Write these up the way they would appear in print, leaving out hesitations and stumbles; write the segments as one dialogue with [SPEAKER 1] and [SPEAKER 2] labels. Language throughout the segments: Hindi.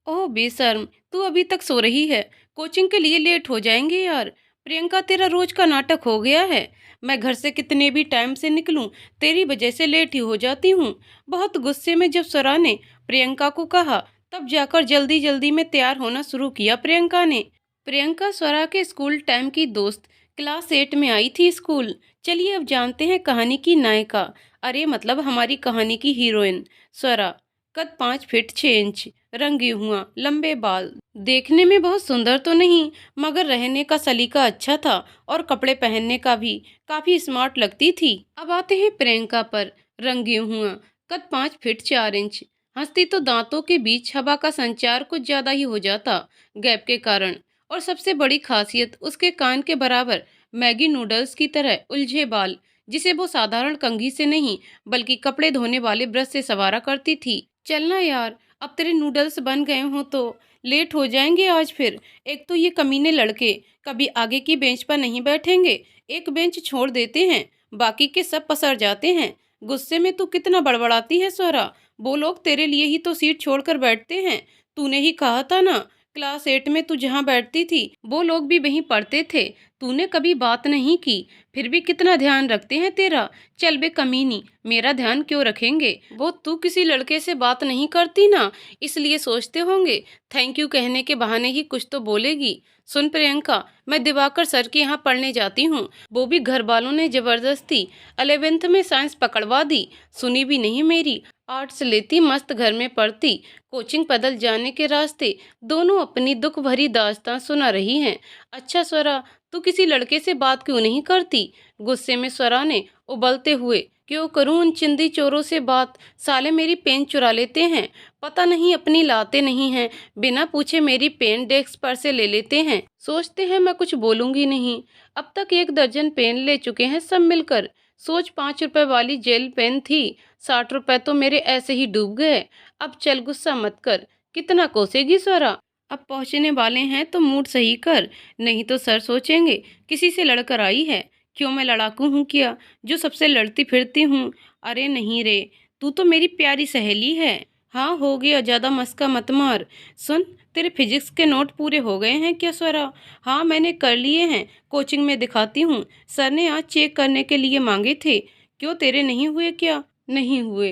[SPEAKER 1] ओह बेशर्म, तू अभी तक सो रही है। कोचिंग के लिए लेट हो जाएंगे यार। प्रियंका, तेरा रोज का नाटक हो गया है। मैं घर से कितने भी टाइम से निकलूं, तेरी वजह से लेट ही हो जाती हूँ। बहुत गुस्से में जब स्वरा ने प्रियंका को कहा, तब जाकर जल्दी जल्दी में तैयार होना शुरू किया प्रियंका ने। प्रियंका स्वरा के स्कूल टाइम की दोस्त, क्लास 8 में आई थी स्कूल। चलिए अब जानते हैं कहानी की नायिका, अरे मतलब हमारी कहानी की हीरोइन, स्वरा। कद 5 फीट 6 इंच, रंगी हुआ, लंबे बाल, देखने में बहुत सुंदर तो नहीं, मगर रहने का सलीका अच्छा था और कपड़े पहनने का भी काफी स्मार्ट लगती थी। अब आते हैं प्रियंका पर। रंगी हुआ, कद 5 फीट 4 इंच, हंसती तो दांतों के बीच हवा का संचार कुछ ज्यादा ही हो जाता गैप के कारण। और सबसे बड़ी खासियत उसके कान के बराबर मैगी नूडल्स की तरह उलझे बाल, जिसे वो साधारण कंघी से नहीं बल्कि कपड़े धोने वाले ब्रश से संवारा करती थी। चलना यार, अब तेरे नूडल्स बन गए हों तो लेट हो जाएंगे आज फिर। एक तो ये कमीने लड़के कभी आगे की बेंच पर नहीं बैठेंगे, एक बेंच छोड़ देते हैं, बाकी के सब पसर जाते हैं। गुस्से में तू कितना बड़बड़ाती है स्वरा। वो लोग तेरे लिए ही तो सीट छोड़कर बैठते हैं। तूने ही कहा था ना, क्लास 8 में तू जहाँ बैठती थी वो लोग भी वहीं पढ़ते थे। तूने कभी बात नहीं की, फिर भी कितना ध्यान रखते हैं तेरा। चल बे कमीनी, मेरा ध्यान क्यों रखेंगे? वो तू किसी लड़के से बात नहीं करती ना, इसलिए सोचते होंगे थैंक यू कहने के बहाने ही कुछ तो बोलेगी। सुन प्रियंका, मैं दिवाकर सर के यहाँ पढ़ने जाती हूँ, वो भी घर वालों ने जबरदस्ती 11th में साइंस पकड़वा दी। सुनी भी नहीं मेरी, आर्ट्स लेती, मस्त घर में पढ़ती, कोचिंग पैदल जाने के रास्ते। दोनों अपनी दुख भरी दास्तां सुना रही हैं। अच्छा स्वरा, तू किसी लड़के से बात क्यों नहीं करती? गुस्से में स्वरा ने उबलते हुए, क्यों करूं उन चिंदी चोरों से बात? साले मेरी पेन चुरा लेते हैं, पता नहीं अपनी लाते नहीं हैं, बिना पूछे मेरी पेन डेस्क पर से ले लेते हैं, सोचते हैं मैं कुछ बोलूंगी नहीं। अब तक 1 दर्जन पेन ले चुके हैं सब मिलकर। सोच, 5 रुपए वाली जेल पेन थी, 60 रुपए तो मेरे ऐसे ही डूब गए। अब चल गुस्सा मत कर, कितना कोसेगी स्वरा? अब पहुंचने वाले हैं तो मूड सही कर, नहीं तो सर सोचेंगे किसी से लड़कर आई है। क्यों, मैं लड़ाकू हूँ क्या जो सबसे लड़ती फिरती हूँ? अरे नहीं रे, तू तो मेरी प्यारी सहेली है। हाँ हो गया, ज्यादा मस्का मत मार। सुन, तेरे फिजिक्स के नोट पूरे हो गए हैं क्या स्वरा? हाँ मैंने कर लिए हैं, कोचिंग में दिखाती हूँ, सर ने आज चेक करने के लिए मांगे थे। क्यों, तेरे नहीं हुए क्या? नहीं हुए?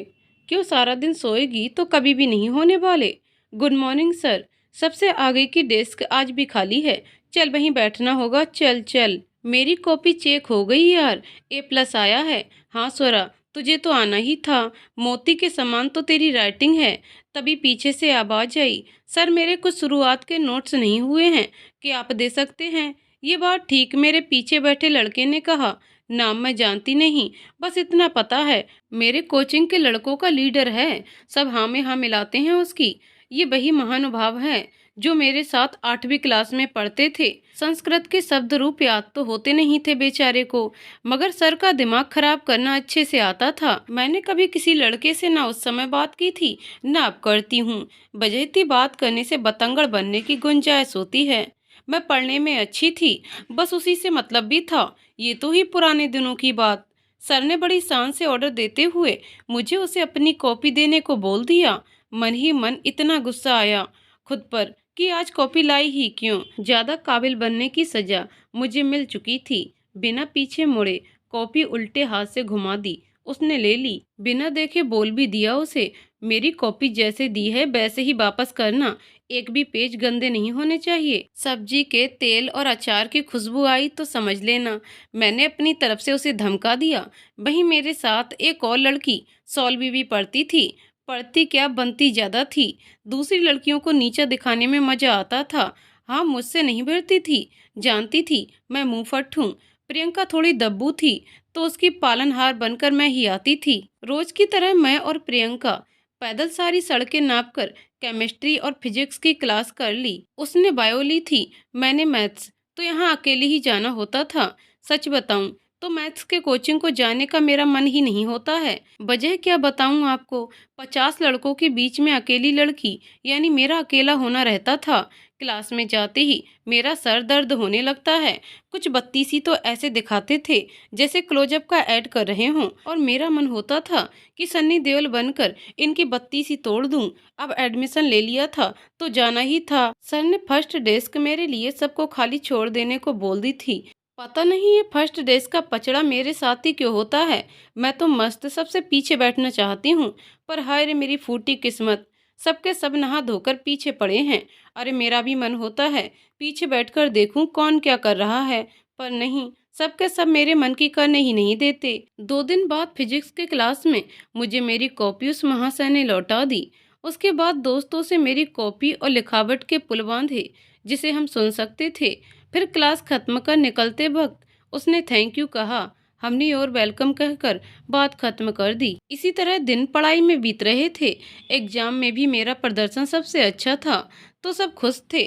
[SPEAKER 1] क्यों, सारा दिन सोएगी तो कभी भी नहीं होने वाले। गुड मॉर्निंग सर, सबसे आगे की डेस्क आज भी खाली है, चल वहीं बैठना होगा, चल चल। मेरी कॉपी चेक हो गई यार, A+ आया है। हाँ स्वरा, तुझे तो आना ही था, मोती के समान तो तेरी राइटिंग है। तभी पीछे से आवाज आई, सर मेरे कुछ शुरुआत के नोट्स नहीं हुए हैं, क्या आप दे सकते हैं? ये बात ठीक मेरे पीछे बैठे लड़के ने कहा। नाम मैं जानती नहीं, बस इतना पता है मेरे कोचिंग के लड़कों का लीडर है, सब हाँ में हाँ मिलाते हैं उसकी। ये वही महानुभाव है जो मेरे साथ 8वीं क्लास में पढ़ते थे। संस्कृत के शब्द रूप याद तो होते नहीं थे बेचारे को, मगर सर का दिमाग खराब करना अच्छे से आता था। मैंने कभी किसी लड़के से ना उस समय बात की थी, ना अब करती हूँ। बजैती बात करने से बतंगड़ बनने की गुंजाइश होती है। मैं पढ़ने में अच्छी थी, बस उसी से मतलब भी था। ये तो ही पुराने दिनों की बात। सर ने बड़ी शान से ऑर्डर देते हुए मुझे उसे अपनी कॉपी देने को बोल दिया। मन ही मन इतना गुस्सा आया खुद पर कि आज कॉपी लाई ही क्यों। ज्यादा काबिल बनने की सजा मुझे मिल चुकी थी। बिना पीछे मुड़े कॉपी उल्टे हाथ से घुमा दी, उसने ले ली। बिना देखे बोल भी दिया उसे, मेरी कॉपी जैसे दी है वैसे ही वापस करना, एक भी पेज गंदे नहीं होने चाहिए। सब्जी के तेल और अचार की खुशबू आई तो समझ लेना मैंने अपनी तरफ से उसे धमका दिया। वहीं मेरे साथ एक और लड़की सॉल्वी भी पढ़ती थी, पढ़ती क्या बनती ज्यादा थी। दूसरी लड़कियों को नीचा दिखाने में मजा आता था। हाँ मुझसे नहीं भिड़ती थी, जानती थी मैं मुंहफट हूँ। प्रियंका थोड़ी दब्बू थी तो उसकी पालनहार बनकर मैं ही आती थी। रोज की तरह मैं और प्रियंका पैदल सारी सड़कें नापकर केमिस्ट्री और फिजिक्स की क्लास कर ली। उसने बायो ली थी, मैंने मैथ्स, तो यहाँ अकेले ही जाना होता था। सच बताऊं तो तो मैथ्स के कोचिंग को जाने का मेरा मन ही नहीं होता है। वजह क्या बताऊं आपको, 50 लड़कों के बीच में अकेली लड़की, यानी मेरा अकेला होना रहता था। क्लास में जाते ही मेरा सर दर्द होने लगता है। कुछ बत्तीसी तो ऐसे दिखाते थे जैसे क्लोजअप का ऐड कर रहे हों, और मेरा मन होता था कि सन्नी देओल बनकर इनकी बत्तीसी तोड़ दूं। अब एडमिशन ले लिया था तो जाना ही था। सर ने फर्स्ट डेस्क मेरे लिए सबको खाली छोड़ देने को बोल दी थी। पता नहीं ये फर्स्ट डेस्क का पचड़ा मेरे साथ ही क्यों होता है। मैं तो मस्त सबसे पीछे बैठना चाहती हूँ, पर हाय रे मेरी फूटी किस्मत, सबके सब नहा धोकर पीछे पड़े हैं। अरे मेरा भी मन होता है पीछे बैठकर देखूं कौन क्या कर रहा है, पर नहीं, सबके सब मेरे मन की करने ही नहीं देते। 2 दिन बाद फिजिक्स के क्लास में मुझे मेरी कॉपी उस महाशय ने लौटा दी। उसके बाद दोस्तों से मेरी कॉपी और लिखावट के पुल बांधे जिसे हम सुन सकते थे। फिर क्लास खत्म कर निकलते वक्त उसने थैंक यू कहा। हमने और वेलकम कहकर बात खत्म कर दी। इसी तरह दिन पढ़ाई में बीत रहे थे। एग्जाम में भी मेरा प्रदर्शन सबसे अच्छा था तो सब खुश थे।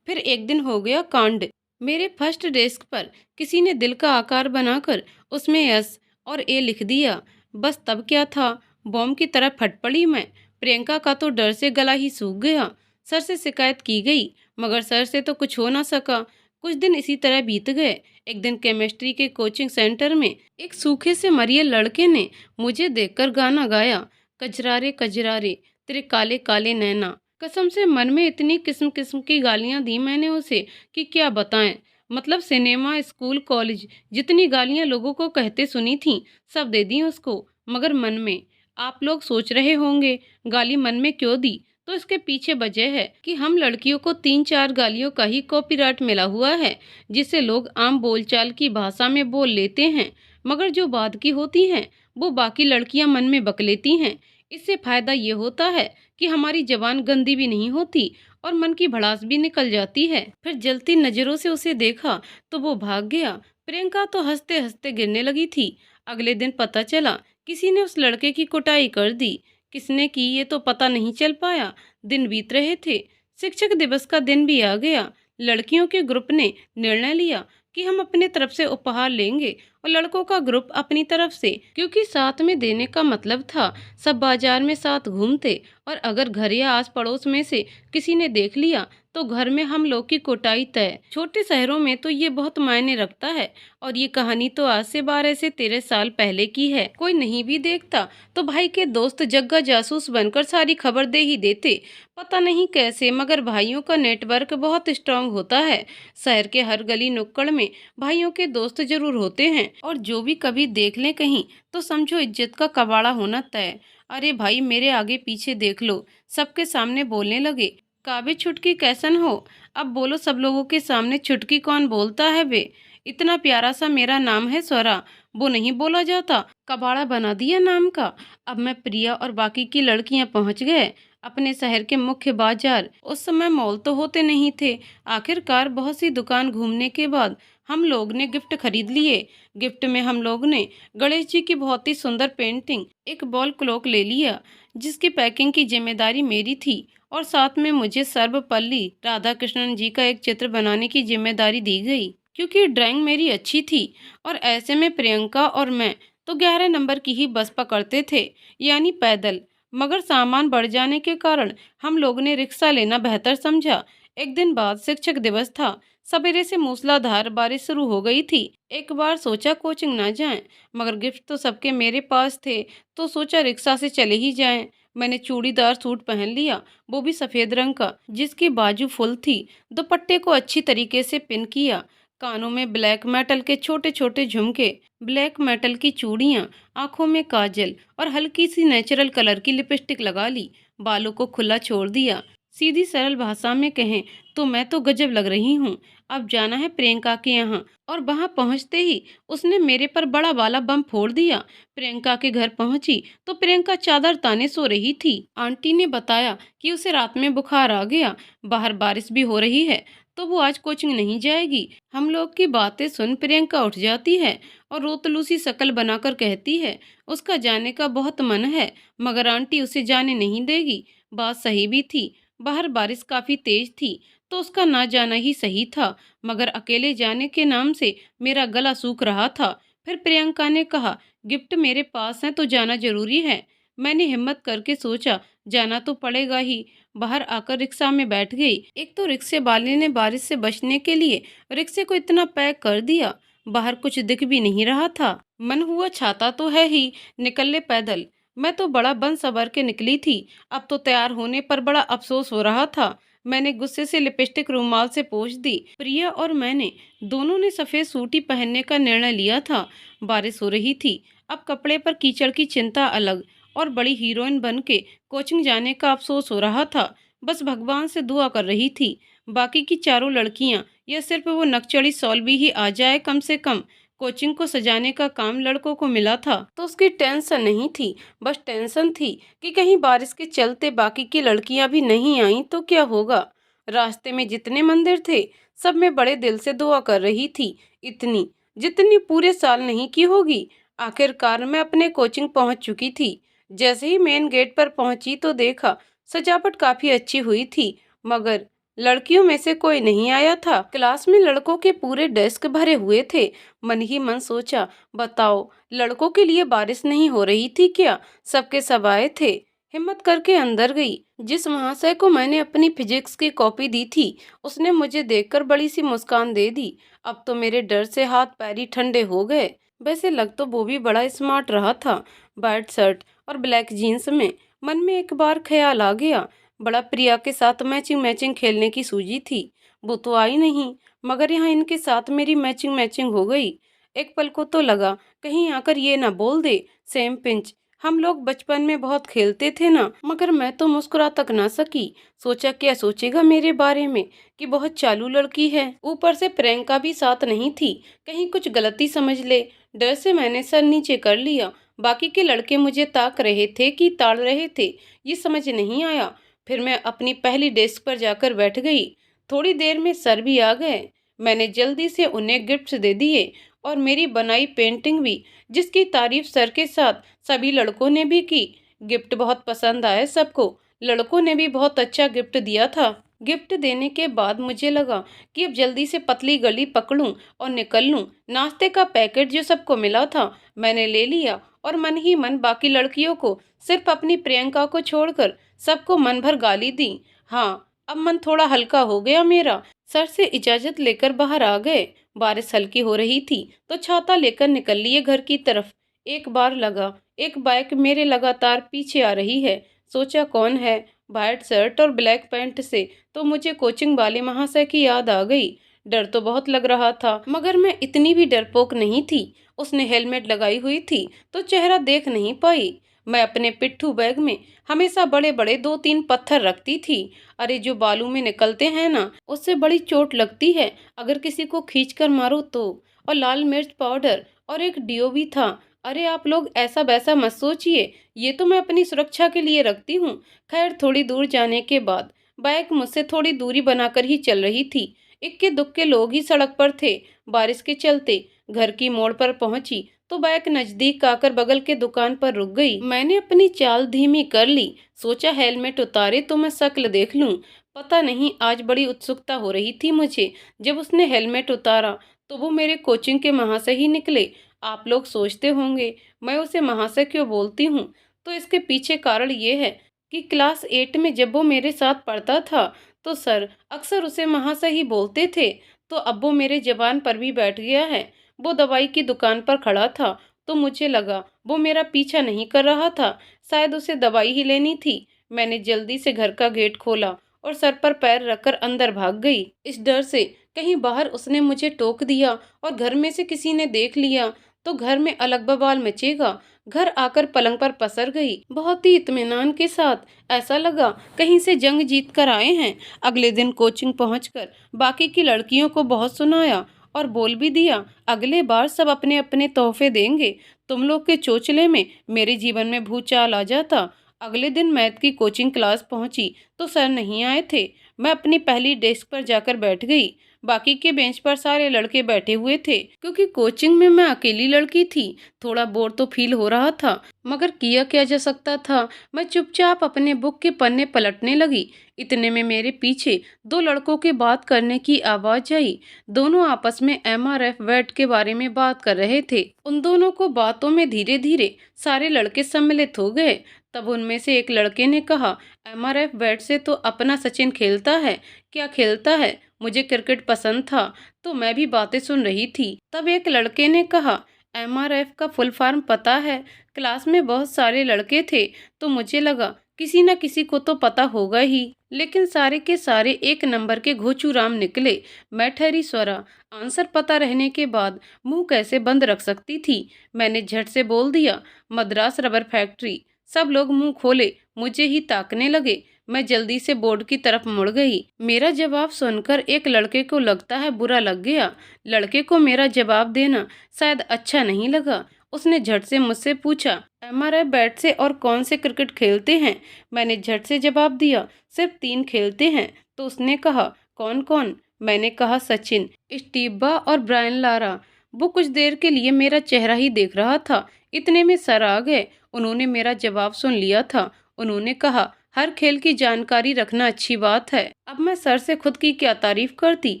[SPEAKER 1] फिर एक दिन हो गया कांड। मेरे फर्स्ट डेस्क पर किसी ने दिल का आकार बनाकर उसमें एस और ए लिख दिया। बस तब क्या था, बॉम्ब की तरह फट पड़ी मैं। प्रियंका का तो डर से गला ही सूख गया। सर से शिकायत की गई मगर सर से तो कुछ हो ना सका। कुछ दिन इसी तरह बीत गए। एक दिन केमिस्ट्री के कोचिंग सेंटर में एक सूखे से मरिए लड़के ने मुझे देखकर गाना गाया, कजरारे कजरारे तेरे काले काले नैना। कसम से मन में इतनी किस्म किस्म की गालियां दी मैंने उसे कि क्या बताएं। मतलब सिनेमा स्कूल कॉलेज जितनी गालियां लोगों को कहते सुनी थी सब दे दी उसको। मगर मन में, आप लोग सोच रहे होंगे गाली मन में क्यों दी, तो इसके पीछे वजह है कि हम लड़कियों को 3-4 गालियों का ही कॉपीराइट मिला हुआ है जिसे लोग आम बोलचाल की भाषा में बोल लेते हैं, मगर जो बाद की होती हैं वो बाकी लड़कियां मन में बक लेती हैं। इससे फायदा ये होता है कि हमारी जबान गंदी भी नहीं होती और मन की भड़ास भी निकल जाती है। फिर जलती नजरों से उसे देखा तो वो भाग गया। प्रियंका तो हंसते हंसते गिरने लगी थी। अगले दिन पता चला किसी ने उस लड़के की कुटाई कर दी। किसने की ये तो पता नहीं चल पाया। दिन बीत रहे थे। शिक्षक दिवस का दिन भी आ गया। लड़कियों के ग्रुप ने निर्णय लिया कि हम अपने तरफ से उपहार लेंगे और लड़कों का ग्रुप अपनी तरफ से, क्योंकि साथ में देने का मतलब था सब बाजार में साथ घूमते और अगर घर या आस पड़ोस में से किसी ने देख लिया तो घर में हम लोग की कुटाई तय। छोटे शहरों में तो ये बहुत मायने रखता है। और ये कहानी तो आज से 12 से 13 साल पहले की है। कोई नहीं भी देखता तो भाई के दोस्त जग्गा जासूस बनकर सारी खबर दे ही देते। पता नहीं कैसे, मगर भाइयों का नेटवर्क बहुत स्ट्रांग होता है। शहर के हर गली नुक्कड़ में भाइयों के दोस्त जरूर होते हैं, और जो भी कभी देख लें कहीं तो समझो इज्जत का कबाड़ा होना तय। अरे भाई मेरे आगे पीछे देख लो, सबके सामने बोलने लगे, काबे छुटकी कैसन हो। अब बोलो सब लोगों के सामने छुटकी कौन बोलता है बे। इतना प्यारा सा मेरा नाम है स्वरा, वो नहीं बोला जाता, कबाड़ा बना दिया नाम का। अब मैं प्रिया और बाकी की लड़कियां पहुंच गए अपने शहर के मुख्य बाजार। उस समय मॉल तो होते नहीं थे। आखिरकार बहुत सी दुकान घूमने के बाद हम लोग ने गिफ्ट खरीद लिए। गिफ्ट में हम लोग ने गणेश जी की बहुत ही सुंदर पेंटिंग, एक बॉल क्लॉक ले लिया जिसकी पैकिंग की जिम्मेदारी मेरी थी, और साथ में मुझे सर्वपल्ली राधाकृष्णन जी का एक चित्र बनाने की जिम्मेदारी दी गई क्योंकि ड्राइंग मेरी अच्छी थी। और ऐसे में प्रियंका और मैं तो 11 नंबर की ही बस पकड़ते थे, यानी पैदल। मगर सामान बढ़ जाने के कारण हम लोग ने रिक्शा लेना बेहतर समझा। एक दिन बाद शिक्षक दिवस था। सवेरे से मूसलाधार बारिश शुरू हो गई थी। एक बार सोचा कोचिंग ना जाएं, मगर गिफ्ट तो सबके मेरे पास थे तो सोचा रिक्शा से चले ही जाएं। मैंने चूड़ीदार सूट पहन लिया, वो भी सफेद रंग का जिसकी बाजू फुल थी। दुपट्टे को अच्छी तरीके से पिन किया। कानों में ब्लैक मेटल के छोटे छोटे झुमके, ब्लैक मेटल की चूड़ियां, आंखों में काजल और हल्की सी नेचुरल कलर की लिपस्टिक लगा ली। बालों को खुला छोड़ दिया। सीधी सरल भाषा में कहें तो मैं तो गजब लग रही हूँ। अब जाना है प्रियंका के यहाँ, और वहां पहुंचते ही उसने मेरे पर बड़ा वाला बम फोड़ दिया। प्रियंका के घर पहुंची तो प्रियंका चादर ताने सो रही थी। आंटी ने बताया कि उसे रात में बुखार आ गया, बाहर बारिश भी हो रही है तो वो आज कोचिंग नहीं जाएगी। हम लोग की बातें सुन प्रियंका उठ जाती है और रोतलू सी शक्ल बनाकर कहती है उसका जाने का बहुत मन है, मगर आंटी उसे जाने नहीं देगी। बात सही भी थी, बाहर बारिश काफी तेज थी तो उसका ना जाना ही सही था, मगर अकेले जाने के नाम से मेरा गला सूख रहा था। फिर प्रियंका ने कहा, गिफ्ट मेरे पास है तो जाना जरूरी है। मैंने हिम्मत करके सोचा जाना तो पड़ेगा ही। बाहर आकर रिक्शा में बैठ गई। एक तो रिक्शे वाले ने बारिश से बचने के लिए रिक्शे को इतना पैक कर दिया, बाहर कुछ दिख भी नहीं रहा था। मन हुआ छाता तो है ही, निकल ले पैदल। मैं तो बड़ा बन सवर के निकली थी। अब तो तैयार होने पर बड़ा अफसोस हो रहा था। मैंने गुस्से से लिपस्टिक रुमाल से पोंछ दी। प्रिया और मैंने दोनों ने सफेद सूटी पहनने का निर्णय लिया था। बारिश हो रही थी, अब कपड़े पर कीचड़ की चिंता अलग, और बड़ी हीरोइन बन के कोचिंग जाने का अफसोस हो रहा था। बस भगवान से दुआ कर रही थी बाकी की चारों लड़कियां या सिर्फ वो नकचड़ी सौलवी ही आ जाए। कम से कम कोचिंग को सजाने का काम लड़कों को मिला था तो उसकी टेंशन नहीं थी। बस टेंशन थी कि कहीं बारिश के चलते बाकी की लड़कियां भी नहीं आईं तो क्या होगा। रास्ते में जितने मंदिर थे सब में बड़े दिल से दुआ कर रही थी, इतनी जितनी पूरे साल नहीं की होगी। आखिरकार मैं अपने कोचिंग पहुंच चुकी थी। जैसे ही मेन गेट पर पहुंची तो देखा सजावट काफी अच्छी हुई थी, मगर लड़कियों में से कोई नहीं आया था। क्लास में लड़कों के पूरे डेस्क भरे हुए थे। मन ही मन सोचा, बताओ लड़कों के लिए बारिश नहीं हो रही थी क्या? सबके सब आए थे। हिम्मत करके अंदर गई। जिस महाशय को मैंने अपनी फिजिक्स की कॉपी दी थी उसने मुझे देखकर बड़ी सी मुस्कान दे दी। अब तो मेरे डर से हाथ पैर ही ठंडे हो गए। वैसे लग तो वो भी बड़ा स्मार्ट रहा था, वाइट शर्ट और ब्लैक जीन्स में। मन में एक बार ख्याल आ गया, बड़ा प्रिया के साथ मैचिंग मैचिंग खेलने की सूझी थी। वो तो आई नहीं, मगर यहाँ इनके साथ मेरी मैचिंग मैचिंग हो गई। एक पल को तो लगा कहीं आकर ये ना बोल दे, सेम पिंच, हम लोग बचपन में बहुत खेलते थे ना। मगर मैं तो मुस्कुरा तक ना सकी। सोचा क्या सोचेगा मेरे बारे में कि बहुत चालू लड़की है। ऊपर से प्रियंका भी साथ नहीं थी, कहीं कुछ गलती समझ ले। डर से मैंने सर नीचे कर लिया। बाकी के लड़के मुझे ताक रहे थे कि ताड़ रहे थे, ये समझ नहीं आया। फिर मैं अपनी पहली डेस्क पर जाकर बैठ गई। थोड़ी देर में सर भी आ गए। मैंने जल्दी से उन्हें गिफ्ट्स दे दिए और मेरी बनाई पेंटिंग भी, जिसकी तारीफ सर के साथ सभी लड़कों ने भी की। गिफ्ट बहुत पसंद आए सबको। लड़कों ने भी बहुत अच्छा गिफ्ट दिया था। गिफ्ट देने के बाद मुझे लगा कि अब जल्दी से पतली गली पकड़ूं और निकल लूं। नाश्ते का पैकेट जो सबको मिला था मैंने ले लिया और मन ही मन बाकी लड़कियों को, सिर्फ अपनी प्रियंका को छोड़कर सबको मन भर गाली दी। हाँ, अब मन थोड़ा हल्का हो गया मेरा। सर से इजाजत लेकर बाहर आ गए। बारिश हल्की हो रही थी तो छाता लेकर निकल लिए घर की तरफ। एक बार लगा एक बाइक मेरे लगातार पीछे आ रही है। सोचा कौन है। वाइट शर्ट और ब्लैक पैंट से तो मुझे कोचिंग वाले महाशय की याद आ गई। डर तो बहुत लग रहा था, मगर मैं इतनी भी डरपोक नहीं थी। उसने हेलमेट लगाई हुई थी तो चेहरा देख नहीं पाई। मैं अपने पिट्ठू बैग में हमेशा बड़े बड़े 2-3 पत्थर रखती थी। अरे जो बालू में निकलते हैं ना, उससे बड़ी चोट लगती है अगर किसी को खींच कर मारो तो। और लाल मिर्च पाउडर और एक डीओ भी था। अरे आप लोग ऐसा वैसा मत सोचिए, ये तो मैं अपनी सुरक्षा के लिए रखती हूँ। खैर थोड़ी दूर जाने के बाद बाइक मुझसे थोड़ी दूरी बनाकर ही चल रही थी। इक्के दुक्के लोग ही सड़क पर थे। बारिश के चलते घर की मोड़ पर पहुंची तो बाइक नजदीक आकर बगल के दुकान पर रुक गई। मैंने अपनी चाल धीमी कर ली। सोचा हेलमेट उतारे तो मैं शक्ल देख लूं। पता नहीं आज बड़ी उत्सुकता हो रही थी मुझे। जब उसने हेलमेट उतारा तो वो मेरे कोचिंग के महाशय ही निकले। आप लोग सोचते होंगे मैं उसे महाशय क्यों बोलती हूँ, तो इसके पीछे कारण ये है कि क्लास 8 में जब वो मेरे साथ पढ़ता था तो सर अक्सर उसे महाशय ही बोलते थे। तो अब वो मेरे जबान पर भी बैठ गया है। वो दवाई की दुकान पर खड़ा था तो मुझे लगा वो मेरा पीछा नहीं कर रहा था, शायद उसे दवाई ही लेनी थी। मैंने जल्दी से घर का गेट खोला और सर पर पैर रखकर अंदर भाग गई, इस डर से कहीं बाहर उसने मुझे टोक दिया और घर में से किसी ने देख लिया तो घर में अलग बवाल मचेगा। घर आकर पलंग पर पसर गई बहुत ही इत्मीनान के साथ। ऐसा लगा कहीं से जंग जीत कर आए हैं। अगले दिन कोचिंग पहुंचकर बाकी की लड़कियों को बहुत सुनाया और बोल भी दिया अगले बार सब अपने अपने तोहफे देंगे। तुम लोग के चोचले में मेरे जीवन में भूचाल आ जाता। अगले दिन मैथ की कोचिंग क्लास पहुंची तो सर नहीं आए थे। मैं अपनी पहली डेस्क पर जाकर बैठ गई। बाकी के बेंच पर सारे लड़के बैठे हुए थे। क्योंकि कोचिंग में मैं अकेली लड़की थी, थोड़ा बोर तो फील हो रहा था, मगर किया क्या जा सकता था। मैं चुपचाप अपने बुक के पन्ने पलटने लगी। इतने में मेरे पीछे दो लड़कों के बात करने की आवाज आई। दोनों आपस में एमआरएफ वेट के बारे में बात कर रहे थे। उन दोनों को बातों में धीरे धीरे सारे लड़के सम्मिलित हो गए। तब उनमें से एक लड़के ने कहा, एमआरएफ बैट से तो अपना सचिन खेलता है। क्या खेलता है? मुझे क्रिकेट पसंद था, तो मैं भी बातें सुन रही थी। तब एक लड़के ने कहा, एमआरएफ का फुल फॉर्म पता है? क्लास में बहुत सारे लड़के थे, तो मुझे लगा किसी न किसी को तो पता होगा ही। लेकिन सारे के सारे एक नंबर के घोचूराम निकले। मैं ठहरी स्वरा, आंसर पता रहने के बाद मुंह कैसे बंद रख सकती थी। मैंने झट से बोल दिया, मद्रास रबर फैक्ट्री। सब लोग मुंह खोले मुझे ही ताकने लगे। मैं जल्दी से बोर्ड की तरफ मुड़ गई। मेरा जवाब सुनकर एक लड़के को लगता है बुरा लग गया। लड़के को मेरा जवाब देना शायद अच्छा नहीं लगा। उसने झट से मुझसे पूछा, एमआरएफ बैट से और कौन से क्रिकेट खेलते हैं? मैंने झट से जवाब दिया, सिर्फ 3 खेलते हैं। तो उसने कहा, कौन कौन? मैंने कहा, सचिन, स्टीव और ब्रायन लारा। वो कुछ देर के लिए मेरा चेहरा ही देख रहा था। इतने में सर आ गए। उन्होंने मेरा जवाब सुन लिया था। उन्होंने कहा, हर खेल की जानकारी रखना अच्छी बात है। अब मैं सर से खुद की क्या तारीफ करती।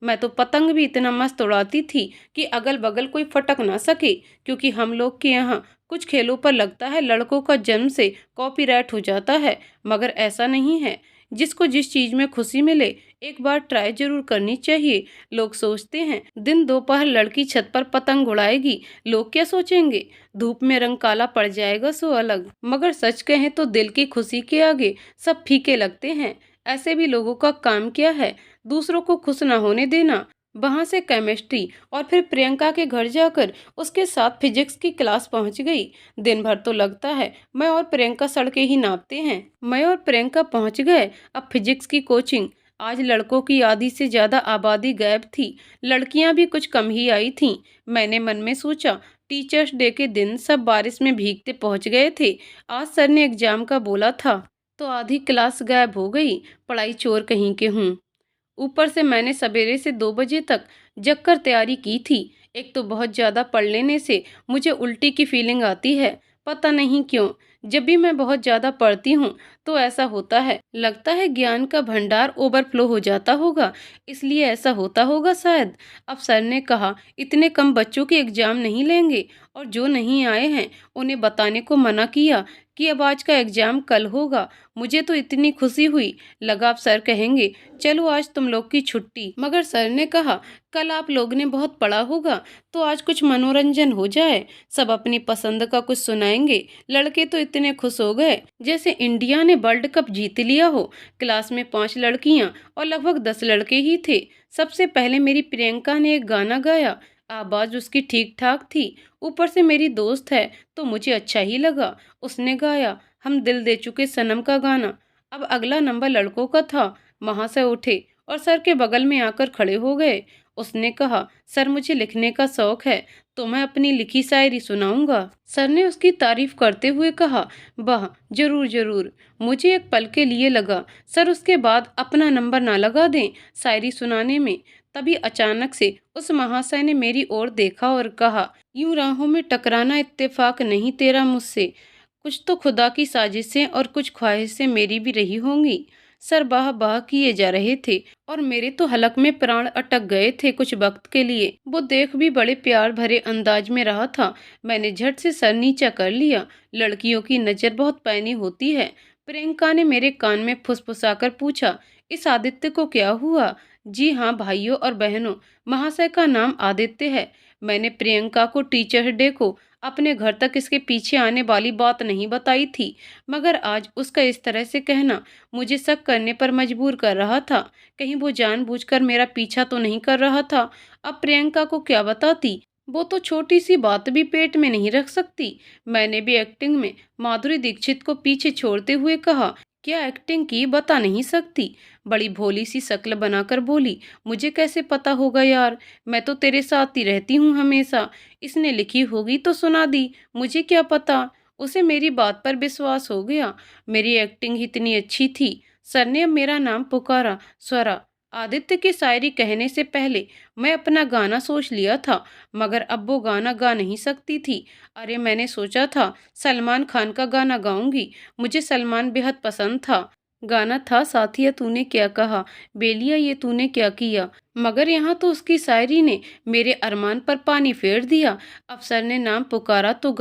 [SPEAKER 1] मैं तो पतंग भी इतना मस्त उड़ाती थी कि अगल बगल कोई फटक ना सके। क्योंकि हम लोग के यहाँ कुछ खेलों पर लगता है लड़कों का जन्म से कॉपीराइट हो जाता है, मगर ऐसा नहीं है। जिसको जिस चीज में खुशी मिले एक बार ट्राई जरूर करनी चाहिए। लोग सोचते हैं दिन दोपहर लड़की छत पर पतंग उड़ाएगी, लोग क्या सोचेंगे, धूप में रंग काला पड़ जाएगा सो अलग। मगर सच कहें तो दिल की खुशी के आगे सब फीके लगते हैं। ऐसे भी लोगों का काम क्या है, दूसरों को खुश न होने देना। वहां से केमिस्ट्री और फिर प्रियंका के घर जाकर उसके साथ फिजिक्स की क्लास पहुंच गई। दिन भर तो लगता है मैं और प्रियंका सड़कें ही नापते हैं। मैं और प्रियंका पहुंच गए अब फिजिक्स की कोचिंग। आज लड़कों की आधी से ज्यादा आबादी गायब थी। लड़कियां भी कुछ कम ही आई थीं। मैंने मन में सोचा, टीचर्स डे के दिन सब बारिश में भीगते पहुंच गए थे। आज सर ने एग्जाम का बोला था, तो आधी क्लास गायब हो गई। पढ़ाई चोर कहीं के हूँ। ऊपर से मैंने सवेरे से 2 बजे तक जगकर तैयारी की थी। एक तो बहुत ज़्यादा पढ़ लेने से मुझे उल्टी की फीलिंग आती है, पता नहीं क्यों। जब भी मैं बहुत ज़्यादा पढ़ती हूँ तो ऐसा होता है, लगता है ज्ञान का भंडार ओवरफ्लो हो जाता होगा, इसलिए ऐसा होता होगा शायद। अब सर ने कहा, इतने कम बच्चों के एग्जाम नहीं लेंगे, और जो नहीं आए हैं उन्हें बताने को मना किया कि अब आज का एग्जाम कल होगा। मुझे तो इतनी खुशी हुई, लगा अब सर कहेंगे चलो आज तुम लोग की छुट्टी। मगर सर ने कहा, कल आप लोग ने बहुत पढ़ा होगा, तो आज कुछ मनोरंजन हो जाए। सब अपनी पसंद का कुछ सुनाएंगे। लड़के तो इतने खुश हो गए जैसे इंडिया ने वर्ल्ड कप जीत लिया हो। क्लास में 5 लड़कियां और लगभग 10 लड़के ही थे। सबसे पहले मेरी प्रियंका ने एक गाना गाया। आवाज उसकी ठीक ठाक थी, ऊपर से मेरी दोस्त है तो मुझे अच्छा ही लगा। उसने गाया, हम दिल दे चुके सनम का गाना। अब अगला नंबर लड़कों का था। वहां से उठे और सर के बगल में आकर खड़े हो गए। उसने कहा, सर मुझे लिखने का शौक है, तो मैं अपनी लिखी शायरी सुनाऊंगा। सर ने उसकी तारीफ करते हुए कहा, वाह, जरूर जरूर। मुझे एक पल के लिए लगा सर उसके बाद अपना नंबर ना लगा दें शायरी सुनाने में। तभी अचानक से उस महाशय ने मेरी ओर देखा और कहा, यूं राहों में टकराना इत्तेफाक नहीं तेरा मुझसे। कुछ तो खुदा की साजिशें और कुछ ख्वाहिशें मेरी भी रही होंगी। सर बाह बाह किए जा रहे थे और मेरे तो हलक में प्राण अटक गए थे कुछ वक्त के लिए। वो देख भी बड़े प्यार भरे अंदाज में रहा था। मैंने झट से सर नीचा कर लिया। लड़कियों की नजर बहुत पैनी होती है। प्रियंका ने मेरे कान में फुसफुसाकर पूछा, इस आदित्य को क्या हुआ? जी हाँ भाइयों और बहनों, महाशय का नाम आदित्य है। मैंने प्रियंका को टीचर डे को अपने घर तक इसके पीछे आने वाली बात नहीं बताई थी, मगर आज उसका इस तरह से कहना मुझे शक करने पर मजबूर कर रहा था। कहीं वो जानबूझकर मेरा पीछा तो नहीं कर रहा था। अब प्रियंका को क्या बताती, वो तो छोटी सी बात भी पेट में नहीं रख सकती। मैंने भी एक्टिंग में माधुरी दीक्षित को पीछे छोड़ते हुए कहा, क्या एक्टिंग की बता नहीं सकती। बड़ी भोली सी शक्ल बनाकर बोली, मुझे कैसे पता होगा यार, मैं तो तेरे साथ ही रहती हूँ हमेशा। इसने लिखी होगी तो सुना दी, मुझे क्या पता। उसे मेरी बात पर विश्वास हो गया। मेरी एक्टिंग इतनी अच्छी थी, सर ने अब मेरा नाम पुकारा। स्वरा। आदित्य की शायरी कहने से पहले मैं अपना गाना सोच लिया था, मगर अब वो गाना गा नहीं सकती थी। अरे मैंने सोचा था सलमान खान का गाना गाऊंगी, मुझे सलमान बेहद पसंद था। गाना था साथिया तूने क्या कहा, बेलिया ये तूने क्या किया। मगर यहाँ तो उसकी शायरी ने मेरे अरमान पर पानी फेर दिया। अब सर ने नाम पुकारा तो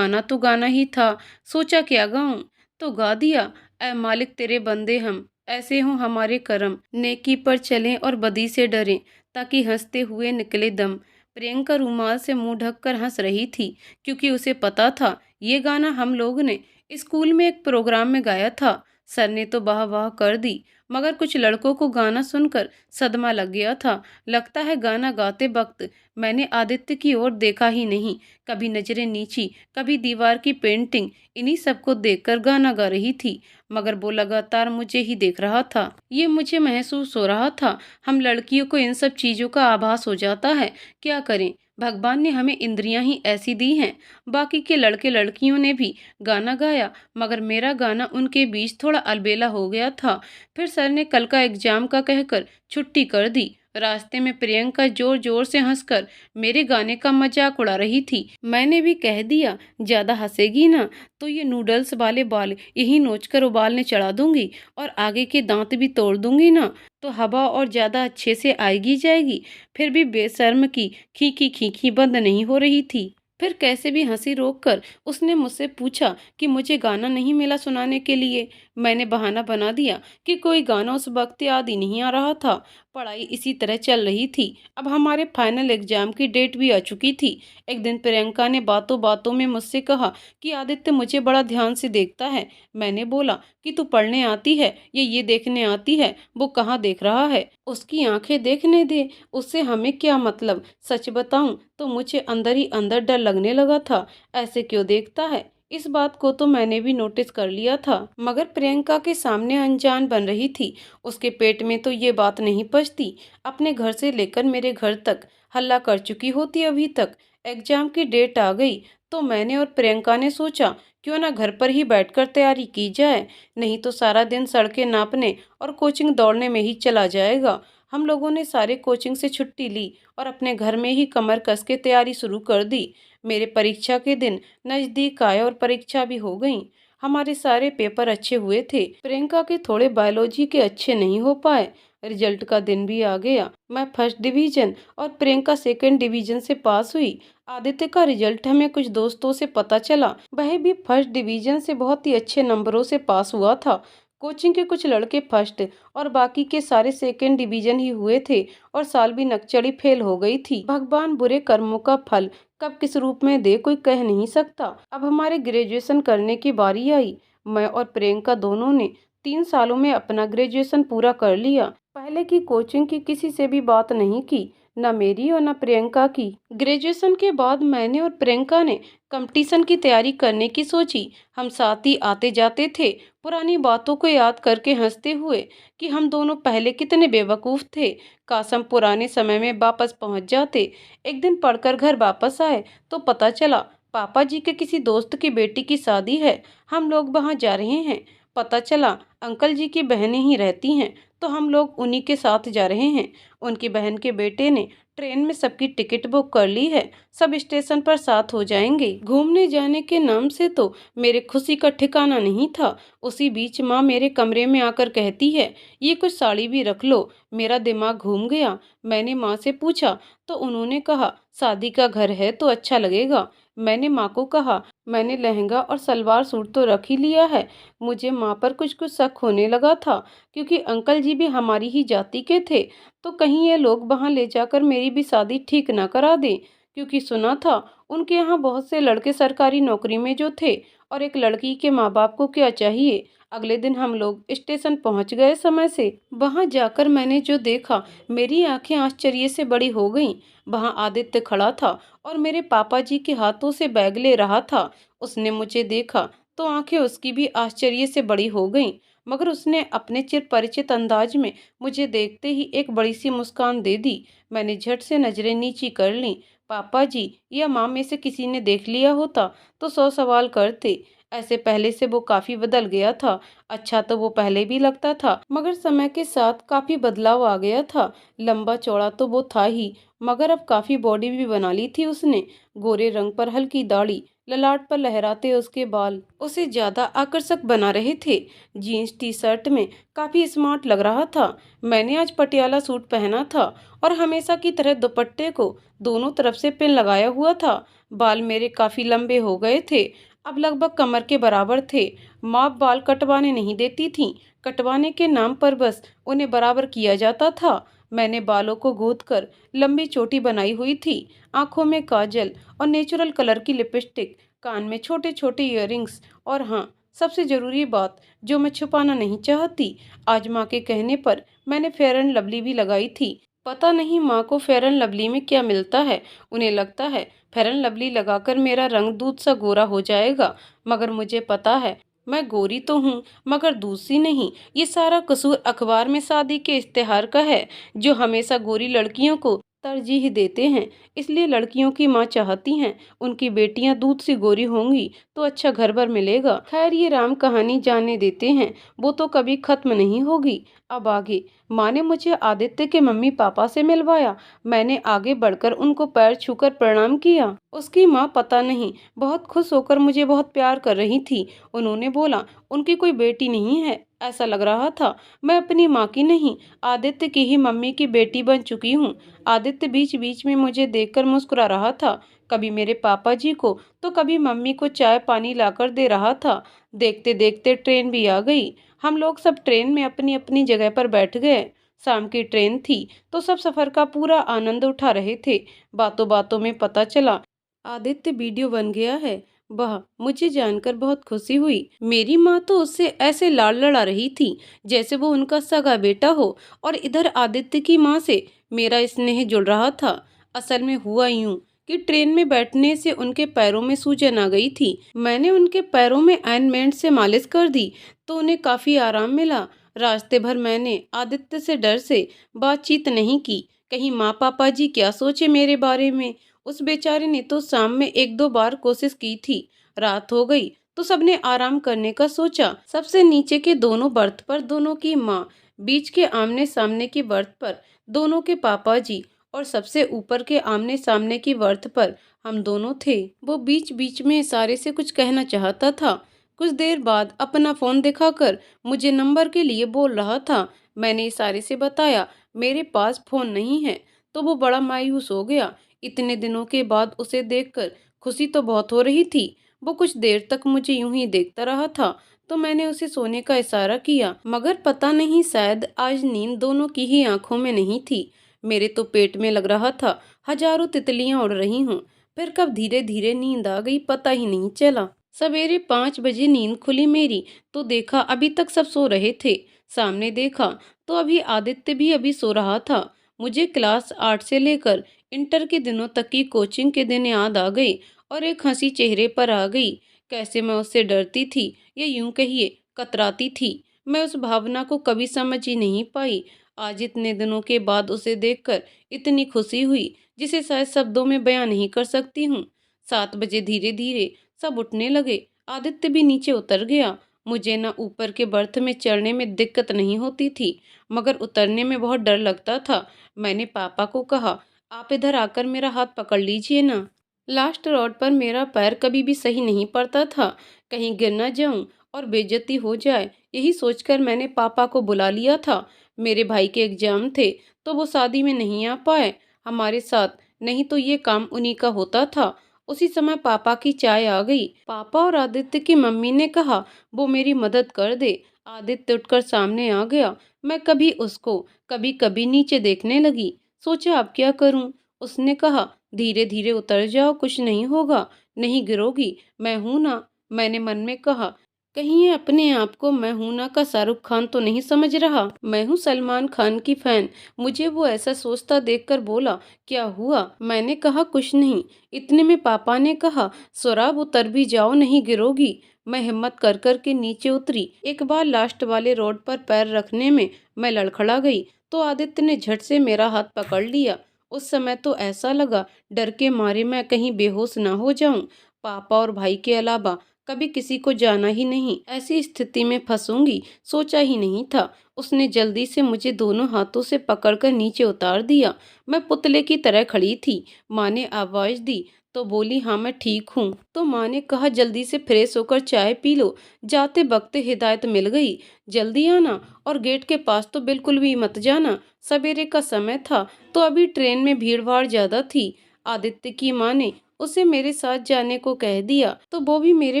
[SPEAKER 1] गाना ही था। सोचा क्या गाऊं, तो गा दिया। ऐ मालिक तेरे बंदे हम, ऐसे हों हमारे करम, नेकी पर चलें और बदी से डरें, ताकि हंसते हुए निकले दम। प्रियंका रूमाल से मुंह ढककर हंस रही थी, क्योंकि उसे पता था ये गाना हम लोग ने स्कूल में एक प्रोग्राम में गाया था। सर ने तो वाह वाह कर दी, मगर कुछ लड़कों को गाना सुनकर सदमा लग गया था। लगता है गाना गाते वक्त मैंने आदित्य की ओर देखा ही नहीं। कभी नजरें नीची, कभी दीवार की पेंटिंग, इन्हीं सबको देखकर गाना गा रही थी, मगर वो लगातार मुझे ही देख रहा था। ये मुझे महसूस हो रहा था। हम लड़कियों को इन सब चीजों का आभास हो जाता है, क्या करें, भगवान ने हमें इंद्रियां ही ऐसी दी हैं। बाकी के लड़के लड़कियों ने भी गाना गाया, मगर मेरा गाना उनके बीच थोड़ा अलबेला हो गया था। फिर सर ने कल का एग्जाम का कहकर छुट्टी कर दी। रास्ते में प्रियंका जोर जोर से हंसकर मेरे गाने का मजाक उड़ा रही थी। मैंने भी कह दिया, ज्यादा हंसेगी ना तो ये नूडल्स वाले बाल यही नोचकर उबालने चढ़ा दूंगी, और आगे के दांत भी तोड़ दूंगी ना, तो हवा और ज्यादा अच्छे से आएगी जाएगी। फिर भी बेशर्म की खीखी खीखी बंद नहीं हो रही थी। फिर कैसे भी हंसी रोककर उसने मुझसे पूछा कि मुझे गाना नहीं मिला सुनाने के लिए। मैंने बहाना बना दिया कि कोई गाना उस वक्त याद ही नहीं आ रहा था। पढ़ाई इसी तरह चल रही थी। अब हमारे फाइनल एग्जाम की डेट भी आ चुकी थी। एक दिन प्रियंका ने बातों बातों में मुझसे कहा कि आदित्य मुझे बड़ा ध्यान से देखता है। मैंने बोला कि तू पढ़ने आती है या ये देखने आती है, वो कहाँ देख रहा है, उसकी आंखें देखने दे, उससे हमें क्या मतलब। सच बताऊं तो मुझे अंदर ही अंदर डर लगने लगा था। ऐसे क्यों देखता है, इस बात को तो मैंने भी नोटिस कर लिया था, मगर प्रियंका के सामने अनजान बन रही थी। उसके पेट में तो ये बात नहीं पचती। अपने घर से लेकर मेरे घर तक हल्ला कर चुकी होती। अभी तक एग्जाम की डेट आ गई तो मैंने और प्रियंका ने सोचा क्यों ना घर पर ही बैठकर तैयारी की जाए, नहीं तो सारा दिन सड़कें नापने और कोचिंग दौड़ने में ही चला जाएगा। हम लोगों ने सारे कोचिंग से छुट्टी ली और अपने घर में ही कमर कस के तैयारी शुरू कर दी। मेरे परीक्षा के दिन नज़दीक आए और परीक्षा भी हो गई। हमारे सारे पेपर अच्छे हुए थे। प्रियंका के थोड़े बायोलॉजी के अच्छे नहीं हो पाए। रिजल्ट का दिन भी आ गया। मैं फर्स्ट डिवीजन और प्रियंका सेकंड डिवीजन से पास हुई। आदित्य का रिजल्ट हमें कुछ दोस्तों से पता चला, वह भी फर्स्ट डिवीजन से बहुत ही अच्छे नंबरों से पास हुआ था। कोचिंग के कुछ लड़के फर्स्ट और बाकी के सारे सेकंड डिवीजन ही हुए थे, और साल भी नकचड़ी फेल हो गई थी। भगवान बुरे कर्मों का फल कब किस रूप में दे कोई कह नहीं सकता। अब हमारे ग्रेजुएशन करने की बारी आई। मैं और प्रियंका दोनों ने 3 सालों में अपना ग्रेजुएशन पूरा कर लिया। पहले की कोचिंग की किसी से भी बात नहीं की, न मेरी और न प्रियंका की। ग्रेजुएशन के बाद मैंने और प्रियंका ने कंपटीशन की तैयारी करने की सोची। हम साथ ही आते जाते थे, पुरानी बातों को याद करके हंसते हुए कि हम दोनों पहले कितने बेवकूफ़ थे। काश हम पुराने समय में वापस पहुंच जाते। एक दिन पढ़कर घर वापस आए तो पता चला पापा जी के किसी दोस्त की बेटी की शादी है। हम लोग वहां जा रहे हैं। पता चला अंकल जी की बहनें ही रहती हैं, तो हम लोग उन्हीं के साथ जा रहे हैं। उनकी बहन के बेटे ने ट्रेन में सबकी टिकट बुक कर ली है। सब स्टेशन पर साथ हो जाएंगे। घूमने जाने के नाम से तो मेरे खुशी का ठिकाना नहीं था। उसी बीच माँ मेरे कमरे में आकर कहती है, ये कुछ साड़ी भी रख लो। मेरा दिमाग घूम गया। मैंने माँ से पूछा तो उन्होंने कहा, शादी का घर है तो अच्छा लगेगा। मैंने माँ को कहा, मैंने लहंगा और सलवार सूट तो रख ही लिया है। मुझे माँ पर कुछ कुछ शक होने लगा था, क्योंकि अंकल जी भी हमारी ही जाति के थे, तो कहीं ये लोग वहां ले जाकर मेरी भी शादी ठीक ना करा दें। क्योंकि सुना था उनके यहाँ बहुत से लड़के सरकारी नौकरी में जो थे, और एक लड़की के माँ बाप को क्या चाहिए। अगले दिन हम लोग स्टेशन पहुंच गए समय से। वहां जाकर मैंने जो देखा, मेरी आंखें आश्चर्य से बड़ी हो गईं। वहां आदित्य खड़ा था और मेरे पापा जी के हाथों से बैग ले रहा था। उसने मुझे देखा तो आंखें उसकी भी आश्चर्य से बड़ी हो गईं, मगर उसने अपने चिर परिचित अंदाज में मुझे देखते ही एक बड़ी सी मुस्कान दे दी। मैंने झट से नजरें नीची कर लीं। पापा जी या माँ में से किसी ने देख लिया होता तो 100 सवाल करते। ऐसे पहले से वो काफी बदल गया था। अच्छा तो वो पहले भी लगता था, मगर समय के साथ काफी बदलाव आ गया था। लंबा चौड़ा तो वो था ही, मगर अब काफी बॉडी भी बना ली थी उसने। गोरे रंग पर हल्की दाढ़ी, ललाट पर लहराते उसके बाल उसे ज्यादा आकर्षक बना रहे थे। जीन्स टी शर्ट में काफी स्मार्ट लग रहा था। मैंने आज पटियाला सूट पहना था और हमेशा की तरह दुपट्टे को दोनों तरफ से पिन लगाया हुआ था। बाल मेरे काफी लंबे हो गए थे, अब लगभग कमर के बराबर थे। माँ बाल कटवाने नहीं देती थीं, कटवाने के नाम पर बस उन्हें बराबर किया जाता था। मैंने बालों को गूंथ कर लंबी चोटी बनाई हुई थी, आंखों में काजल और नेचुरल कलर की लिपस्टिक, कान में छोटे छोटे इयररिंग्स, और हाँ, सबसे जरूरी बात जो मैं छुपाना नहीं चाहती, आज माँ के कहने पर मैंने फेयर एंड लवली भी लगाई थी। पता नहीं माँ को फेयर एंड लवली में क्या मिलता है, उन्हें लगता है फेयर एंड लवली लगाकर मेरा रंग दूध सा गोरा हो जाएगा, मगर मुझे पता है मैं गोरी तो हूँ मगर दूध सी नहीं। ये सारा कसूर अखबार में शादी के इश्तेहार का है, जो हमेशा गोरी लड़कियों को तरजीह देते हैं। इसलिए लड़कियों की माँ चाहती हैं उनकी बेटियां दूध सी गोरी होंगी तो अच्छा घर भर मिलेगा। खैर ये राम कहानी जाने देते हैं, वो तो कभी खत्म नहीं होगी। अब आगे माँ ने मुझे आदित्य के मम्मी पापा से मिलवाया। मैंने आगे बढ़कर उनको पैर छूकर प्रणाम किया। उसकी माँ पता नहीं बहुत खुश होकर मुझे बहुत प्यार कर रही थी। उन्होंने बोला उनकी कोई बेटी नहीं है। ऐसा लग रहा था मैं अपनी माँ की नहीं, आदित्य की ही मम्मी की बेटी बन चुकी हूँ। आदित्य बीच बीच में मुझे देखकर मुस्कुरा रहा था, कभी मेरे पापा जी को तो कभी मम्मी को चाय पानी लाकर दे रहा था। देखते देखते ट्रेन भी आ गई। हम लोग सब ट्रेन में अपनी अपनी जगह पर बैठ गए। शाम की ट्रेन थी तो सब सफर का पूरा आनंद उठा रहे थे। बातों बातों में पता चला आदित्य वीडियो बन गया है। वाह, मुझे जानकर बहुत खुशी हुई। मेरी माँ तो उससे ऐसे लाड़ लड़ा रही थी जैसे वो उनका सगा बेटा हो, और इधर आदित्य की माँ से मेरा स्नेह जुड़ रहा था। असल में हुआ यूं कि ट्रेन में बैठने से उनके पैरों में सूजन आ गई थी। मैंने उनके पैरों में ऑइंटमेंट से मालिश कर दी तो उन्हें काफी आराम मिला। रास्ते भर मैंने आदित्य से डर से बातचीत नहीं की, कहीं माँ पापा जी क्या सोचे मेरे बारे में। उस बेचारे ने तो शाम में एक दो बार कोशिश की थी। रात हो गई तो सबने आराम करने का सोचा। सबसे नीचे के दोनों बर्थ पर दोनों की माँ, बीच के आमने सामने की बर्थ पर दोनों के पापा जी, और सबसे ऊपर के आमने सामने की बर्थ पर हम दोनों थे। वो बीच बीच में इशारे से कुछ कहना चाहता था। कुछ देर बाद अपना फोन दिखाकर मुझे नंबर के लिए बोल रहा था। मैंने इशारे से बताया मेरे पास फोन नहीं है, तो वो बड़ा मायूस हो गया। इतने दिनों के बाद उसे देखकर खुशी तो बहुत हो रही थी। वो कुछ देर तक मुझे यूं ही देखता रहा था, तो मैंने उसे सोने का इशारा किया, मगर पता नहीं शायद आज नींद दोनों की ही आंखों में नहीं थी। मेरे तो पेट में लग रहा था हजारों तितलियां उड़ रही हूँ। फिर कब धीरे धीरे नींद आ गई पता ही नहीं चला। सवेरे 5 बजे नींद खुली मेरी, तो देखा अभी तक सब सो रहे थे। सामने देखा तो अभी आदित्य भी अभी सो रहा था। मुझे क्लास 8 से लेकर इंटर के दिनों तक की कोचिंग के दिन याद आ गई और एक हंसी चेहरे पर आ गई। कैसे मैं उससे डरती थी, या यूं कहिए कतराती थी। मैं उस भावना को कभी समझ ही नहीं पाई। आज इतने दिनों के बाद उसे देखकर इतनी खुशी हुई जिसे शायद शब्दों में बयां नहीं कर सकती हूँ। 7 बजे धीरे धीरे सब उठने लगे। आदित्य भी नीचे उतर गया। मुझे ना ऊपर के बर्थ में चढ़ने में दिक्कत नहीं होती थी, मगर उतरने में बहुत डर लगता था। मैंने पापा को कहा आप इधर आकर मेरा हाथ पकड़ लीजिए ना। लास्ट रोड पर मेरा पैर कभी भी सही नहीं पड़ता था, कहीं गिर न जाऊं और बेइज्जती हो जाए, यही सोचकर मैंने पापा को बुला लिया था। मेरे भाई के एग्जाम थे तो वो शादी में नहीं आ पाए हमारे साथ, नहीं तो ये काम उन्हीं का होता था। उसी समय पापा की चाय आ गई। पापा और आदित्य की मम्मी ने कहा वो मेरी मदद कर दे। आदित्य उठकर सामने आ गया। मैं कभी उसको कभी कभी नीचे देखने लगी। सोचा अब क्या करूं। उसने कहा धीरे धीरे उतर जाओ, कुछ नहीं होगा, नहीं गिरोगी, मैं हूं ना। मैंने मन में कहा कहीं ये अपने आप को मैं हूं ना का शाहरुख खान तो नहीं समझ रहा। मैं हूं सलमान खान की फैन। मुझे वो ऐसा सोचता देखकर बोला क्या हुआ। मैंने कहा कुछ नहीं। इतने में पापा ने कहा सौरभ उतर भी जाओ, नहीं गिरोगी। मैं हिम्मत कर कर के नीचे उतरी। एक बार लास्ट वाले रोड पर पैर रखने में मैं लड़खड़ा गई तो आदित्य ने झट से मेरा हाथ पकड़ लिया। उस समय तो ऐसा लगा डर के मारे मैं कहीं बेहोश ना हो जाऊं। पापा और भाई के अलावा कभी किसी को जाना ही नहीं, ऐसी स्थिति में फंसूंगी सोचा ही नहीं था। उसने जल्दी से मुझे दोनों हाथों से पकड़कर नीचे उतार दिया। मैं पुतले की तरह खड़ी थी। माँ ने आवाज दी तो बोली, हाँ मैं ठीक हूँ। तो माँ ने कहा, जल्दी से फ्रेश होकर चाय पी लो। जाते वक्त हिदायत मिल गई, जल्दी आना और गेट के पास तो बिल्कुल भी मत जाना। सवेरे का समय था तो अभी ट्रेन में भीड़ भाड़ ज्यादा थी। आदित्य की माँ ने उसे मेरे साथ जाने को कह दिया तो वो भी मेरे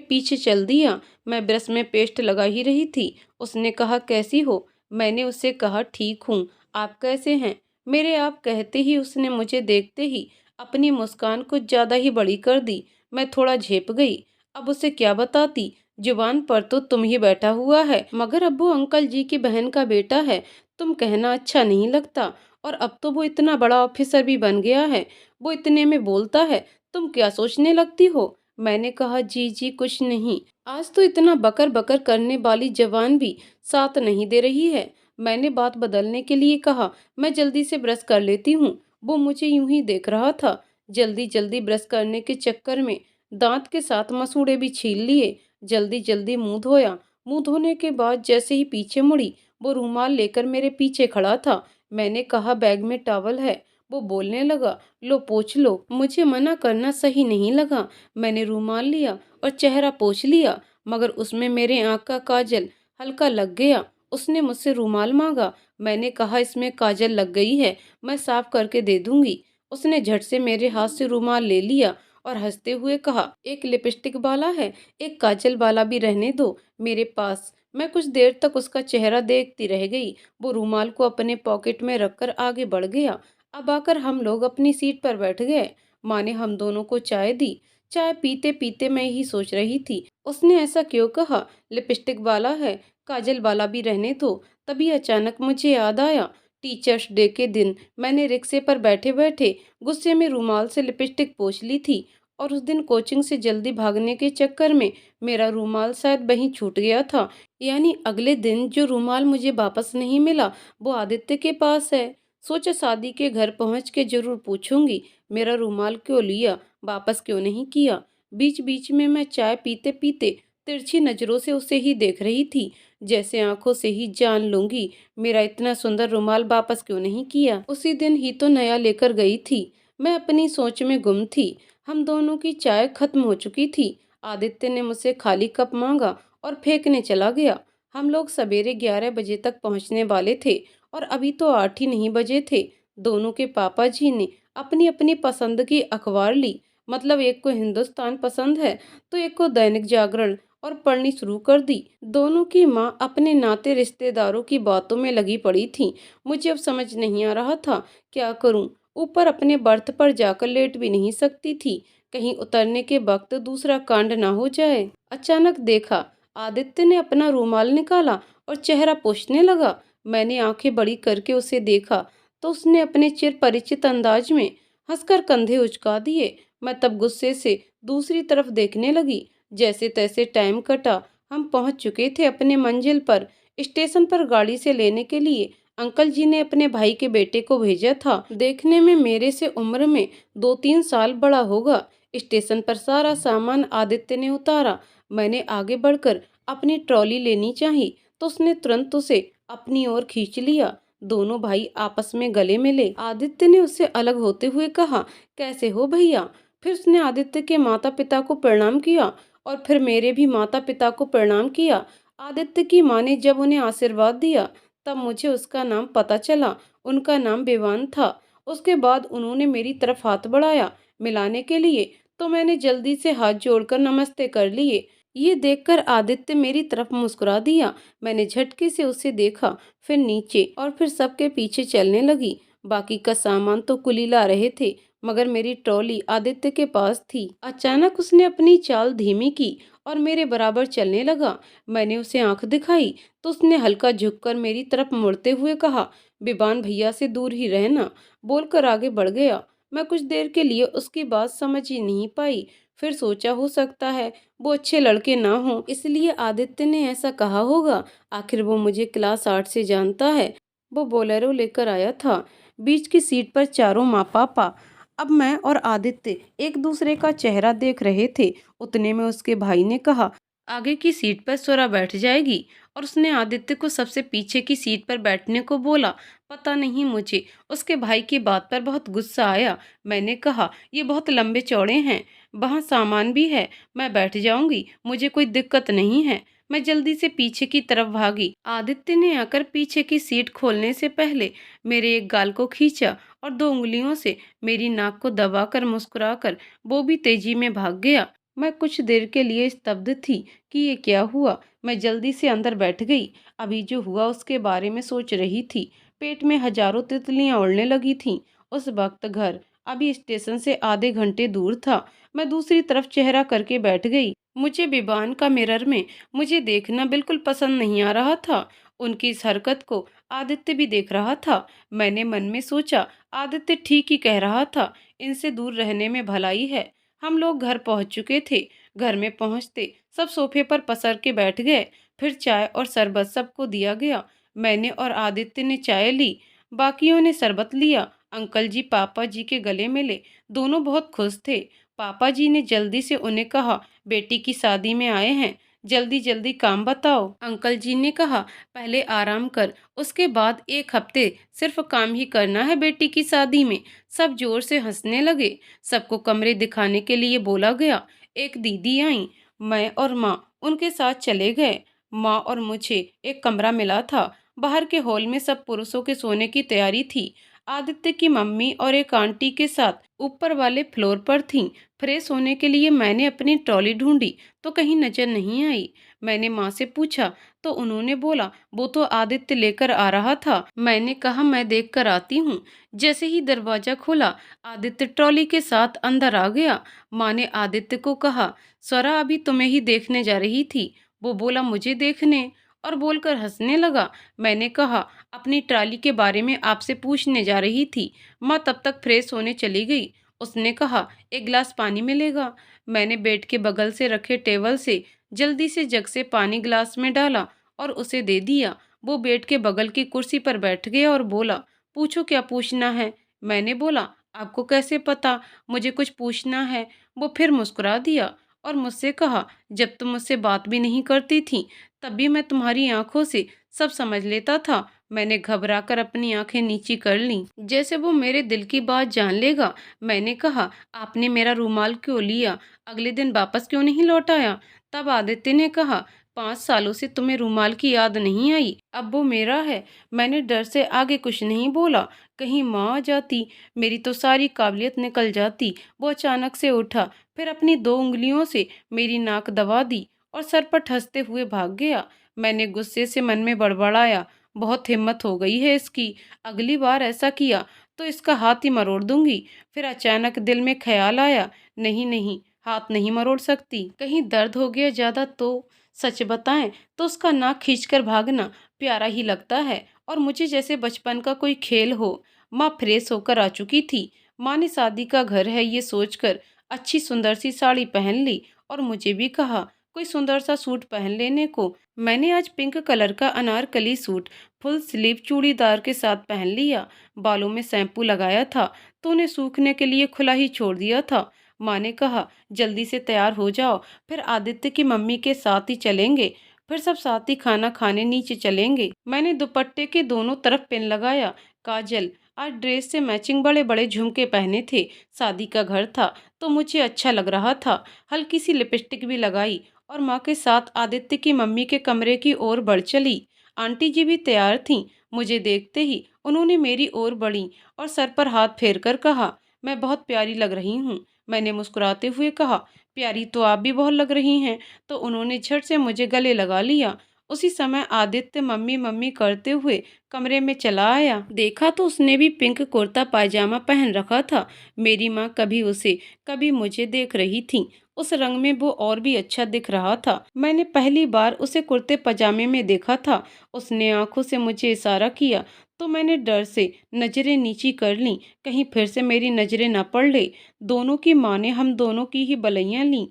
[SPEAKER 1] पीछे चल दिया। मैं ब्रश में पेस्ट लगा ही रही थी। उसने कहा, कैसी हो? मैंने उससे कहा, ठीक हूँ, आप कैसे हैं? मेरे आप कहते ही उसने मुझे देखते ही अपनी मुस्कान कुछ ज्यादा ही बड़ी कर दी। मैं थोड़ा झेप गई। अब उसे क्या बताती? जुबान पर तो तुम ही बैठा हुआ है, मगर अब्बू अंकल जी की बहन का बेटा है, तुम कहना अच्छा नहीं लगता। और अब तो वो इतना बड़ा ऑफिसर भी बन गया है, वो इतने में बोलता है, तुम क्या सोचने लगती हो? मैंने कहा, जी जी कुछ नहीं। आज तो इतना बकर बकर करने वाली जवान भी साथ नहीं दे रही है। मैंने बात बदलने के लिए कहा, मैं जल्दी से ब्रश कर लेती हूँ। वो मुझे यूं ही देख रहा था। जल्दी जल्दी ब्रश करने के चक्कर में दांत के साथ मसूड़े भी छील लिए। जल्दी जल्दी मुंह धोया। मुंह धोने के बाद जैसे ही पीछे मुड़ी, वो रूमाल लेकर मेरे पीछे खड़ा था। मैंने कहा, बैग में टॉवल है। वो बोलने लगा, लो पोंछ लो। मुझे मना करना सही नहीं लगा। मैंने रूमाल लिया और चेहरा पोंछ लिया, मगर उसमें मेरे आँख का काजल हल्का लग गया। उसने मुझसे रूमाल मांगा। मैंने कहा, इसमें काजल लग गई है, मैं साफ करके दे दूंगी। उसने झट से मेरे हाथ से रूमाल ले लिया और हंसते हुए कहा, एक लिपस्टिक वाला है, एक काजल वाला भी रहने दो मेरे पास। मैं कुछ देर तक उसका चेहरा देखती रह गई। वो रूमाल को अपने पॉकेट में रखकर आगे बढ़ गया। अब आकर हम लोग अपनी सीट पर बैठ गए। माँ ने हम दोनों को चाय दी। चाय पीते पीते मैं यही सोच रही थी, उसने ऐसा क्यों कहा? लिपस्टिक वाला है, काजल वाला भी रहने दो। तभी अचानक मुझे याद आया, टीचर्स डे के दिन मैंने रिक्शे पर बैठे बैठे गुस्से में रूमाल से लिपस्टिक पोंछ ली थी, और उस दिन कोचिंग से जल्दी भागने के चक्कर में मेरा रूमाल शायद वहीं छूट गया था। यानी अगले दिन जो रूमाल मुझे वापस नहीं मिला, वो आदित्य के पास है। सोचा शादी के घर पहुंच के जरूर पूछूंगी, मेरा रूमाल क्यों लिया, वापस क्यों नहीं किया। बीच बीच में मैं चाय पीते पीते तिरछी नजरों से उसे ही देख रही थी, जैसे आंखों से ही जान लूंगी मेरा इतना सुंदर रुमाल वापस क्यों नहीं किया। उसी दिन ही तो नया लेकर गई थी। मैं अपनी सोच में गुम थी। हम दोनों की चाय खत्म हो चुकी थी। आदित्य ने मुझसे खाली कप मांगा और फेंकने चला गया। हम लोग सवेरे 11 बजे तक पहुंचने वाले थे और अभी तो 8 ही नहीं बजे थे। दोनों के पापा जी ने अपनी अपनी पसंद की अखबार ली। मतलब एक को हिंदुस्तान पसंद है तो एक को दैनिक जागरण, और पढ़नी शुरू कर दी। दोनों की माँ अपने नाते रिश्तेदारों की बातों में लगी पड़ी थी। मुझे अब समझ नहीं आ रहा था क्या करूं। ऊपर अपने बर्थ पर जाकर लेट भी नहीं सकती थी, कहीं उतरने के वक्त दूसरा कांड ना हो जाए। अचानक देखा, आदित्य ने अपना रूमाल निकाला और चेहरा पोंछने लगा। मैंने आंखें बड़ी करके उसे देखा तो उसने अपने चिर परिचित अंदाज में हंसकर कंधे उचका दिए। मैं तब गुस्से से दूसरी तरफ देखने लगी। जैसे तैसे टाइम कटा। हम पहुंच चुके थे अपने मंजिल पर। स्टेशन पर गाड़ी से लेने के लिए अंकल जी ने अपने भाई के बेटे को भेजा था। देखने में मेरे से उम्र में 2-3 साल बड़ा होगा। स्टेशन पर सारा सामान आदित्य ने उतारा। मैंने आगे बढ़कर अपनी ट्रॉली लेनी चाही तो उसने तुरंत उसे अपनी ओर खींच लिया। दोनों भाई आपस में गले मिले। आदित्य ने उससे अलग होते हुए कहा, कैसे हो भैया? फिर उसने आदित्य के माता पिता को प्रणाम किया और फिर मेरे भी माता पिता को प्रणाम किया। आदित्य की माँ ने जब उन्हें आशीर्वाद दिया तब मुझे उसका नाम पता चला। उनका नाम बेवान था। उसके बाद उन्होंने मेरी तरफ हाथ बढ़ाया मिलाने के लिए, तो मैंने जल्दी से हाथ जोड़कर नमस्ते कर लिए। ये देखकर आदित्य मेरी तरफ मुस्कुरा दिया। मैंने झटके से उसे देखा, फिर नीचे और फिर सबके पीछे चलने लगी। बाकी का सामान तो कुली ला रहे थे, मगर मेरी ट्रॉली आदित्य के पास थी। अचानक उसने अपनी चाल धीमी की और मेरे बराबर चलने लगा। मैंने उसे आंख दिखाई तो उसने हल्का झुककर मेरी तरफ मुड़ते हुए कहा, विवान भैया से दूर ही रहना। बोलकर आगे बढ़ गया। मैं कुछ देर के लिए उसकी बात समझ ही नहीं पाई। फिर सोचा, हो सकता है वो अच्छे लड़के ना हो, इसलिए आदित्य ने ऐसा कहा होगा। आखिर वो मुझे क्लास 8 से जानता है। वो बोलेरो लेकर आया था। बीच की सीट पर चारों माँ पापा। अब मैं और आदित्य एक दूसरे का चेहरा देख रहे थे। उतने में उसके भाई ने कहा, आगे की सीट पर स्वरा बैठ जाएगी। और उसने आदित्य को सबसे पीछे की सीट पर बैठने को बोला। पता नहीं, मुझे उसके भाई की बात पर बहुत गुस्सा आया। मैंने कहा, ये बहुत लंबे चौड़े हैं, वहाँ सामान भी है, मैं बैठ जाऊंगी, मुझे कोई दिक्कत नहीं है। मैं जल्दी से पीछे की तरफ भागी। आदित्य ने आकर पीछे की सीट खोलने से पहले मेरे एक गाल को खींचा और 2 उंगलियों से मेरी नाक को दबाकर मुस्कुराकर वो भी तेजी में भाग गया। मैं कुछ देर के लिए स्तब्ध थी कि ये क्या हुआ। मैं जल्दी से अंदर बैठ गई। अभी जो हुआ उसके बारे में सोच रही थी। पेट में हजारों तितलियां उड़ने लगी थीं। उस वक्त घर अभी स्टेशन से आधे घंटे दूर था। मैं दूसरी तरफ चेहरा करके बैठ गई। मुझे विमान का मिरर में मुझे देखना बिल्कुल पसंद नहीं आ रहा था। उनकी इस हरकत को आदित्य भी देख रहा था। मैंने मन में सोचा, आदित्य ठीक ही कह रहा था, इनसे दूर रहने में भलाई है। हम लोग घर पहुंच चुके थे। घर में पहुंचते सब सोफे पर पसर के बैठ गए। फिर चाय और शरबत सबको दिया गया। मैंने और आदित्य ने चाय ली, बाकियों ने शरबत लिया। अंकल जी पापा जी के गले मिले। दोनों बहुत खुश थे। पापा जी ने जल्दी से उन्हें कहा, बेटी की शादी में आए हैं, जल्दी जल्दी काम बताओ। अंकल जी ने कहा, पहले आराम कर, उसके बाद 1 हफ्ते सिर्फ काम ही करना है बेटी की शादी में। सब जोर से हंसने लगे। सबको कमरे दिखाने के लिए बोला गया। एक दीदी आई, मैं और माँ उनके साथ चले गए। माँ और मुझे एक कमरा मिला था। बाहर के हॉल में सब पुरुषों के सोने की तैयारी थी। आदित्य की मम्मी और एक आंटी के साथ ऊपर वाले फ्लोर पर थीं। फ्रेश होने के लिए मैंने अपनी ट्रॉली ढूंढी तो कहीं नजर नहीं आई। मैंने माँ से पूछा तो उन्होंने बोला, वो तो आदित्य लेकर आ रहा था। मैंने कहा, मैं देख कर आती हूँ। जैसे ही दरवाजा खोला, आदित्य ट्रॉली के साथ अंदर आ गया। माँ ने आदित्य को कहा, स्वरा अभी तुम्हें ही देखने जा रही थी। वो बोला, मुझे देखने, और बोलकर हंसने लगा। मैंने कहा, अपनी ट्रॉली के बारे में आपसे पूछने जा रही थी। माँ तब तक फ्रेश होने चली गई। उसने कहा, एक गिलास पानी मिलेगा। मैंने बेड के बगल से रखे टेबल से जल्दी से जग से पानी गिलास में डाला और उसे दे दिया। वो बेड के बगल की कुर्सी पर बैठ गया और बोला, पूछो क्या पूछना है। मैंने बोला, आपको कैसे पता मुझे कुछ पूछना है। वो फिर मुस्कुरा दिया और मुझसे कहा, जब तुम मुझसे बात भी नहीं करती थी तब भी मैं तुम्हारी आंखों से सब समझ लेता था। मैंने घबराकर अपनी आंखें नीची कर लीं, जैसे वो मेरे दिल की बात जान लेगा। मैंने कहा, आपने मेरा रूमाल क्यों लिया, अगले दिन वापस क्यों नहीं लौटाया। तब आदित्य ने कहा, 5 सालों से तुम्हें रूमाल की याद नहीं आई, अब वो मेरा है। मैंने डर से आगे कुछ नहीं बोला, कहीं माँ आ जाती, मेरी तो सारी काबिलियत निकल जाती। वो अचानक से उठा, फिर अपनी 2 उंगलियों से मेरी नाक दबा दी और सरपट हंसते हुए भाग गया। मैंने गुस्से से मन में बड़बड़ाया, बहुत हिम्मत हो गई है इसकी, अगली बार ऐसा किया तो इसका हाथ ही मरोड़ दूंगी। फिर अचानक दिल में ख्याल आया, नहीं नहीं, हाथ नहीं मरोड़ सकती, कहीं दर्द हो गया ज़्यादा तो। सच बताएं तो उसका नाक खींचकर भागना प्यारा ही लगता है, और मुझे जैसे बचपन का कोई खेल हो। माँ फ्रेश होकर आ चुकी थी। माँ ने शादी का घर है ये सोचकर अच्छी सुंदर सी साड़ी पहन ली और मुझे भी कहा कोई सुंदर सा सूट पहन लेने को। मैंने आज पिंक कलर का Anarkali suit full sleeve churidar के साथ पहन लिया। बालों में शैम्पू लगाया था तो उन्हें सूखने के लिए खुला ही छोड़ दिया था। माँ ने कहा, जल्दी से तैयार हो जाओ, फिर आदित्य की मम्मी के साथ ही चलेंगे, फिर सब साथ ही खाना खाने नीचे चलेंगे। मैंने दुपट्टे के दोनों तरफ पिन लगाया, काजल, आज ड्रेस से मैचिंग बड़े बड़े झुमके पहने थे। शादी का घर था तो मुझे अच्छा लग रहा था। हल्की सी लिपस्टिक भी लगाई और माँ के साथ आदित्य की मम्मी के कमरे की ओर बढ़ चली। आंटी जी भी तैयार थीं। मुझे देखते ही उन्होंने मेरी ओर बढ़ी और सर पर हाथ फेरकर कहा, मैं बहुत प्यारी लग रही हूँ। मैंने मुस्कुराते हुए कहा, प्यारी तो आप भी बहुत लग रही हैं। तो उन्होंने झट से मुझे गले लगा लिया। उसी समय आदित्य मम्मी मम्मी करते हुए कमरे में चला आया। देखा तो उसने भी पिंक कुर्ता पायजामा पहन रखा था। मेरी माँ कभी उसे कभी मुझे देख रही थी। उस रंग में वो और भी अच्छा दिख रहा था। मैंने पहली बार उसे कुर्ते पजामे में देखा था। उसने आंखों से मुझे इशारा किया तो मैंने डर से नजरें नीची कर लीं, कहीं फिर से मेरी नजरें न पड़ ले। दोनों की माँ ने हम दोनों की ही बलैयां लीं।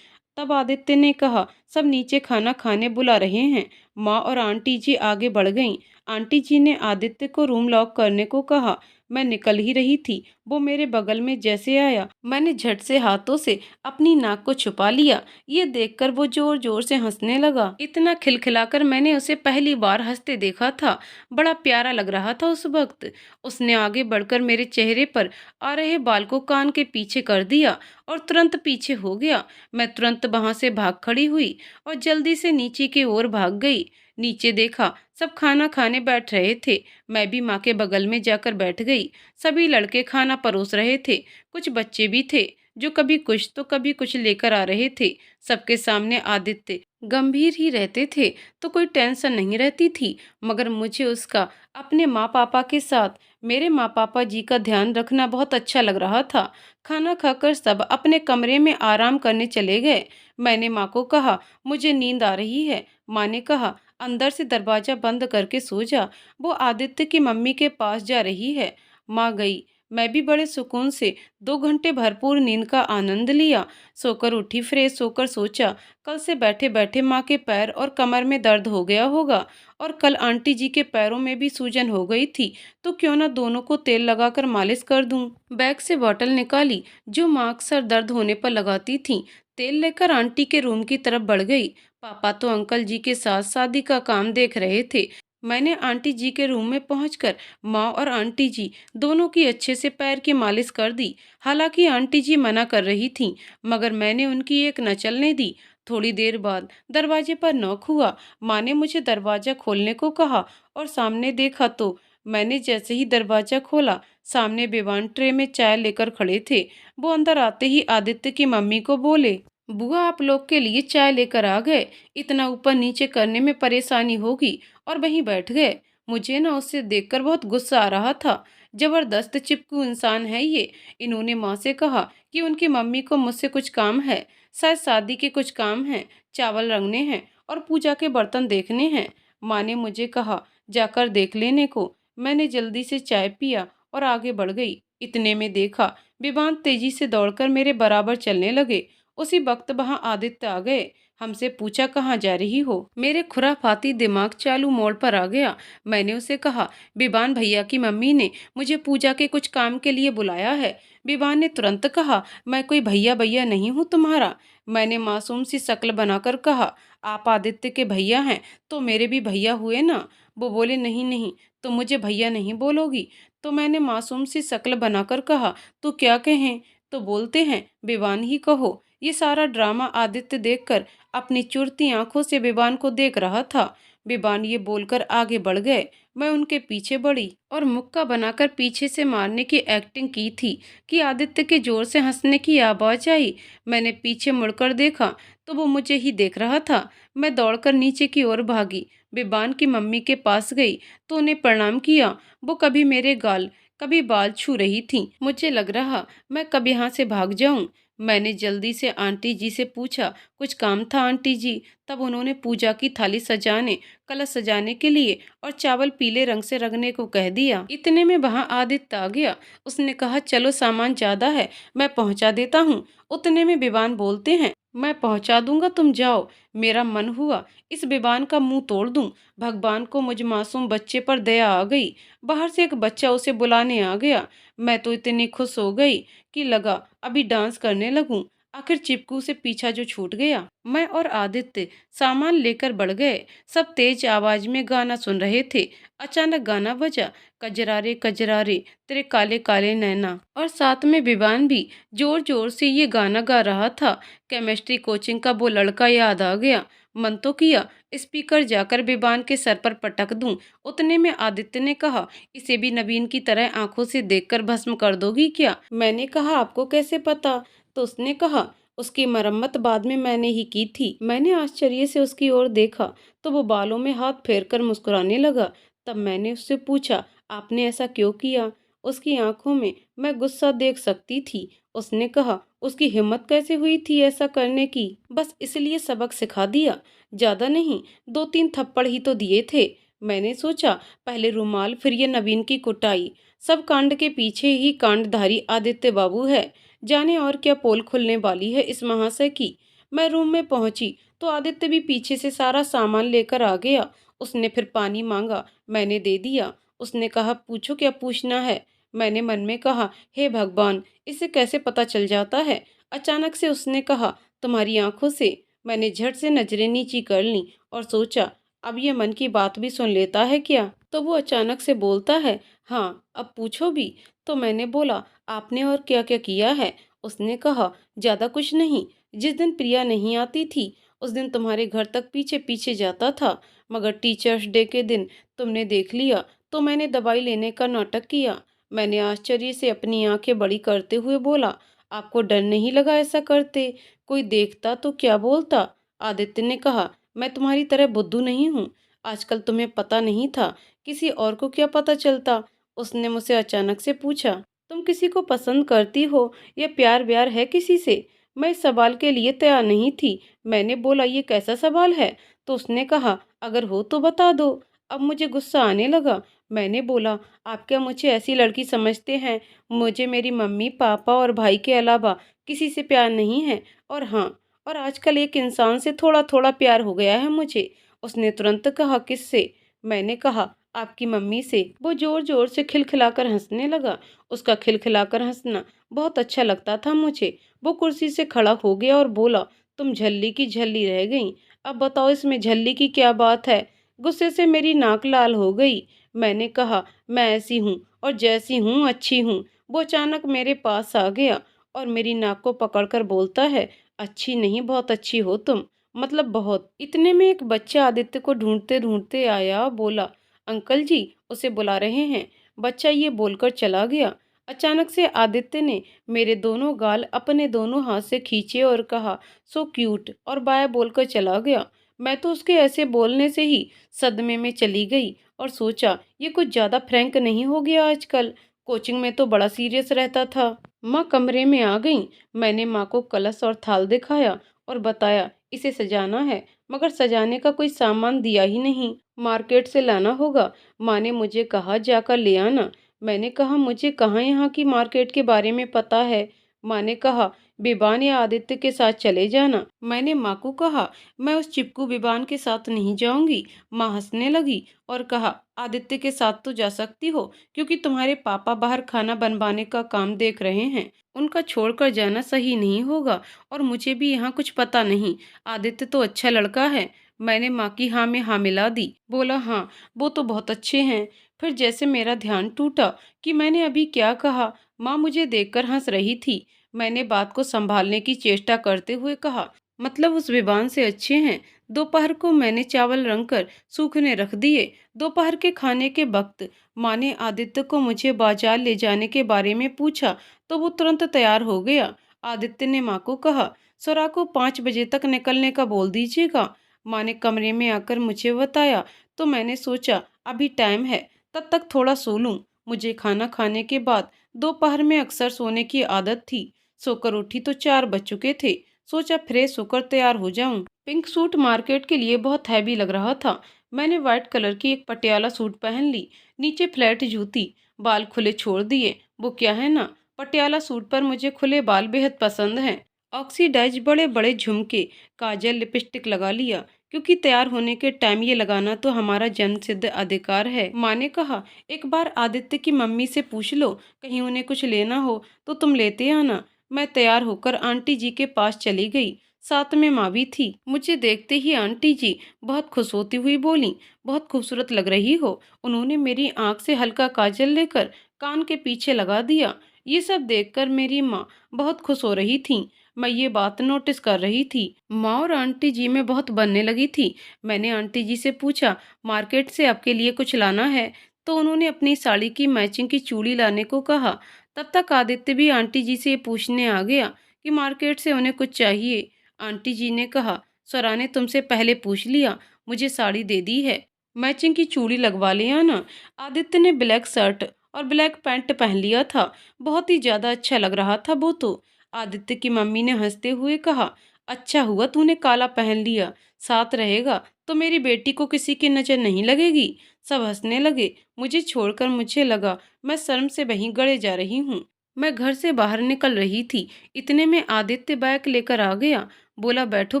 [SPEAKER 1] तब आदित्य ने कहा, सब नीचे खाना खाने बुला रहे हैं। माँ और आंटी जी आगे बढ़ गईं। आंटी जी ने आदित्य को रूम लॉक करने को कहा। मैं निकल ही रही थी, वो मेरे बगल में जैसे आया, मैंने झट से हाथों से अपनी नाक को छुपा लिया। ये देखकर वो जोर जोर से हंसने लगा। इतना खिलखिलाकर मैंने उसे पहली बार हंसते देखा था। बड़ा प्यारा लग रहा था उस वक्त। उसने आगे बढ़कर मेरे चेहरे पर आ रहे बाल को कान के पीछे कर दिया और तुरंत पीछे हो गया। मैं तुरंत वहां से भाग खड़ी हुई और जल्दी से नीचे की ओर भाग गई। नीचे देखा, सब खाना खाने बैठ रहे थे। मैं भी माँ के बगल में जाकर बैठ गई। सभी लड़के खाना परोस रहे थे। कुछ बच्चे भी थे जो कभी कुछ तो कभी कुछ लेकर आ रहे थे। सबके सामने आदित्य गंभीर ही रहते थे तो कोई टेंशन नहीं रहती थी, मगर मुझे उसका अपने माँ पापा के साथ मेरे माँ पापा जी का ध्यान रखना बहुत अच्छा लग रहा था। खाना खाकर सब अपने कमरे में आराम करने चले गए। मैंने माँ को कहा, मुझे नींद आ रही है। माँ ने कहा, अंदर से दरवाजा बंद करके सो जा, वो आदित्य की मम्मी के पास जा रही है। माँ गई। मैं भी बड़े सुकून से 2 घंटे भरपूर नींद का आनंद लिया। सोकर उठी, फ्रेश होकर सोचा, कल से बैठे बैठे माँ के पैर और कमर में दर्द हो गया होगा और कल आंटी जी के पैरों में भी सूजन हो गई थी, तो क्यों ना दोनों को तेल लगाकर मालिश कर दूं। बैग से बॉटल निकाली जो माँ अक्सर दर्द होने पर लगाती थी। तेल लेकर आंटी के रूम की तरफ बढ़ गई। पापा तो अंकल जी के साथ शादी का काम देख रहे थे। मैंने आंटी जी के रूम में पहुंचकर माँ और आंटी जी दोनों की अच्छे से पैर की मालिश कर दी। हालांकि आंटी जी मना कर रही थीं, मगर मैंने उनकी एक न चलने दी। थोड़ी देर बाद दरवाजे पर नॉक हुआ। माँ ने मुझे दरवाजा खोलने को कहा और सामने देखा तो मैंने जैसे ही दरवाजा खोला, सामने विवान ट्रे में चाय लेकर खड़े थे। वो अंदर आते ही आदित्य की मम्मी को बोले, बुआ आप लोग के लिए चाय लेकर आ गए। इतना ऊपर नीचे करने में परेशानी होगी, और वहीं बैठ गए। मुझे ना उससे देखकर बहुत गुस्सा आ रहा था। जबरदस्त चिपकू इंसान है ये। इन्होंने माँ से कहा कि उनकी मम्मी को मुझसे कुछ काम है, शायद शादी के कुछ काम हैं, चावल रंगने हैं और पूजा के बर्तन देखने हैं। माँ ने मुझे कहा जाकर देख लेने को। मैंने जल्दी से चाय पिया और आगे बढ़ गई। इतने में देखा, विवान तेजी से दौड़कर मेरे बराबर चलने लगे। उसी वक्त वहां आदित्य आ गए। हमसे पूछा, कहाँ जा रही हो। मेरे खुराफाती दिमाग चालू मोड़ पर आ गया। मैंने उसे कहा, विवान भैया की मम्मी ने मुझे पूजा के कुछ काम के लिए बुलाया है। विवान ने तुरंत कहा, मैं कोई भैया भैया नहीं हूँ तुम्हारा। मैंने मासूम सी शक्ल बनाकर कहा, आप आदित्य के भैया हैं तो मेरे भी भैया हुए ना। वो बोले, नहीं नहीं, तो मुझे भैया नहीं बोलोगी। तो मैंने मासूम सी शक्ल बनाकर कहा, तो क्या कहें। तो बोलते हैं, विवान ही कहो। ये सारा ड्रामा आदित्य देखकर अपनी चुरती आंखों से विवान को देख रहा था। विवान ये बोलकर आगे बढ़ गए। मैं उनके पीछे बढ़ी और मुक्का बनाकर पीछे से मारने की एक्टिंग की थी कि आदित्य के जोर से हंसने की आवाज आई। मैंने पीछे मुड़कर देखा तो वो मुझे ही देख रहा था। मैं दौड़कर नीचे की ओर भागी। विवान की मम्मी के पास गई तो उन्हें प्रणाम किया। वो कभी मेरे गाल कभी बाल छू रही थी। मुझे लग रहा मैं कब यहाँ से भाग जाऊं। मैंने जल्दी से आंटी जी से पूछा, कुछ काम था आंटी जी। तब उन्होंने पूजा की थाली सजाने, कलश सजाने के लिए और चावल पीले रंग से रंगने को कह दिया। इतने में वहां आदित्य आ गया। उसने कहा, चलो सामान ज्यादा है, मैं पहुंचा देता हूँ। उतने में विवान बोलते हैं, मैं पहुंचा दूंगा, तुम जाओ। मेरा मन हुआ इस विवान का मुंह तोड़ दूं। भगवान को मुझ मासूम बच्चे पर दया आ गई। बाहर से एक बच्चा उसे बुलाने आ गया। मैं तो इतनी खुश हो गई कि लगा अभी डांस करने लगूं। आखिर चिपकू से पीछा जो छूट गया। मैं और आदित्य सामान लेकर बढ़ गए। सब तेज आवाज में गाना सुन रहे थे। अचानक गाना बजा, कजरारे कजरारे तेरे काले काले नैना, और साथ में विवान भी जोर जोर से ये गाना गा रहा था। केमिस्ट्री कोचिंग का वो लड़का याद आ गया। मन तो किया स्पीकर जाकर विवान के सर पर पटक दूं। उतने में आदित्य ने कहा, इसे भी नवीन की तरह आंखों से देखकर भस्म कर दोगी क्या। मैंने कहा, आपको कैसे पता। तो उसने कहा, उसकी मरम्मत बाद में मैंने ही की थी। मैंने आश्चर्य से उसकी ओर देखा तो वो बालों में हाथ फेरकर मुस्कुराने लगा। तब मैंने उससे पूछा, आपने ऐसा क्यों किया। उसकी आंखों में मैं गुस्सा देख सकती थी। उसने कहा, उसकी हिम्मत कैसे हुई थी ऐसा करने की। बस इसलिए सबक सिखा दिया, ज्यादा नहीं, 2-3 थप्पड़ ही तो दिए थे। मैंने सोचा, पहले रुमाल फिर ये नवीन की कुटाई। सब कांड के पीछे ही कांडधारी आदित्य बाबू है। जाने और क्या पोल खुलने वाली है इस महाशय की। मैं रूम में पहुंची तो आदित्य भी पीछे से सारा सामान लेकर आ गया। उसने फिर पानी मांगा, मैंने दे दिया। उसने कहा, पूछो क्या पूछना है। मैंने मन में कहा, हे भगवान, इसे कैसे पता चल जाता है। अचानक से उसने कहा, तुम्हारी आंखों से। मैंने झट से नजरें नीची कर लीं और सोचा, अब ये मन की बात भी सुन लेता है क्या। तो वो अचानक से बोलता है, हाँ अब पूछो भी। तो मैंने बोला, आपने और क्या क्या किया है। उसने कहा, ज्यादा कुछ नहीं। जिस दिन प्रिया नहीं आती थी उस दिन तुम्हारे घर तक पीछे पीछे जाता था, मगर टीचर्स डे के दिन तुमने देख लिया तो मैंने दवाई लेने का नाटक किया। मैंने आश्चर्य से अपनी आंखें बड़ी करते हुए बोला, आपको डर नहीं लगा ऐसा करते? कोई देखता तो क्या बोलता। आदित्य ने कहा, मैं तुम्हारी तरह बुद्धू नहीं हूँ। आजकल तुम्हें पता नहीं था, किसी और को क्या पता चलता। उसने मुझसे अचानक से पूछा, तुम किसी को पसंद करती हो या प्यार व्यार है किसी से। मैं इस सवाल के लिए तैयार नहीं थी। मैंने बोला, ये कैसा सवाल है। तो उसने कहा, अगर हो तो बता दो। अब मुझे गुस्सा आने लगा। मैंने बोला, आप क्या मुझे ऐसी लड़की समझते हैं। मुझे मेरी मम्मी पापा और भाई के अलावा किसी से प्यार नहीं है। और हाँ, और आजकल एक इंसान से थोड़ा थोड़ा प्यार हो गया है मुझे। उसने तुरंत कहा, किससे। मैंने कहा, आपकी मम्मी से। वो जोर जोर से खिलखिलाकर हंसने लगा। उसका खिलखिलाकर हंसना बहुत अच्छा लगता था मुझे। वो कुर्सी से खड़ा हो गया और बोला, तुम झल्ली की झल्ली रह गई। अब बताओ इसमें झल्ली की क्या बात है। गुस्से से मेरी नाक लाल हो गई। मैंने कहा, मैं ऐसी हूँ और जैसी हूँ अच्छी हूँ। वो अचानक मेरे पास आ गया और मेरी नाक को पकड़कर बोलता है, अच्छी नहीं बहुत अच्छी हो तुम, मतलब बहुत। इतने में एक बच्चा आदित्य को ढूंढते ढूंढते आया। बोला, अंकल जी उसे बुला रहे हैं। बच्चा ये बोलकर चला गया। अचानक से आदित्य ने मेरे दोनों गाल अपने दोनों हाथ से खींचे और कहा, सो क्यूट, और बाय बोलकर चला गया। मैं तो उसके ऐसे बोलने से ही सदमे में चली गई और सोचा, ये कुछ ज़्यादा फ्रैंक नहीं हो गया आजकल। कोचिंग में तो बड़ा सीरियस रहता था। माँ कमरे में आ गई। मैंने माँ को कलश और थाल दिखाया और बताया, इसे सजाना है, मगर सजाने का कोई सामान दिया ही नहीं, मार्केट से लाना होगा। माँ ने मुझे कहा, जाकर ले आना। मैंने कहा, मुझे कहाँ यहाँ की मार्केट के बारे में पता है। माँ ने कहा, बिबान या आदित्य के साथ चले जाना। मैंने माँ को कहा, मैं उस चिपकू बिबान के साथ नहीं जाऊंगी। माँ हंसने लगी और कहा, आदित्य के साथ तो जा सकती हो, क्योंकि तुम्हारे पापा बाहर खाना बनवाने का काम देख रहे हैं। उनका छोड़कर जाना सही नहीं होगा, और मुझे भी यहाँ कुछ पता नहीं। आदित्य तो अच्छा लड़का है। मैंने माँ की हाँ में हाँ मिला दी। बोला, हाँ वो तो बहुत अच्छे हैं। फिर जैसे मेरा ध्यान टूटा कि मैंने अभी क्या कहा। माँ मुझे देखकर हंस रही थी। मैंने बात को संभालने की चेष्टा करते हुए कहा, मतलब उस विवान से अच्छे हैं। दोपहर को मैंने चावल रंग कर सूखने रख दिए। दोपहर के खाने के वक्त माँ ने आदित्य को मुझे बाजार ले जाने के बारे में पूछा तो वो तुरंत तैयार हो गया। आदित्य ने माँ को कहा, सरा को 5 बजे तक निकलने का बोल दीजिएगा। माँ ने कमरे में आकर मुझे बताया तो मैंने सोचा, अभी टाइम है, तब तक थोड़ा सो लूं। मुझे खाना खाने के बाद दोपहर में अक्सर सोने की आदत थी। सोकर उठी तो 4 बज चुके थे। सोचा फ्रेश होकर तैयार हो जाऊं। पिंक सूट मार्केट के लिए बहुत हैवी लग रहा था। मैंने व्हाइट कलर की एक पटियाला सूट पहन ली, नीचे फ्लैट जूती, बाल खुले छोड़ दिए। वो क्या है ना, पटियाला सूट पर मुझे खुले बाल बेहद पसंद हैं। ऑक्सीडाइज बड़े बड़े झुमके, काजल, लिपस्टिक लगा लिया, क्योंकि तैयार होने के टाइम ये लगाना तो हमारा जन्म सिद्ध अधिकार है। माँ ने कहा, एक बार आदित्य की मम्मी से पूछ लो, कहीं उन्हें कुछ लेना हो तो तुम लेते आना। मैं तैयार होकर आंटी जी के पास चली गई। साथ में माँ भी थी। मुझे देखते ही आंटी जी बहुत खुश होती हुई बोली, बहुत खूबसूरत लग रही हो। उन्होंने मेरी आंख से हल्का काजल लेकर कान के पीछे लगा दिया। ये सब देखकर मेरी माँ बहुत खुश हो रही थी। मैं ये बात नोटिस कर रही थी। माँ और आंटी जी में बहुत बनने लगी थी। मैंने आंटी जी से पूछा, मार्केट से आपके लिए कुछ लाना है। तो उन्होंने अपनी साड़ी की मैचिंग की चूड़ी लाने को कहा। तब तक आदित्य भी आंटी जी से पूछने आ गया कि मार्केट से उन्हें कुछ चाहिए। आंटी जी ने कहा, स्वरा ने तुमसे पहले पूछ लिया, मुझे साड़ी दे दी है, मैचिंग की चूड़ी लगवा ले आना। आदित्य ने ब्लैक शर्ट और ब्लैक पैंट पहन लिया था। बहुत ही ज़्यादा अच्छा लग रहा था वो तो। आदित्य की मम्मी ने हंसते हुए कहा, अच्छा हुआ तूने काला पहन लिया, साथ रहेगा तो मेरी बेटी को किसी की नज़र नहीं लगेगी। सब हंसने लगे। मुझे छोड़कर मुझे लगा मैं शर्म से वहीं गड़े जा रही हूँ। मैं घर से बाहर निकल रही थी। इतने में आदित्य बैग लेकर आ गया। बोला, बैठो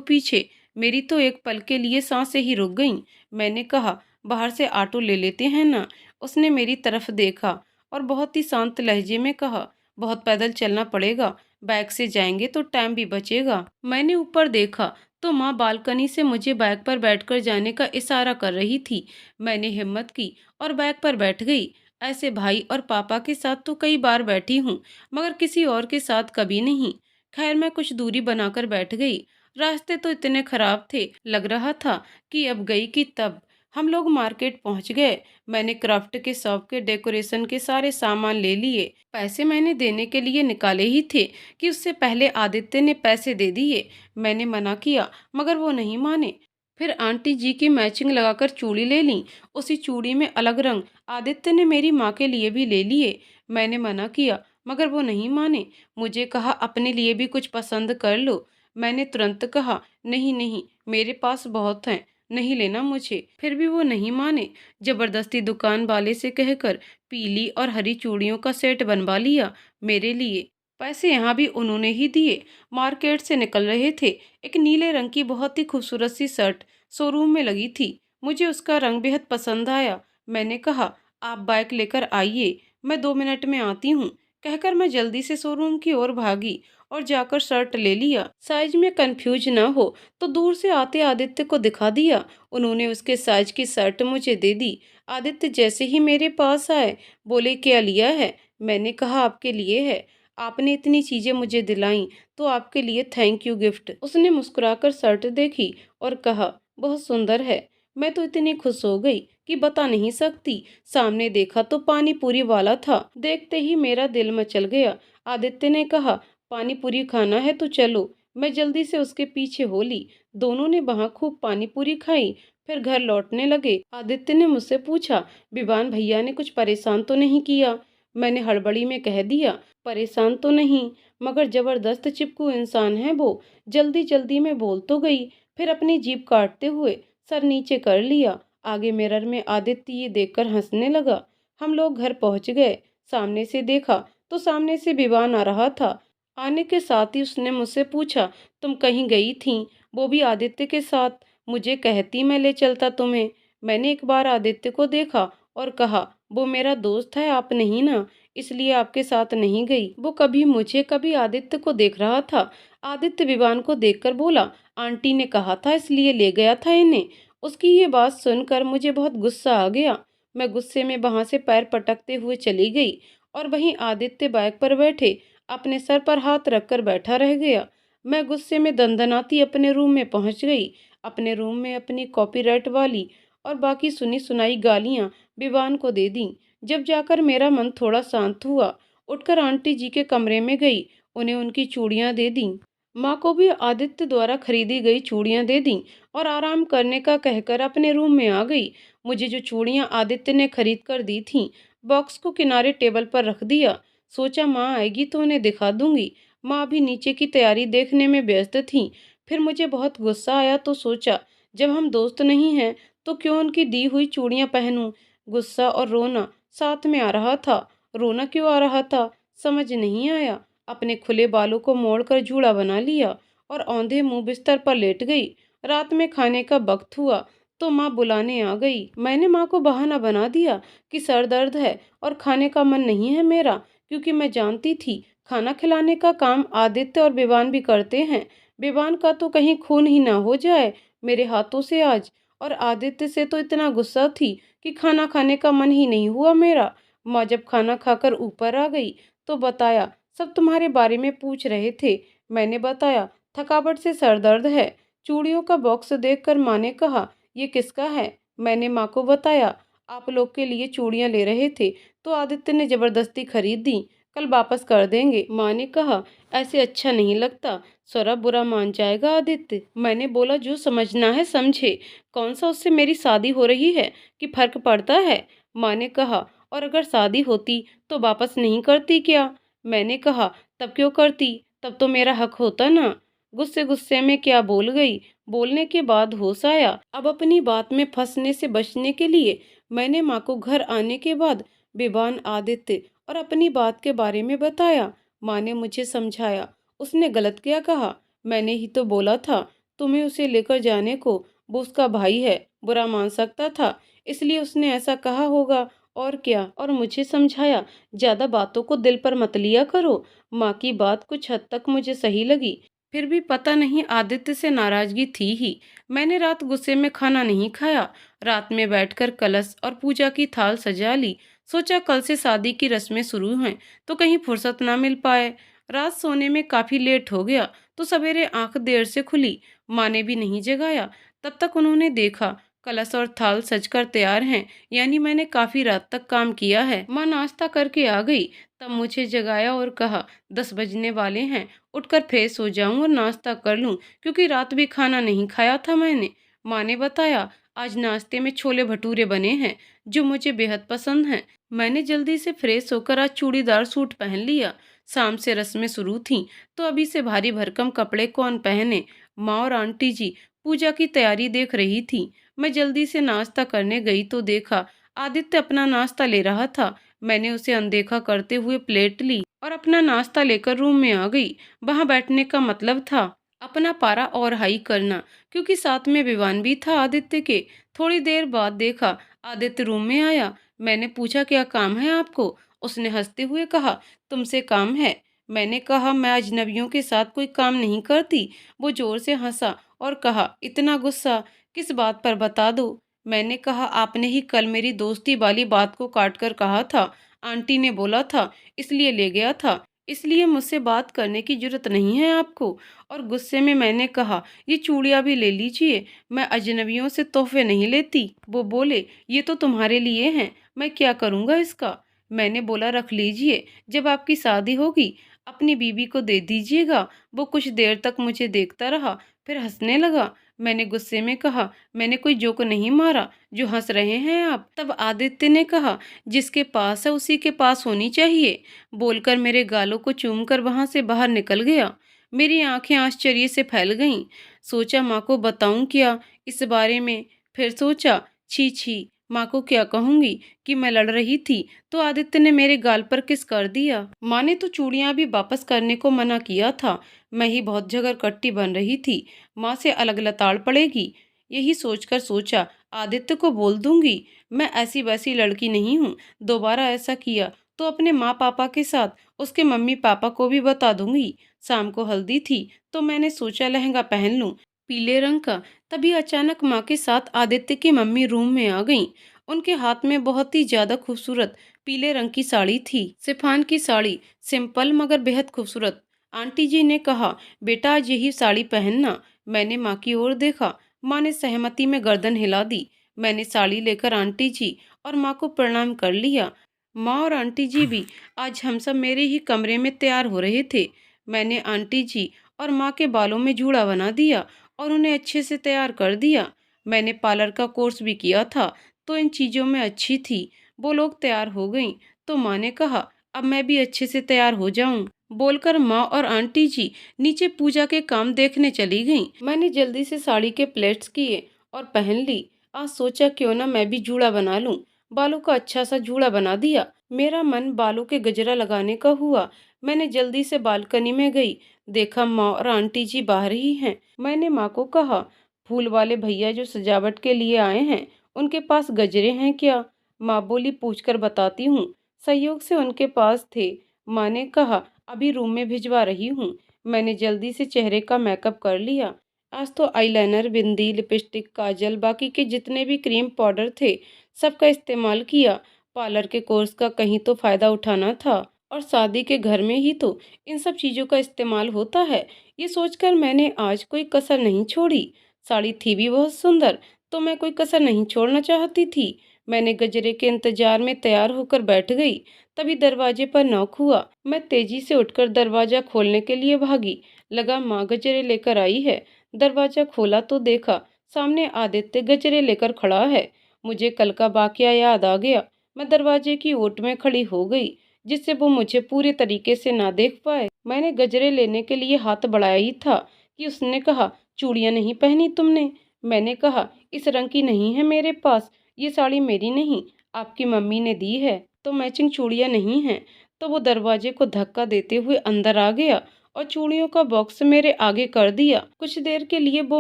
[SPEAKER 1] पीछे। मेरी तो एक पल के लिए सांसें ही रुक गईं। मैंने कहा, बाहर से ऑटो ले लेते हैं ना। उसने मेरी तरफ देखा और बहुत ही शांत लहजे में कहा, बहुत पैदल चलना पड़ेगा, बाइक से जाएंगे तो टाइम भी बचेगा। मैंने ऊपर देखा तो माँ बालकनी से मुझे बाइक पर बैठकर जाने का इशारा कर रही थी। मैंने हिम्मत की और बाइक पर बैठ गई। ऐसे भाई और पापा के साथ तो कई बार बैठी हूँ, मगर किसी और के साथ कभी नहीं। खैर, मैं कुछ दूरी बनाकर बैठ गई। रास्ते तो इतने खराब थे, लग रहा था कि अब गई कि तब। हम लोग मार्केट पहुंच गए। मैंने क्राफ्ट के शॉप के डेकोरेशन के सारे सामान ले लिए। पैसे मैंने देने के लिए निकाले ही थे कि उससे पहले आदित्य ने पैसे दे दिए। मैंने मना किया, मगर वो नहीं माने। फिर आंटी जी की मैचिंग लगाकर चूड़ी ले ली। उसी चूड़ी में अलग रंग आदित्य ने मेरी माँ के लिए भी ले लिए। मैंने मना किया, मगर वो नहीं माने। मुझे कहा, अपने लिए भी कुछ पसंद कर लो। मैंने तुरंत कहा, नहीं नहीं, मेरे पास बहुत हैं, नहीं लेना मुझे। फिर भी वो नहीं माने। जबरदस्ती दुकान वाले से कहकर पीली और हरी चूड़ियों का सेट बनवा लिया मेरे लिए। पैसे यहाँ भी उन्होंने ही दिए। मार्केट से निकल रहे थे। एक नीले रंग की बहुत ही खूबसूरत सी शर्ट शोरूम में लगी थी। मुझे उसका रंग बेहद पसंद आया। मैंने कहा, आप बाइक लेकर आइए, मैं 2 मिनट में आती हूँ। कहकर मैं जल्दी से शोरूम की ओर भागी और जाकर शर्ट ले लिया। साइज में कंफ्यूज ना हो तो दूर से आते आदित्य को दिखा दिया। उन्होंने उसके साइज की शर्ट मुझे दे दी। आदित्य जैसे ही मेरे पास आए, बोले, क्या लिया है? मैंने कहा, आपके लिए है, आपने इतनी चीजें मुझे दिलाई तो आपके लिए थैंक यू गिफ्ट। उसने मुस्कुराकर शर्ट देखी और कहा, बहुत सुंदर है। मैं तो इतनी खुश हो गई कि बता नहीं सकती। सामने देखा तो पानी पूरी वाला था। देखते ही मेरा दिल मचल गया। आदित्य ने कहा, पानी पूरी खाना है तो चलो। मैं जल्दी से उसके पीछे हो ली। दोनों ने वहां खूब पानी पूरी खाई। फिर घर लौटने लगे। आदित्य ने मुझसे पूछा, विवान भैया ने कुछ परेशान तो नहीं किया? मैंने हड़बड़ी में कह दिया, परेशान तो नहीं, मगर जबरदस्त चिपकू इंसान है वो। जल्दी जल्दी में बोल तो गई, फिर अपनी जीभ काटते हुए सर नीचे कर लिया। आगे मिरर में आदित्य ये देखकर हंसने लगा। हम लोग घर पहुंच गए। सामने से देखा तो सामने से विवान आ रहा था। आने के साथ ही उसने मुझसे पूछा, तुम कहीं गई थी? वो भी आदित्य के साथ? मुझे कहती, मैं ले चलता तुम्हें। मैंने एक बार आदित्य को देखा और कहा, वो मेरा दोस्त है, आप नहीं ना, इसलिए आपके साथ नहीं गई। वो कभी मुझे कभी आदित्य को देख रहा था। आदित्य विवान को देखकर बोला, आंटी ने कहा था इसलिए ले गया था इन्हें। उसकी ये बात सुनकर मुझे बहुत गुस्सा आ गया। मैं गुस्से में वहां से पैर पटकते हुए चली गई और वहीं आदित्य बाइक पर बैठे अपने सर पर हाथ रखकर बैठा रह गया। मैं गुस्से में दंदनाती अपने रूम में पहुंच गई। अपने रूम में अपनी कॉपीराइट वाली और बाकी सुनी सुनाई गालियां विवान को दे दी। जब जाकर मेरा मन थोड़ा शांत हुआ, उठकर आंटी जी के कमरे में गई, उन्हें उनकी चूड़ियां दे दी। माँ को भी आदित्य द्वारा खरीदी गई चूड़ियां दे दी और आराम करने का कहकर अपने रूम में आ गई। मुझे जो चूड़ियां आदित्य ने खरीद कर दी थीं, बॉक्स को किनारे टेबल पर रख दिया। सोचा माँ आएगी तो उन्हें दिखा दूंगी। माँ भी नीचे की तैयारी देखने में व्यस्त थी। फिर मुझे बहुत गुस्सा आया तो सोचा, जब हम दोस्त नहीं हैं तो क्यों उनकी दी हुई चूड़ियां पहनूं। गुस्सा और रोना साथ में आ रहा था। रोना क्यों आ रहा था समझ नहीं आया। अपने खुले बालों को मोड़कर जूड़ा बना लिया और औंधे मुंह बिस्तर पर लेट गई। रात में खाने का वक्त हुआ तो माँ बुलाने आ गई। मैंने माँ को बहाना बना दिया कि सर दर्द है और खाने का मन नहीं है मेरा, क्योंकि मैं जानती थी खाना खिलाने का काम आदित्य और विवान भी करते हैं। विवान का तो कहीं खून ही ना हो जाए मेरे हाथों से आज। और आदित्य से तो इतना गुस्सा थी कि खाना खाने का मन ही नहीं हुआ मेरा। माँ जब खाना खाकर ऊपर आ गई तो बताया, सब तुम्हारे बारे में पूछ रहे थे। मैंने बताया, थकावट से सर दर्द है। चूड़ियों का बॉक्स देखकर माँ ने कहा, ये किसका है? मैंने माँ को बताया, आप लोग के लिए चूड़ियां ले रहे थे तो आदित्य ने जबरदस्ती खरीद दी, कल वापस कर देंगे। माँ ने कहा, ऐसे अच्छा नहीं लगता, सौरभ बुरा मान जाएगा आदित्य। मैंने बोला, जो समझना है समझे, कौन सा उससे मेरी शादी हो रही है कि फर्क पड़ता है? माँ ने कहा, और अगर शादी होती तो वापस नहीं करती क्या? मैंने कहा, तब क्यों करती, तब तो मेरा हक होता ना। गुस्से गुस्से में क्या बोल गई। बोलने के बाद होश आया। अब अपनी बात में फंसने से बचने के लिए मैंने माँ को घर आने के बाद विवान, आदित्य और अपनी बात के बारे में बताया। माँ ने मुझे समझाया, उसने गलत क्या कहा? मैंने ही तो बोला था तुम्हें उसे लेकर जाने को। वो उसका भाई है, बुरा मान सकता था, इसलिए उसने ऐसा कहा होगा और क्या, और मुझे समझाया, ज़्यादा बातों को दिल पर मत लिया करो। माँ की बात कुछ हद तक मुझे सही लगी, फिर भी पता नहीं आदित्य से नाराज़गी थी ही। मैंने रात गुस्से में खाना नहीं खाया। रात में बैठकर कलश और पूजा की थाल सजा ली। सोचा कल से शादी की रस्में शुरू हैं, तो कहीं फुर्सत ना मिल पाए। रात सोने में काफ़ी लेट हो गया, तो सवेरे आंख देर से खुली। माँ ने भी नहीं जगाया। तब तक उन्होंने देखा कलश और थाल सजकर तैयार हैं, यानी मैंने काफ़ी रात तक काम किया है। माँ नाश्ता करके आ गई, तब मुझे जगाया और कहा 10 बजने वाले हैं, उठकर फ्रेश हो जाऊं और नाश्ता कर लूं, क्योंकि रात भी खाना नहीं खाया था मैंने। माँ ने बताया आज नाश्ते में छोले भटूरे बने हैं, जो मुझे बेहद पसंद हैं। मैंने जल्दी से फ्रेश होकर आज चूड़ीदार सूट पहन लिया। शाम से रस्में शुरू थीं, तो अभी से भारी भरकम कपड़े कौन पहने। माँ और आंटी जी पूजा की तैयारी देख रही थी। मैं जल्दी से नाश्ता करने गई तो देखा आदित्य अपना नाश्ता ले रहा था। मैंने उसे अनदेखा करते हुए प्लेट ली और अपना नाश्ता लेकर रूम में आ गई। वहां बैठने का मतलब था अपना पारा और हाई करना, क्योंकि साथ में विवान भी था आदित्य के। थोड़ी देर बाद देखा आदित्य रूम में आया। मैंने पूछा क्या काम है आपको। उसने हंसते हुए कहा तुमसे काम है। मैंने कहा मैं अजनबियों के साथ कोई काम नहीं करती। वो जोर से हंसा और कहा इतना गुस्सा किस बात पर, बता दो। मैंने कहा आपने ही कल मेरी दोस्ती वाली बात को काट कर कहा था। आंटी ने बोला था इसलिए ले गया था, इसलिए मुझसे बात करने की जरूरत नहीं है आपको। और गुस्से में मैंने कहा ये चूड़ियाँ भी ले लीजिए, मैं अजनबियों से तोहफे नहीं लेती। वो बोले ये तो तुम्हारे लिए हैं, मैं क्या करूँगा इसका। मैंने बोला रख लीजिए, जब आपकी शादी होगी अपनी बीवी को दे दीजिएगा। वो कुछ देर तक मुझे देखता रहा, फिर हंसने लगा। मैंने गुस्से में कहा मैंने कोई जोक नहीं मारा जो हंस रहे हैं आप। तब आदित्य ने कहा जिसके पास है उसी के पास होनी चाहिए, बोलकर मेरे गालों को चूमकर वहां से बाहर निकल गया। मेरी आंखें आश्चर्य से फैल गईं। सोचा माँ को बताऊं क्या इस बारे में, फिर सोचा छी छी, माँ को क्या कहूंगी कि मैं लड़ रही थी तो आदित्य ने मेरे गाल पर किस कर दिया। माँ ने तो चूड़ियां भी वापस करने को मना किया था। मैं ही बहुत झगड़कट्टी बन रही थी, माँ से अलग लताड़ पड़ेगी। यही सोचकर सोचा आदित्य को बोल दूंगी, मैं ऐसी वैसी लड़की नहीं हूँ। दोबारा ऐसा किया तो अपने माँ पापा के साथ उसके मम्मी पापा को भी बता दूंगी। शाम को हल्दी थी, तो मैंने सोचा लहंगा पहन लूं पीले रंग का। तभी अचानक माँ के साथ आदित्य की मम्मी रूम में आ गईं। उनके हाथ में बहुत ही ज्यादा खूबसूरत पीले रंग की साड़ी थी, शिफॉन की साड़ी, सिंपल मगर बेहद खूबसूरत। आंटी जी ने कहा बेटा आज यही साड़ी पहनना। मैंने माँ की ओर देखा। माँ ने सहमति में गर्दन हिला दी। मैंने साड़ी लेकर आंटी जी और माँ को प्रणाम कर लिया। माँ और आंटी जी भी आज हम सब मेरे ही कमरे में तैयार हो रहे थे। मैंने आंटी जी और माँ के बालों में जूड़ा बना दिया और उन्हें अच्छे से तैयार कर दिया। मैंने पार्लर का कोर्स भी किया था, तो इन चीज़ों में अच्छी थी। वो लोग तैयार हो गईं, तो माँ ने कहा अब मैं भी अच्छे से तैयार हो जाऊं। बोलकर माँ और आंटी जी नीचे पूजा के काम देखने चली गईं। मैंने जल्दी से साड़ी के प्लेट्स किए और पहन ली। आज सोचा क्यों ना मैं भी जूड़ा बना लूं। बालों का अच्छा सा जूड़ा बना दिया। मेरा मन बालों के गजरा लगाने का हुआ। मैंने जल्दी से बालकनी में गई। देखा माँ और आंटी जी बाहर ही हैं। मैंने माँ को कहा फूल वाले भैया जो सजावट के लिए आए हैं उनके पास गजरे हैं क्या। माँ बोली पूछकर बताती हूँ। संयोग से उनके पास थे। माँ ने कहा अभी रूम में भिजवा रही हूँ। मैंने जल्दी से चेहरे का मेकअप कर लिया। आज तो आईलाइनर, बिंदी, लिपस्टिक, काजल, बाकी के जितने भी क्रीम पाउडर थे सबका इस्तेमाल किया। पार्लर के कोर्स का कहीं तो फायदा उठाना था, और शादी के घर में ही तो इन सब चीज़ों का इस्तेमाल होता है। ये सोचकर मैंने आज कोई कसर नहीं छोड़ी। साड़ी थी भी बहुत सुंदर, तो मैं कोई कसर नहीं छोड़ना चाहती थी। मैंने गजरे के इंतजार में तैयार होकर बैठ गई। तभी दरवाजे पर नॉक हुआ। मैं तेजी से उठकर दरवाजा खोलने के लिए भागी। लगा माँ गजरे लेकर आई है। दरवाजा खोला तो देखा सामने आदित्य गजरे लेकर खड़ा है। मुझे कल का वाकया याद आ गया। मैं दरवाजे की ओट में खड़ी हो गई, जिससे वो मुझे पूरे तरीके से ना देख पाए। मैंने गजरे लेने के लिए हाथ बढ़ाया ही था कि उसने कहा चूड़ियां नहीं पहनी तुमने। मैंने कहा इस रंग की नहीं है मेरे पास, ये साड़ी मेरी नहीं, आपकी मम्मी ने दी है, तो मैचिंग चूड़ियां नहीं हैं। तो वो दरवाजे को धक्का देते हुए अंदर आ गया और चूड़ियों का बॉक्स मेरे आगे कर दिया। कुछ देर के लिए वो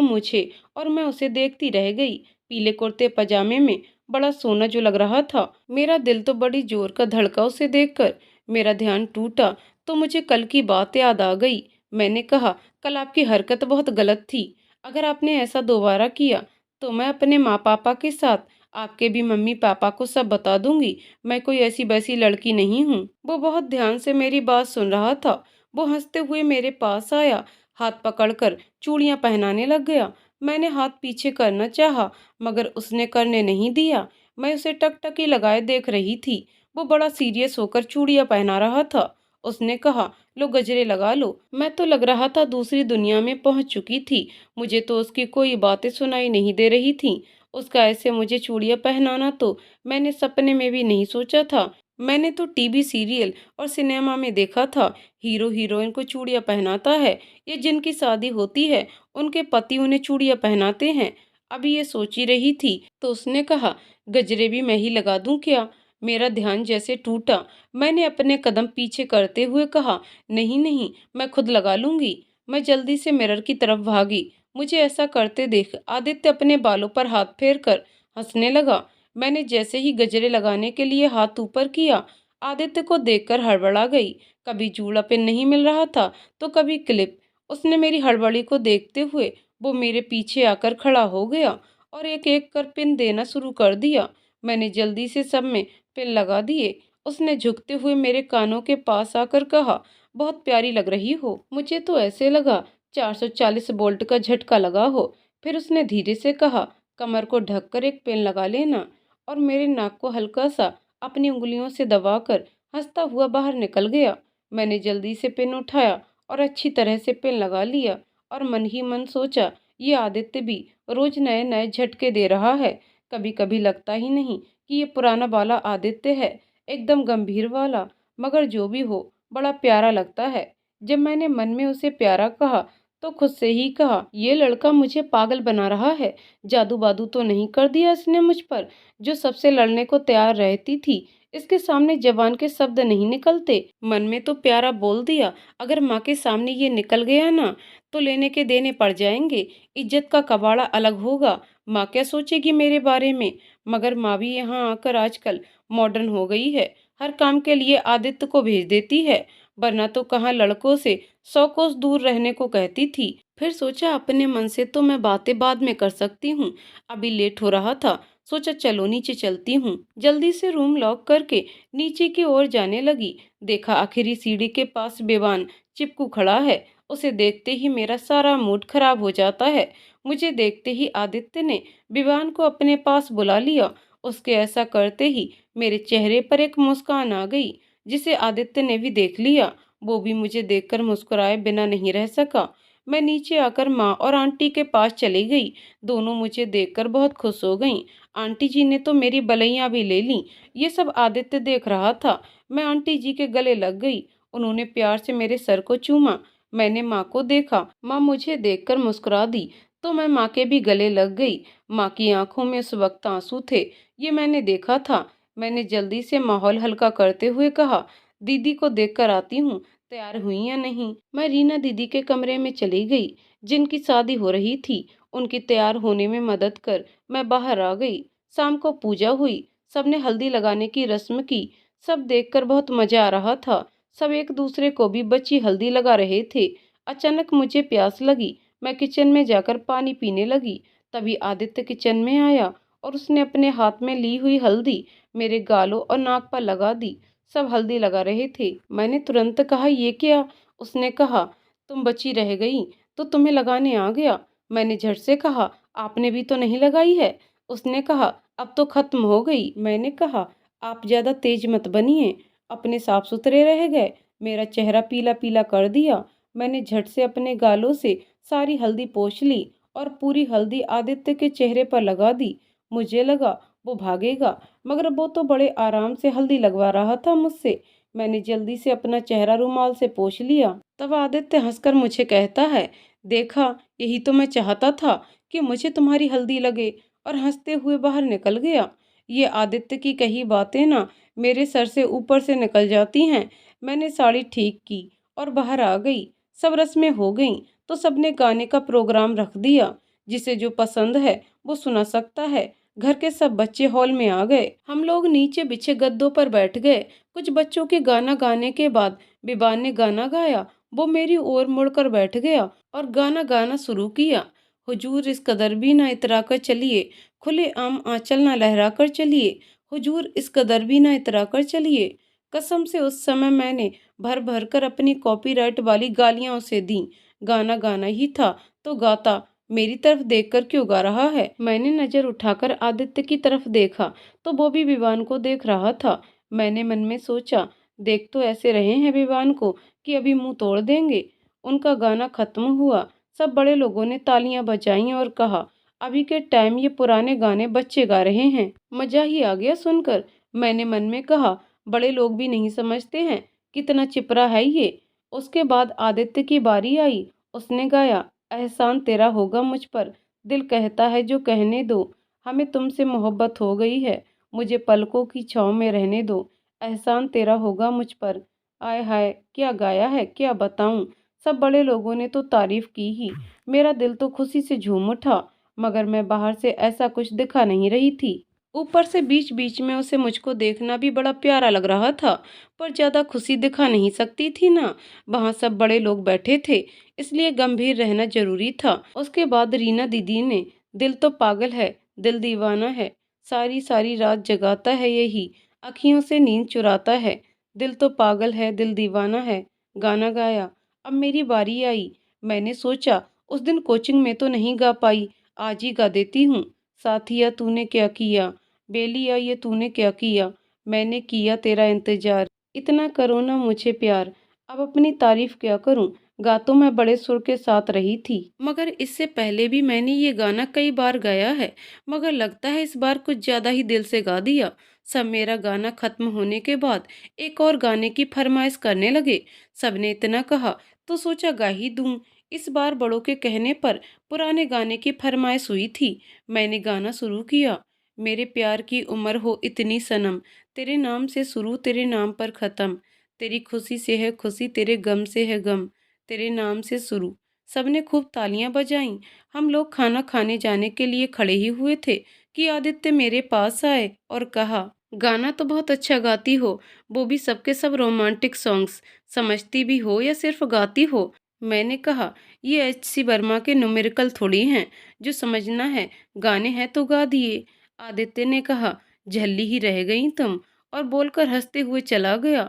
[SPEAKER 1] मुझे और मैं उसे देखती रह गई। पीले कुर्ते पजामे में बड़ा सोना जो लग रहा था। मेरा दिल तो बड़ी जोर का धड़का उसे देखकर। मेरा ध्यान टूटा तो मुझे कल की बात याद आ गई। मैंने कहा, कल आपकी हरकत बहुत गलत थी। अगर आपने ऐसा दोबारा किया तो मैं अपने माँ पापा के साथ आपके भी मम्मी पापा को सब बता दूंगी। मैं कोई ऐसी वैसी लड़की नहीं हूँ। वो बहुत ध्यान से मेरी बात सुन रहा था। वो हंसते हुए मेरे पास आया, हाथ पकड़कर चूड़ियां पहनाने लग गया। मैंने हाथ पीछे करना चाहा, मगर उसने करने नहीं दिया। मैं उसे टकटकी लगाए देख रही थी। वो बड़ा सीरियस होकर चूड़ियां पहना रहा था। उसने कहा, लो गजरे लगा लो। मैं तो लग रहा था दूसरी दुनिया में पहुंच चुकी थी। मुझे तो उसकी कोई बातें सुनाई नहीं दे रही थी। उसका ऐसे मुझे चूड़ियां पहनाना तो मैंने सपने में भी नहीं सोचा था। मैंने तो टीवी सीरियल और सिनेमा में देखा था, हीरो हीरोइन को चूड़ियां पहनाता है। ये जिनकी शादी होती है उनके पति उन्हें चूड़ियां पहनाते हैं। अभी ये सोच ही रही थी तो उसने कहा, गजरे भी मैं ही लगा दूं क्या? मेरा ध्यान जैसे टूटा। मैंने अपने कदम पीछे करते हुए कहा, नहीं नहीं, मैं खुद लगा लूंगी। मैं जल्दी से मिरर की तरफ भागी। मुझे ऐसा करते देख आदित्य अपने बालों पर हाथ फेर कर हंसने लगा। मैंने जैसे ही गजरे लगाने के लिए हाथ ऊपर किया, आदित्य को देखकर हड़बड़ा गई। कभी जूड़ा पिन नहीं मिल रहा था तो कभी क्लिप। उसने मेरी हड़बड़ी को देखते हुए वो मेरे पीछे आकर खड़ा हो गया और एक एक कर पिन देना शुरू कर दिया। मैंने जल्दी से सब में पिन लगा दिए। उसने झुकते हुए मेरे कानों के पास आकर कहा, बहुत प्यारी लग रही हो। मुझे तो ऐसे लगा 440 वोल्ट का झटका लगा हो। फिर उसने धीरे से कहा, कमर को ढककर एक पिन लगा लेना। और मेरे नाक को हल्का सा अपनी उंगलियों से दबाकर हंसता हुआ बाहर निकल गया। मैंने जल्दी से पिन उठाया और अच्छी तरह से पिन लगा लिया और मन ही मन सोचा, ये आदित्य भी रोज नए नए झटके दे रहा है। कभी कभी लगता ही नहीं कि ये पुराना वाला आदित्य है, एकदम गंभीर वाला। मगर जो भी हो, बड़ा प्यारा लगता है। जब मैंने मन में उसे प्यारा कहा तो खुद से ही कहा, ये लड़का मुझे पागल बना रहा है। जादू बादू तो नहीं कर दिया इसने मुझ पर? जो सबसे लड़ने को तैयार रहती थी, इसके सामने जबान के शब्द नहीं निकलते। मन में तो प्यारा बोल दिया, अगर माँ के सामने ये निकल गया ना तो लेने के देने पड़ जाएंगे। इज्जत का कबाड़ा अलग होगा। माँ क्या सोचेगी मेरे बारे में? मगर माँ भी यहाँ आकर आजकल मॉडर्न हो गई है। हर काम के लिए आदित्य को भेज देती है, वरना तो कहाँ लड़कों से 100 कोस दूर रहने को कहती थी। फिर सोचा अपने मन से तो मैं बातें बाद में कर सकती हूँ। अभी लेट हो रहा था, सोचा चलो नीचे चलती हूँ। जल्दी से रूम लॉक करके नीचे की ओर जाने लगी। देखा आखिरी सीढ़ी के पास बेवान चिपकू खड़ा है। उसे देखते ही मेरा सारा मूड खराब हो जाता है। मुझे देखते ही आदित्य ने विवान को अपने पास बुला लिया। उसके ऐसा करते ही मेरे चेहरे पर एक मुस्कान आ गई, जिसे आदित्य ने भी देख लिया। वो भी मुझे देखकर मुस्कुराए बिना नहीं रह सका। मैं नीचे आकर माँ और आंटी के पास चली गई। दोनों मुझे देखकर बहुत खुश हो गईं। आंटी जी ने तो मेरी बलैयां भी ले लीं। ये सब आदित्य देख रहा था। मैं आंटी जी के गले लग गई। उन्होंने प्यार से मेरे सर को चूमा। मैंने माँ को देखा। माँ मुझे देखकर मुस्कुरा दी तो मैं माँ के भी गले लग गई। माँ की आंखों में उस वक्त आंसू थे, ये मैंने देखा था। मैंने जल्दी से माहौल हल्का करते हुए कहा, दीदी को देखकर आती हूँ, तैयार हुई या नहीं? मैं रीना दीदी के कमरे में चली गई, जिनकी शादी हो रही थी। उनकी तैयार होने में मदद कर मैं बाहर आ गई। शाम को पूजा हुई। सबने हल्दी लगाने की रस्म की। सब देखकर बहुत मजा आ रहा था। सब एक दूसरे को भी बची हल्दी लगा रहे थे। अचानक मुझे प्यास लगी। मैं किचन में जाकर पानी पीने लगी। तभी आदित्य किचन में आया और उसने अपने हाथ में ली हुई हल्दी मेरे गालों और नाक पर लगा दी। सब हल्दी लगा रहे थे। मैंने तुरंत कहा, ये क्या? उसने कहा, तुम बची रह गई तो तुम्हें लगाने आ गया। मैंने झट से कहा, आपने भी तो नहीं लगाई है। उसने कहा, अब तो खत्म हो गई। मैंने कहा, आप ज्यादा तेज मत बनिए, अपने साफ सुथरे रह गए। मेरा चेहरा पीला पीला कर दिया। मैंने झट से अपने गालों से सारी हल्दी पोंछ ली और पूरी हल्दी आदित्य के चेहरे पर लगा दी। मुझे लगा वो भागेगा, मगर वो तो बड़े आराम से हल्दी लगवा रहा था मुझसे। मैंने जल्दी से अपना चेहरा रुमाल से पोंछ लिया। तब आदित्य हंसकर मुझे कहता है, देखा, यही तो मैं चाहता था कि मुझे तुम्हारी हल्दी लगे, और हंसते हुए बाहर निकल गया। ये आदित्य की कही बातें ना मेरे सर से ऊपर से निकल जाती हैं। मैंने साड़ी ठीक की और बाहर आ गई। सब रस्में हो गईं तो सबने गाने का प्रोग्राम रख दिया। जिसे जो पसंद है वो सुना सकता है। घर के सब बच्चे हॉल में आ गए। हम लोग नीचे बिछे गद्दों पर बैठ गए। कुछ बच्चों के गाना गाने के बाद बिबान ने गाना गाया। वो मेरी ओर मुड़कर बैठ गया और गाना गाना शुरू किया। हुजूर इस कदर भी ना इतरा कर चलिए, खुले आम आंचल ना लहरा कर चलिए, हुजूर इस कदर भी ना इतरा कर चलिए। कसम से उस समय मैंने भर भर कर अपनी कॉपीराइट वाली गालियां उसे दी। गाना गाना ही था तो गाता मेरी तरफ देखकर क्यों गा रहा है? मैंने नजर उठाकर आदित्य की तरफ देखा तो वो भी विवान को देख रहा था। मैंने मन में सोचा, देख तो ऐसे रहे हैं विवान को कि अभी मुंह तोड़ देंगे। उनका गाना खत्म हुआ। सब बड़े लोगों ने तालियां बजाईं और कहा, अभी के टाइम ये पुराने गाने बच्चे गा रहे हैं। मजा ही आ गया सुनकर। मैंने मन में कहा, बड़े लोग भी नहीं समझते हैं, कितना चिपरा है ये। उसके बाद आदित्य की बारी आई। उसने गाया, एहसान तेरा होगा मुझ पर, दिल कहता है जो कहने दो, हमें तुमसे मोहब्बत हो गई है, मुझे पलकों की छाँव में रहने दो, एहसान तेरा होगा मुझ पर। आय हाय क्या गाया है, क्या बताऊं। सब बड़े लोगों ने तो तारीफ की ही। मेरा दिल तो खुशी से झूम उठा, मगर मैं बाहर से ऐसा कुछ दिखा नहीं रही थी। ऊपर से बीच बीच में उसे मुझको देखना भी बड़ा प्यारा लग रहा था, पर ज्यादा खुशी दिखा नहीं सकती थी ना। वहाँ सब बड़े लोग बैठे थे, इसलिए गंभीर रहना जरूरी था। उसके बाद रीना दीदी ने, दिल तो पागल है, दिल दीवाना है, सारी सारी रात जगाता है यही, अखियों से नींद चुराता है, दिल तो पागल है, दिल दीवाना है, गाना गाया। अब मेरी बारी आई। मैंने सोचा, उस दिन कोचिंग में तो नहीं गा पाई, आज ही गा देती हूँ। साथिया तूने क्या किया, बेलिया ये तूने क्या किया, मैंने किया तेरा इंतजार, इतना करो ना मुझे प्यार। अब अपनी तारीफ क्या करूं, गा तो मैं बड़े सुर के साथ रही थी, मगर इससे पहले भी मैंने ये गाना कई बार गाया है, मगर लगता है इस बार कुछ ज्यादा ही दिल से गा दिया। सब मेरा गाना खत्म होने के बाद एक और गाने की फरमाइश करने लगे। सबने इतना कहा तो सोचा गा ही दूं। इस बार बड़ों के कहने पर पुराने गाने की फरमाइश हुई थी। मैंने गाना शुरू किया। मेरे प्यार की उम्र हो इतनी सनम, तेरे नाम से शुरू तेरे नाम पर खत्म, तेरी खुशी से है खुशी तेरे गम से है गम, तेरे नाम से शुरू। सबने खूब तालियां बजाईं। हम लोग खाना खाने जाने के लिए खड़े ही हुए थे कि आदित्य मेरे पास आए और कहा, गाना तो बहुत अच्छा गाती हो, वो भी सबके सब रोमांटिक सॉन्ग्स, समझती भी हो या सिर्फ गाती हो। मैंने कहा, ये H.C. वर्मा के न्यूमेरिकल थोड़ी हैं जो समझना है, गाने हैं तो गा दिए। आदित्य ने कहा, झल्ली ही रह गई तुम, और बोलकर हंसते हुए चला गया।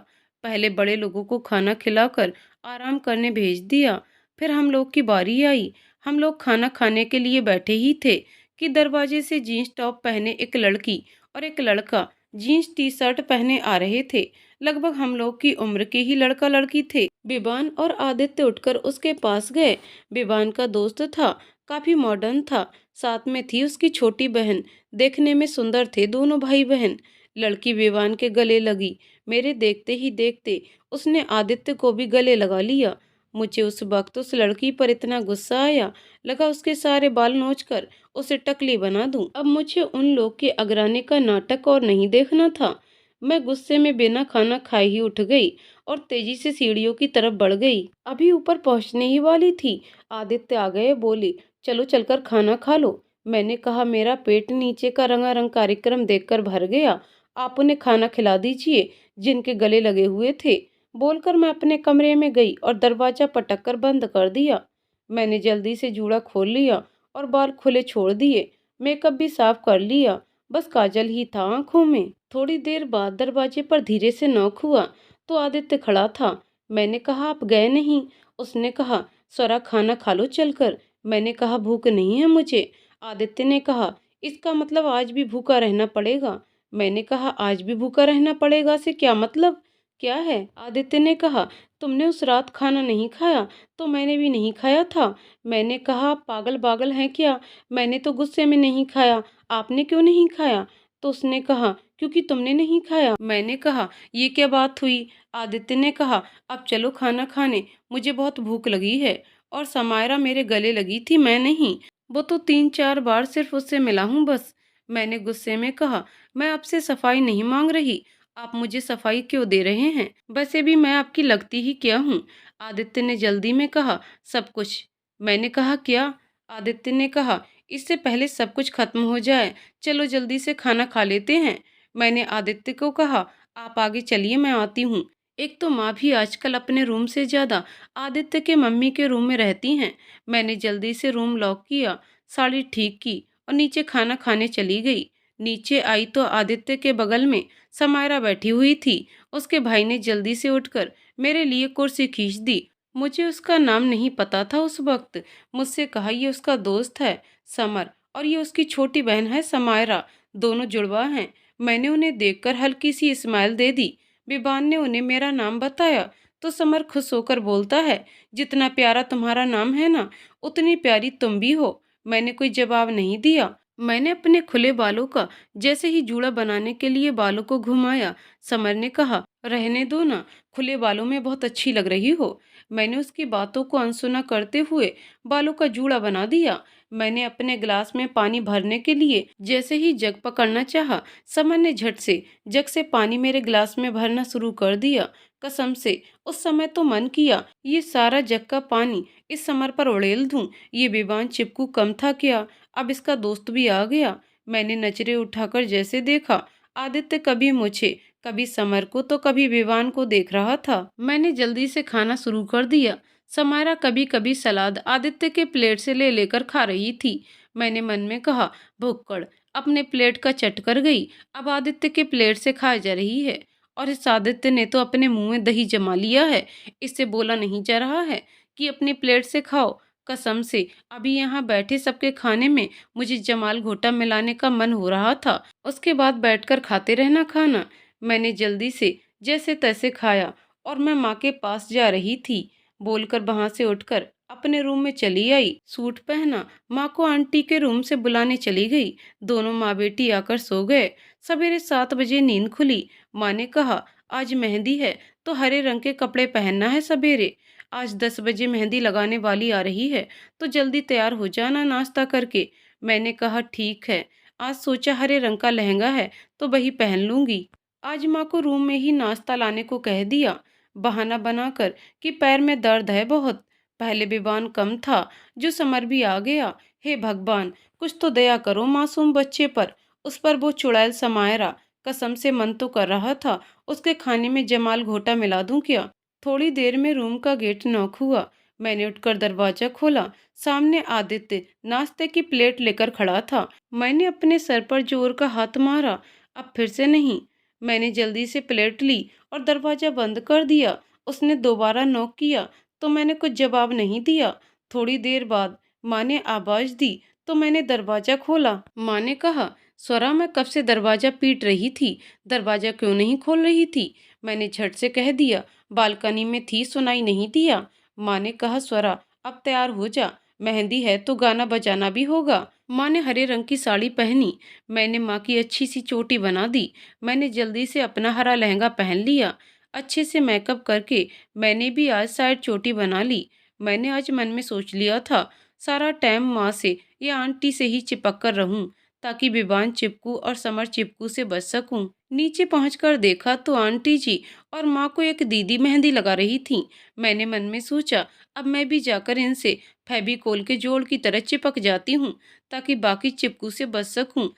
[SPEAKER 1] पहले बड़े लोगों को खाना खिलाकर आराम करने भेज दिया। फिर हम लोग की बारी आई। हम लोग खाना खाने के लिए बैठे ही थे कि दरवाजे से जीन्स टॉप पहने एक लड़की और एक लड़का जीन्स टी शर्ट पहने आ रहे थे। लगभग हम लोग की उम्र के ही लड़का लड़की थे। बिबान और आदित्य उठकर उसके पास गए। बिबान का दोस्त था, काफी मॉडर्न था। साथ में थी उसकी छोटी बहन। देखने में सुंदर थे दोनों भाई बहन। लड़की बिबान के गले लगी। मेरे देखते ही देखते उसने आदित्य को भी गले लगा लिया। मुझे उस वक्त उस लड़की पर इतना गुस्सा आया, लगा उसके सारे बाल नोचकर उसे टकली बना दूं। अब मुझे उन लोग के अगराने का नाटक और नहीं देखना था। मैं गुस्से में बिना खाना खाए ही उठ गई और तेजी से सीढ़ियों की तरफ बढ़ गई। अभी ऊपर पहुंचने ही वाली थी, आदित्य आ गए। बोले, चलो चलकर खाना खा लो। मैंने कहा, मेरा पेट नीचे का रंगारंग कार्यक्रम देखकर भर गया, आप उन्हें खाना खिला दीजिए जिनके गले लगे हुए थे। बोलकर मैं अपने कमरे में गई और दरवाजा पटक कर बंद कर दिया। मैंने जल्दी से जूड़ा खोल लिया और बाल खुले छोड़ दिए। मेकअप भी साफ कर लिया, बस काजल ही था आंखों में। थोड़ी देर बाद दरवाजे पर धीरे से नॉक हुआ तो आदित्य खड़ा था। मैंने कहा, आप गए नहीं? उसने कहा, स्वरा खाना खा लो चलकर। मैंने कहा, भूख नहीं है मुझे। आदित्य ने कहा, इसका मतलब आज भी भूखा रहना पड़ेगा। मैंने कहा, आज भी भूखा रहना पड़ेगा से क्या मतलब, क्या है? आदित्य ने कहा, तुमने उस रात खाना नहीं खाया तो मैंने भी नहीं खाया था। मैंने कहा, पागल पागल हैं क्या, मैंने तो गुस्से में नहीं खाया, आपने क्यों नहीं खाया? तो उसने कहा, क्योंकि तुमने नहीं खाया। मैंने कहा, ये क्या बात हुई? आदित्य ने कहा, अब चलो खाना खाने, मुझे बहुत भूख लगी है। और समायरा मेरे गले लगी थी, मैं नहीं। वो तो 3-4 बार सिर्फ उससे मिला हूँ बस। मैंने गुस्से में कहा, मैं आपसे सफाई नहीं मांग रही, आप मुझे सफाई क्यों दे रहे हैं? वैसे भी मैं आपकी लगती ही क्या हूँ? आदित्य ने जल्दी में कहा, सब कुछ। मैंने कहा, क्या? आदित्य ने कहा, इससे पहले सब कुछ खत्म हो जाए, चलो जल्दी से खाना खा लेते हैं। मैंने आदित्य को कहा, आप आगे चलिए, मैं आती हूँ। एक तो माँ भी आजकल अपने रूम से ज़्यादा आदित्य के मम्मी के रूम में रहती हैं। मैंने जल्दी से रूम लॉक किया, साड़ी ठीक की और नीचे खाना खाने चली गई। नीचे आई तो आदित्य के बगल में समायरा बैठी हुई थी। उसके भाई ने जल्दी से उठकर मेरे लिए कुर्सी खींच दी। मुझे उसका नाम नहीं पता था उस वक्त। मुझसे कहा, ये उसका दोस्त है समर, और ये उसकी छोटी बहन है समायरा, दोनों जुड़वा हैं। मैंने उन्हें देखकर हल्की सी स्माइल दे दी। विवान ने उन्हें मेरा नाम बताया तो समर खुश होकर बोलता है, जितना प्यारा तुम्हारा नाम है ना, उतनी प्यारी तुम भी हो। मैंने कोई जवाब नहीं दिया। मैंने अपने खुले बालों का जैसे ही जूड़ा बनाने के लिए बालों को घुमाया, समर ने कहा, रहने दो ना, खुले बालों में बहुत अच्छी लग रही हो। मैंने उसकी बातों को अनसुना करते हुए बालों का जूड़ा बना दिया। मैंने अपने गिलास में पानी भरने के लिए जैसे ही जग पकड़ना चाहा, समर ने झट से जग से पानी मेरे गिलास में भरना शुरू कर दिया। कसम से उस समय तो मन किया ये सारा जग का पानी इस समर पर उड़ेल दूं। ये बेईमान चिपकू कम था क्या, अब इसका दोस्त भी आ गया। मैंने नजरें उठाकर जैसे देखा, आदित्य कभी मुझे, कभी समर को तो कभी विवान को देख रहा था। मैंने जल्दी से खाना शुरू कर दिया। समायरा कभी कभी सलाद आदित्य के प्लेट से ले लेकर खा रही थी। मैंने मन में कहा, भुक्कड़ अपने प्लेट का चट कर गई, अब आदित्य के प्लेट से खाई जा रही है। और इस आदित्य ने तो अपने मुंह में दही जमा लिया है। इससे बोला नहीं जा रहा है कि अपनी प्लेट से खाओ। कसम से अभी यहाँ बैठे सबके खाने में मुझे जमाल घोटा मिलाने का मन हो रहा था। उसके बाद बैठकर खाते रहना खाना। मैंने जल्दी से जैसे तैसे खाया और मैं माँ के पास जा रही थी बोलकर वहां से उठकर अपने रूम में चली आई। सूट पहना, माँ को आंटी के रूम से बुलाने चली गई। दोनों माँ बेटी आकर सो गए। सवेरे 7 बजे नींद खुली। माँ ने कहा, आज मेहंदी है तो हरे रंग के कपड़े पहनना है सवेरे। आज 10 बजे मेहंदी लगाने वाली आ रही है तो जल्दी तैयार हो जाना नाश्ता करके। मैंने कहा, ठीक है। आज सोचा हरे रंग का लहंगा है तो वही पहन लूंगी। आज माँ को रूम में ही नाश्ता लाने को कह दिया, बहाना बनाकर कि पैर में दर्द है बहुत। पहले विवान कम था, जो समर भी आ गया। हे भगवान, कुछ तो दया करो मासूम बच्चे पर। उस पर वो चुड़ैल समायरा। कसम से मन तो कर रहा था उसके खाने में जमाल घोटा मिला दूं क्या। थोड़ी देर में रूम का गेट नॉक हुआ। मैंने उठकर दरवाजा खोला। सामने आदित्य नाश्ते की प्लेट लेकर खड़ा था। मैंने अपने सर पर जोर का हाथ मारा। अब फिर से नहीं। मैंने जल्दी से प्लेट ली और दरवाजा बंद कर दिया। उसने दोबारा नॉक किया तो मैंने कुछ जवाब नहीं दिया। थोड़ी देर बाद माँ ने आवाज दी तो मैंने दरवाजा खोला। माँ ने कहा, स्वरा, मैं कब से दरवाजा पीट रही थी, दरवाजा क्यों नहीं खोल रही थी। मैंने झट से कह दिया, बालकनी में थी, सुनाई नहीं दिया। माँ ने कहा, स्वरा अब तैयार हो जा, मेहंदी है तो गाना बजाना भी होगा। माँ ने हरे रंग की साड़ी पहनी। मैंने माँ की अच्छी सी चोटी बना दी। मैंने जल्दी से अपना हरा लहंगा पहन लिया। अच्छे से मेकअप करके मैंने भी आज साइड चोटी बना ली। मैंने आज मन में सोच लिया था सारा टाइम माँ से या आंटी से ही चिपक कर रहूं, ताकि विवान चिपकू और समर चिपकू से बच सकूं। नीचे पहुंचकर देखा तो आंटी जी और माँ को एक दीदी मेहंदी लगा रही थी। मैंने मन में सोचा, अब मैं भी जाकर इनसे फेविकोल के जोड़ की तरह चिपक जाती हूँ, ताकि बाकी चिपकू से बच सकूं।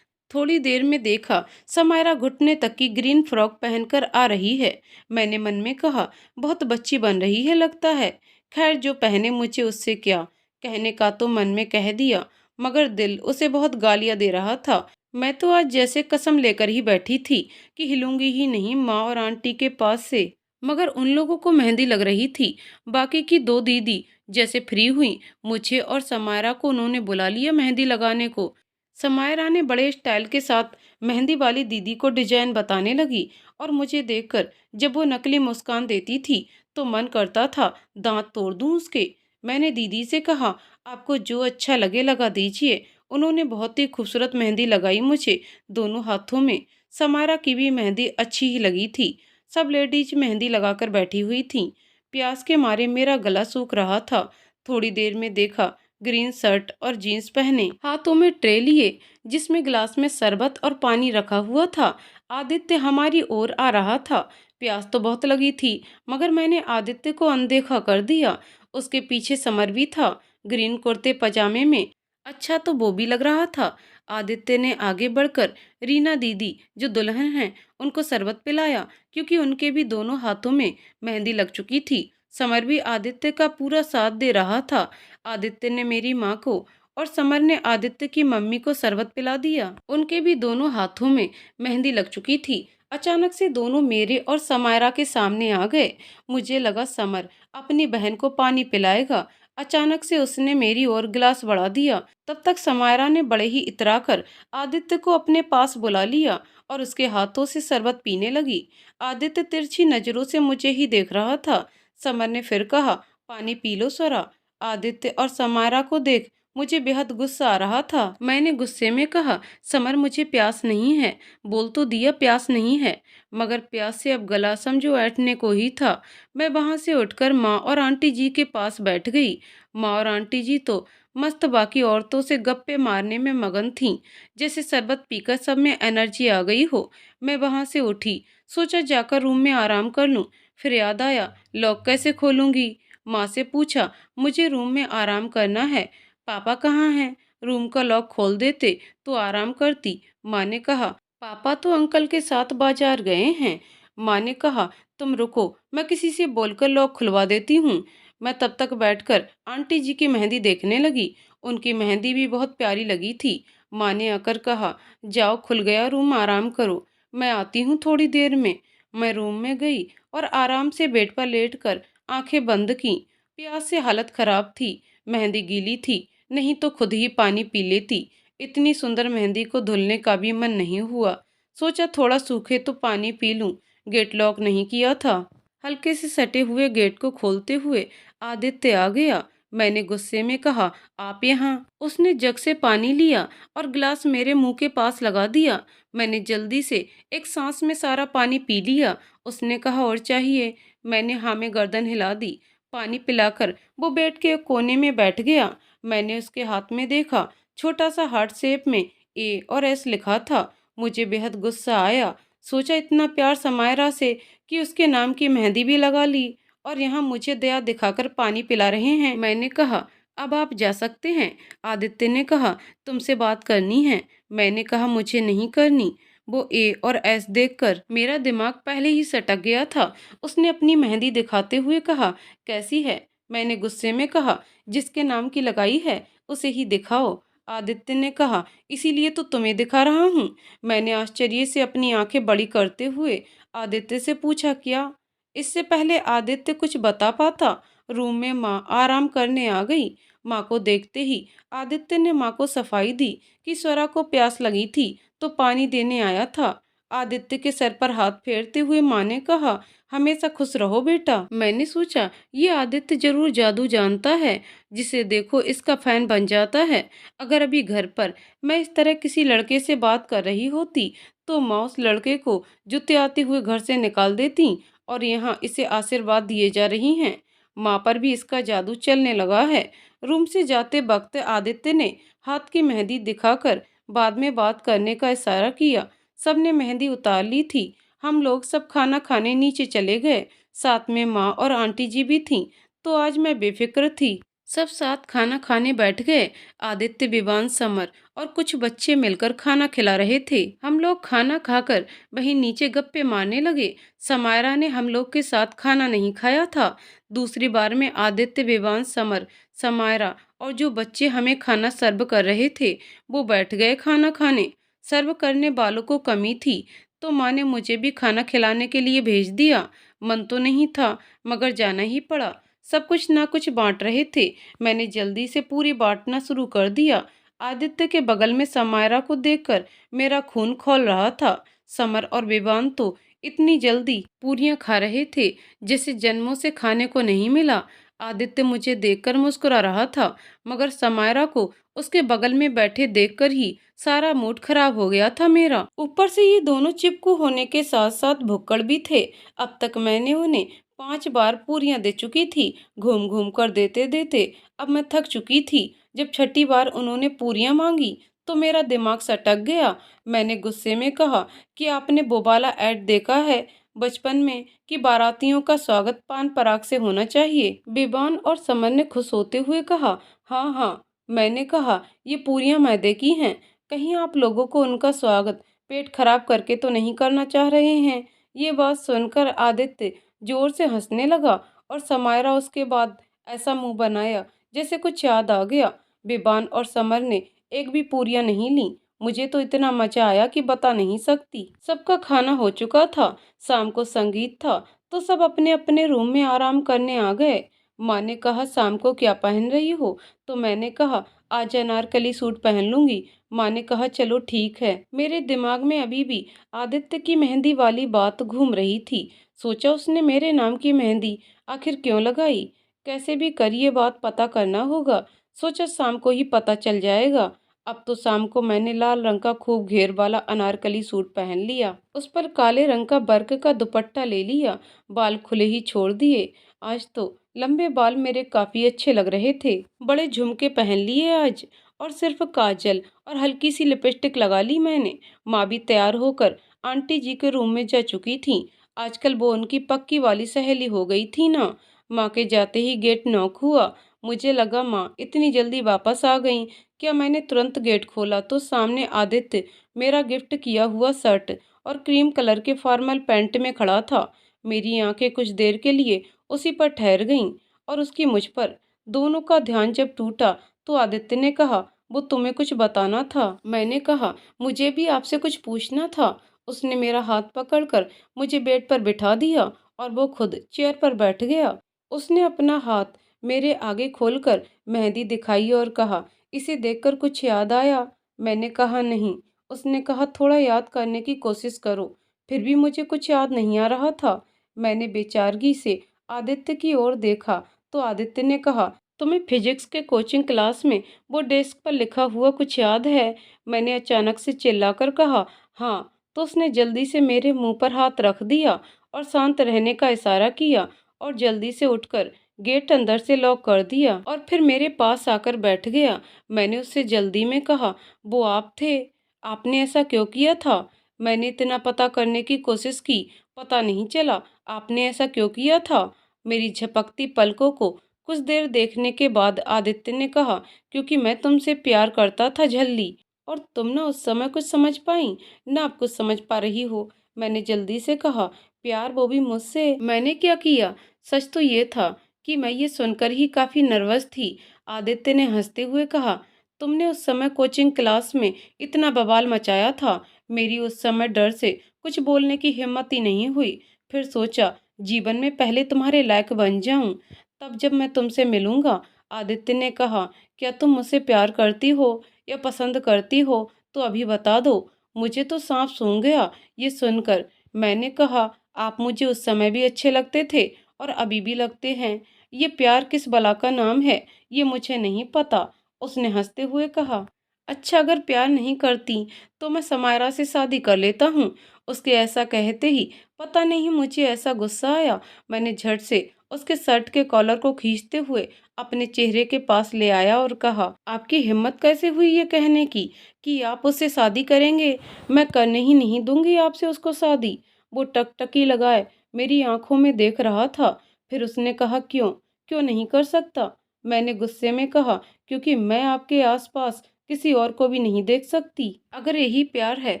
[SPEAKER 1] थोड़ी देर में देखा समायरा घुटने तक की ग्रीन फ्रॉक पहनकर आ रही है। मैंने मन में कहा, बहुत बच्ची बन रही है लगता है। खैर, जो पहने मुझे उससे क्या, कहने का तो मन में कह दिया, मगर दिल उसे बहुत गालियां दे रहा था। मैं तो आज जैसे कसम लेकर ही बैठी थी कि हिलूंगी ही नहीं माँ और आंटी के पास से। मगर उन लोगों को मेहंदी लग रही थी। बाकी की दो दीदी जैसे फ्री हुई, मुझे और समायरा को उन्होंने बुला लिया मेहंदी लगाने को। समायरा ने बड़े स्टाइल के साथ मेहंदी वाली दीदी को डिजाइन बताने लगी और मुझे देखकर जब वो नकली मुस्कान देती थी तो मन करता था दांत तोड़ दूं उसके। मैंने दीदी से कहा, आपको जो अच्छा लगे लगा दीजिए। उन्होंने बहुत ही खूबसूरत मेहंदी लगाई मुझे दोनों हाथों में। समायरा की भी मेहंदी अच्छी ही लगी थी। सब लेडीज मेहंदी लगाकर बैठी हुई थीं। प्यास के मारे मेरा गला सूख रहा था। थोड़ी देर में देखा ग्रीन शर्ट और जीन्स पहने, हाथों में ट्रे लिए जिसमें गिलास में शरबत और पानी रखा हुआ था। आदित्य हमारी ओर आ रहा था। प्यास तो बहुत लगी थी, मगर मैंने आदित्य को अनदेखा कर दिया। उसके पीछे समर भी था, ग्रीन कुर्ते पजामे में। अच्छा तो वो भी लग रहा था। आदित्य ने आगे बढ़कर रीना दीदी जो दुल्हन हैं उनको शरबत पिलाया, क्योंकि उनके भी दोनों हाथों में मेहंदी लग चुकी थी। समर भी आदित्य का पूरा साथ दे रहा था। आदित्य ने मेरी माँ को और समर ने आदित्य की मम्मी को शरबत पिला दिया। उनके भी दोनों हाथों में मेहंदी लग चुकी थी। अचानक से दोनों मेरे और समायरा के सामने आ गए। मुझे लगा समर अपनी बहन को पानी पिलाएगा। अचानक से उसने मेरी ओर गिलास बढ़ा दिया। तब तक समायरा ने बड़े ही इतराकर आदित्य को अपने पास बुला लिया और उसके हाथों से शरबत पीने लगी। आदित्य तिरछी नजरों से मुझे ही देख रहा था। समर ने फिर कहा, पानी पी लो स्वरा। आदित्य और समायरा को देख मुझे बेहद गुस्सा आ रहा था। मैंने गुस्से में कहा, समर मुझे प्यास नहीं है। बोल तो दिया प्यास नहीं है, मगर प्यास से अब गला समझो ऐंठने को ही था। मैं वहां से उठकर माँ और आंटी जी के पास बैठ गई। माँ और आंटी जी तो मस्त बाकी औरतों से गप्पे मारने में मगन थीं, जैसे शरबत पीकर सब में एनर्जी आ गई हो। मैं वहां से उठी, सोचा जाकर रूम में आराम कर लूं। फिर याद आया, लॉक कैसे खोलूंगी। माँ से पूछा, मुझे रूम में आराम करना है, पापा कहाँ हैं। रूम का लॉक खोल देते तो आराम करती। माँ ने कहा, पापा तो अंकल के साथ बाजार गए हैं। माँ ने कहा, तुम रुको, मैं किसी से बोलकर लॉक खुलवा देती हूँ। मैं तब तक बैठकर आंटी जी की मेहंदी देखने लगी। उनकी मेहंदी भी बहुत प्यारी लगी थी। माँ ने आकर कहा, जाओ खुल गया रूम, आराम करो, मैं आती हूँ थोड़ी देर में। मैं रूम में गई और आराम से बेड पर लेटकर आंखें बंद की। प्यास से हालत खराब थी, मेहंदी गीली थी, नहीं तो खुद ही पानी पी लेती। इतनी सुंदर मेहंदी को धुलने का भी मन नहीं हुआ। सोचा थोड़ा सूखे तो पानी पी लूं। गेट लॉक नहीं किया था। हल्के से सटे हुए गेट को खोलते हुए आदित्य आ गया। मैंने गुस्से में कहा, आप यहाँ। उसने जग से पानी लिया और गिलास मेरे मुंह के पास लगा दिया। मैंने जल्दी से एक सांस में सारा पानी पी लिया। उसने कहा, और चाहिए। मैंने हाँ में गर्दन हिला दी। पानी पिलाकर वो बेड के एक कोने में बैठ गया। मैंने उसके हाथ में देखा, छोटा सा हार्ट शेप में ए और एस लिखा था। मुझे बेहद गुस्सा आया। सोचा इतना प्यार समायरा से कि उसके नाम की मेहंदी भी लगा ली, और यहाँ मुझे दया दिखाकर पानी पिला रहे हैं। मैंने कहा, अब आप जा सकते हैं। आदित्य ने कहा, तुमसे बात करनी है। मैंने कहा, मुझे नहीं करनी। वो ए और एस देखकर मेरा दिमाग पहले ही सटक गया था। उसने अपनी मेहंदी दिखाते हुए कहा, कैसी है। मैंने गुस्से में कहा, जिसके नाम की लगाई है उसे ही दिखाओ। आदित्य ने कहा, इसीलिए तो तुम्हें दिखा रहा हूँ। मैंने आश्चर्य से अपनी आंखें बड़ी करते हुए आदित्य से पूछा, क्या। इससे पहले आदित्य कुछ बता पाता, रूम में माँ आराम करने आ गई। माँ को देखते ही आदित्य ने माँ को सफाई दी कि स्वरा को प्यास लगी थी तो पानी देने आया था। आदित्य के सर पर हाथ फेरते हुए माँ ने कहा, हमेशा खुश रहो बेटा। मैंने सोचा, ये आदित्य जरूर जादू जानता है, जिसे देखो इसका फैन बन जाता है। अगर अभी घर पर मैं इस तरह किसी लड़के से बात कर रही होती तो माँ उस लड़के को जूते आते हुए घर से निकाल देती, और यहाँ इसे आशीर्वाद दिए जा रही हैं। माँ पर भी इसका जादू चलने लगा है। रूम से जाते वक्त आदित्य ने हाथ की मेहंदी दिखाकर बाद में बात करने का इशारा किया। सबने मेहंदी उतार ली थी। हम लोग सब खाना खाने नीचे चले गए। साथ में माँ और आंटी जी भी थीं, तो आज मैं बेफिक्र थी। सब साथ खाना खाने बैठ गए। आदित्य, विवान, समर और कुछ बच्चे मिलकर खाना खिला रहे थे। हम लोग खाना खाकर वहीं नीचे गप्पे मारने लगे। समायरा ने हम लोग के साथ खाना नहीं खाया था। दूसरी बार में आदित्य, विवान, समर, समायरा और जो बच्चे हमें खाना सर्व कर रहे थे वो बैठ गए खाना खाने। सर्व करने वालों को कमी थी, तो माँ ने मुझे भी खाना खिलाने के लिए भेज दिया। मन तो नहीं था, मगर जाना ही पड़ा। सब कुछ ना कुछ बांट रहे थे। मैंने जल्दी से पूरी बांटना शुरू कर दिया। आदित्य के बगल में समायरा को देखकर मेरा खून खौल रहा था। समर और विवान तो इतनी जल्दी पूरियां खा रहे थे जैसे जन्मों से खाने को नहीं मिला। आदित्य मुझे देखकर मुस्कुरा रहा था, मगर समायरा को उसके बगल में बैठे देखकर ही सारा मूड खराब हो गया था मेरा। ऊपर से ये दोनों चिपकू होने के साथ साथ भुक्कड़ भी थे। अब तक मैंने उन्हें 5 बार पूरियां दे चुकी थी, घूम घूम कर देते देते अब मैं थक चुकी थी। जब छठी बार उन्होंने पूरियां मांगी तो मेरा दिमाग सटक गया। मैंने गुस्से में कहा कि आपने वो वाला ऐड देखा है बचपन में कि बारातियों का स्वागत पान पराग से होना चाहिए। बिबान और समर ने खुश होते हुए कहा, हाँ हाँ, मैंने कहा, ये पूरियां मैदे की हैं। कहीं आप लोगों को उनका स्वागत पेट खराब करके तो नहीं करना चाह रहे हैं। ये बात सुनकर आदित्य जोर से हंसने लगा और समायरा उसके बाद ऐसा मुंह बनाया जैसे कुछ याद आ गया। बेबान और समर ने एक भी पूरियां नहीं ली। मुझे तो इतना मजा आया कि बता नहीं सकती। सबका खाना हो चुका था, शाम को संगीत था, तो सब अपने अपने रूम में आराम करने आ गए। माँ ने कहा, शाम को क्या पहन रही हो? तो मैंने कहा, आज अनारकली सूट पहन लूंगी। माँ ने कहा, चलो ठीक है। मेरे दिमाग में अभी भी आदित्य की मेहंदी वाली बात घूम रही थी। सोचा, उसने मेरे नाम की मेहंदी आखिर क्यों लगाई? कैसे भी कर ये बात पता करना होगा। सोचा शाम को ही पता चल जाएगा। अब तो शाम को मैंने लाल रंग का खूब घेर वाला अनारकली सूट पहन लिया, उस पर काले रंग का वर्क का दुपट्टा ले लिया, बाल खुले ही छोड़ दिए। आज तो लंबे बाल मेरे काफी अच्छे लग रहे थे। बड़े झुमके पहन लिए आज, और सिर्फ काजल और हल्की सी लिपस्टिक लगा ली मैंने। माँ भी तैयार होकर आंटी जी के रूम में जा चुकी थी। आजकल वो उनकी पक्की वाली सहेली हो गई थी ना। माँ के जाते ही गेट नॉक हुआ। मुझे लगा माँ इतनी जल्दी वापस आ गई क्या। मैंने तुरंत गेट खोला तो सामने आदित्य मेरा गिफ्ट किया हुआ शर्ट और क्रीम कलर के फॉर्मल पैंट में खड़ा था। मेरी आंखें कुछ देर के लिए उसी पर ठहर गईं और उसकी मुझ पर। दोनों का ध्यान जब टूटा तो आदित्य ने कहा, वो तुम्हें कुछ बताना था। मैंने कहा, मुझे भी आपसे कुछ पूछना था। उसने मेरा हाथ पकड़कर मुझे बेड पर बिठा दिया और वो खुद चेयर पर बैठ गया। उसने अपना हाथ मेरे आगे खोलकर मेहंदी दिखाई और कहा, इसे देखकर कुछ याद आया? मैंने कहा, नहीं। उसने कहा, थोड़ा याद करने की कोशिश करो। फिर भी मुझे कुछ याद नहीं आ रहा था। मैंने बेचारगी से आदित्य की ओर देखा तो आदित्य ने कहा, तुम्हें फिजिक्स के कोचिंग क्लास में वो डेस्क पर लिखा हुआ कुछ याद है? मैंने अचानक से चिल्लाकर कहा, हाँ। तो उसने जल्दी से मेरे मुंह पर हाथ रख दिया और शांत रहने का इशारा किया और जल्दी से उठकर गेट अंदर से लॉक कर दिया और फिर मेरे पास आकर बैठ गया। मैंने उससे जल्दी में कहा, वो आप थे? आपने ऐसा क्यों किया था? मैंने इतना पता करने की कोशिश की, पता नहीं चला। आपने ऐसा क्यों किया था? मेरी झपकती पलकों को कुछ देर देखने के बाद आदित्य ने कहा, क्योंकि मैं तुमसे प्यार करता था झल्ली, और तुम ना उस समय कुछ समझ पाई, ना अब कुछ समझ पा रही हो। मैंने जल्दी से कहा, प्यार, वो भी मुझसे? मैंने क्या किया? सच तो ये था कि मैं ये सुनकर ही काफी नर्वस थी। आदित्य ने हंसते हुए कहा, तुमने उस समय कोचिंग क्लास में इतना बवाल मचाया था, मेरी उस समय डर से कुछ बोलने की हिम्मत ही नहीं हुई। फिर सोचा जीवन में पहले तुम्हारे लायक बन जाऊं, तब जब मैं तुमसे मिलूंगा। आदित्य ने कहा, क्या तुम मुझसे प्यार करती हो या पसंद करती हो? तो अभी बता दो। मुझे तो सांप सूंघ गया ये सुनकर। मैंने कहा, आप मुझे उस समय भी अच्छे लगते थे और अभी भी लगते हैं। ये प्यार किस बला का नाम है, ये मुझे नहीं पता। उसने हंसते हुए कहा, अच्छा, अगर प्यार नहीं करती तो मैं समायरा से शादी कर लेता हूँ। उसके ऐसा कहते ही पता नहीं मुझे ऐसा गुस्सा आया, मैंने झट से उसके शर्ट के कॉलर को खींचते हुए अपने चेहरे के पास ले आया और कहा, आपकी हिम्मत कैसे हुई ये कहने की कि आप उससे शादी करेंगे? मैं करने ही नहीं दूंगी आपसे उसको शादी। वो टकटकी लगाए मेरी आंखों में देख रहा था। फिर उसने कहा, क्यों क्यों नहीं कर सकता? मैंने गुस्से में कहा, क्योंकि मैं आपके आसपास किसी और को भी नहीं देख सकती। अगर यही प्यार है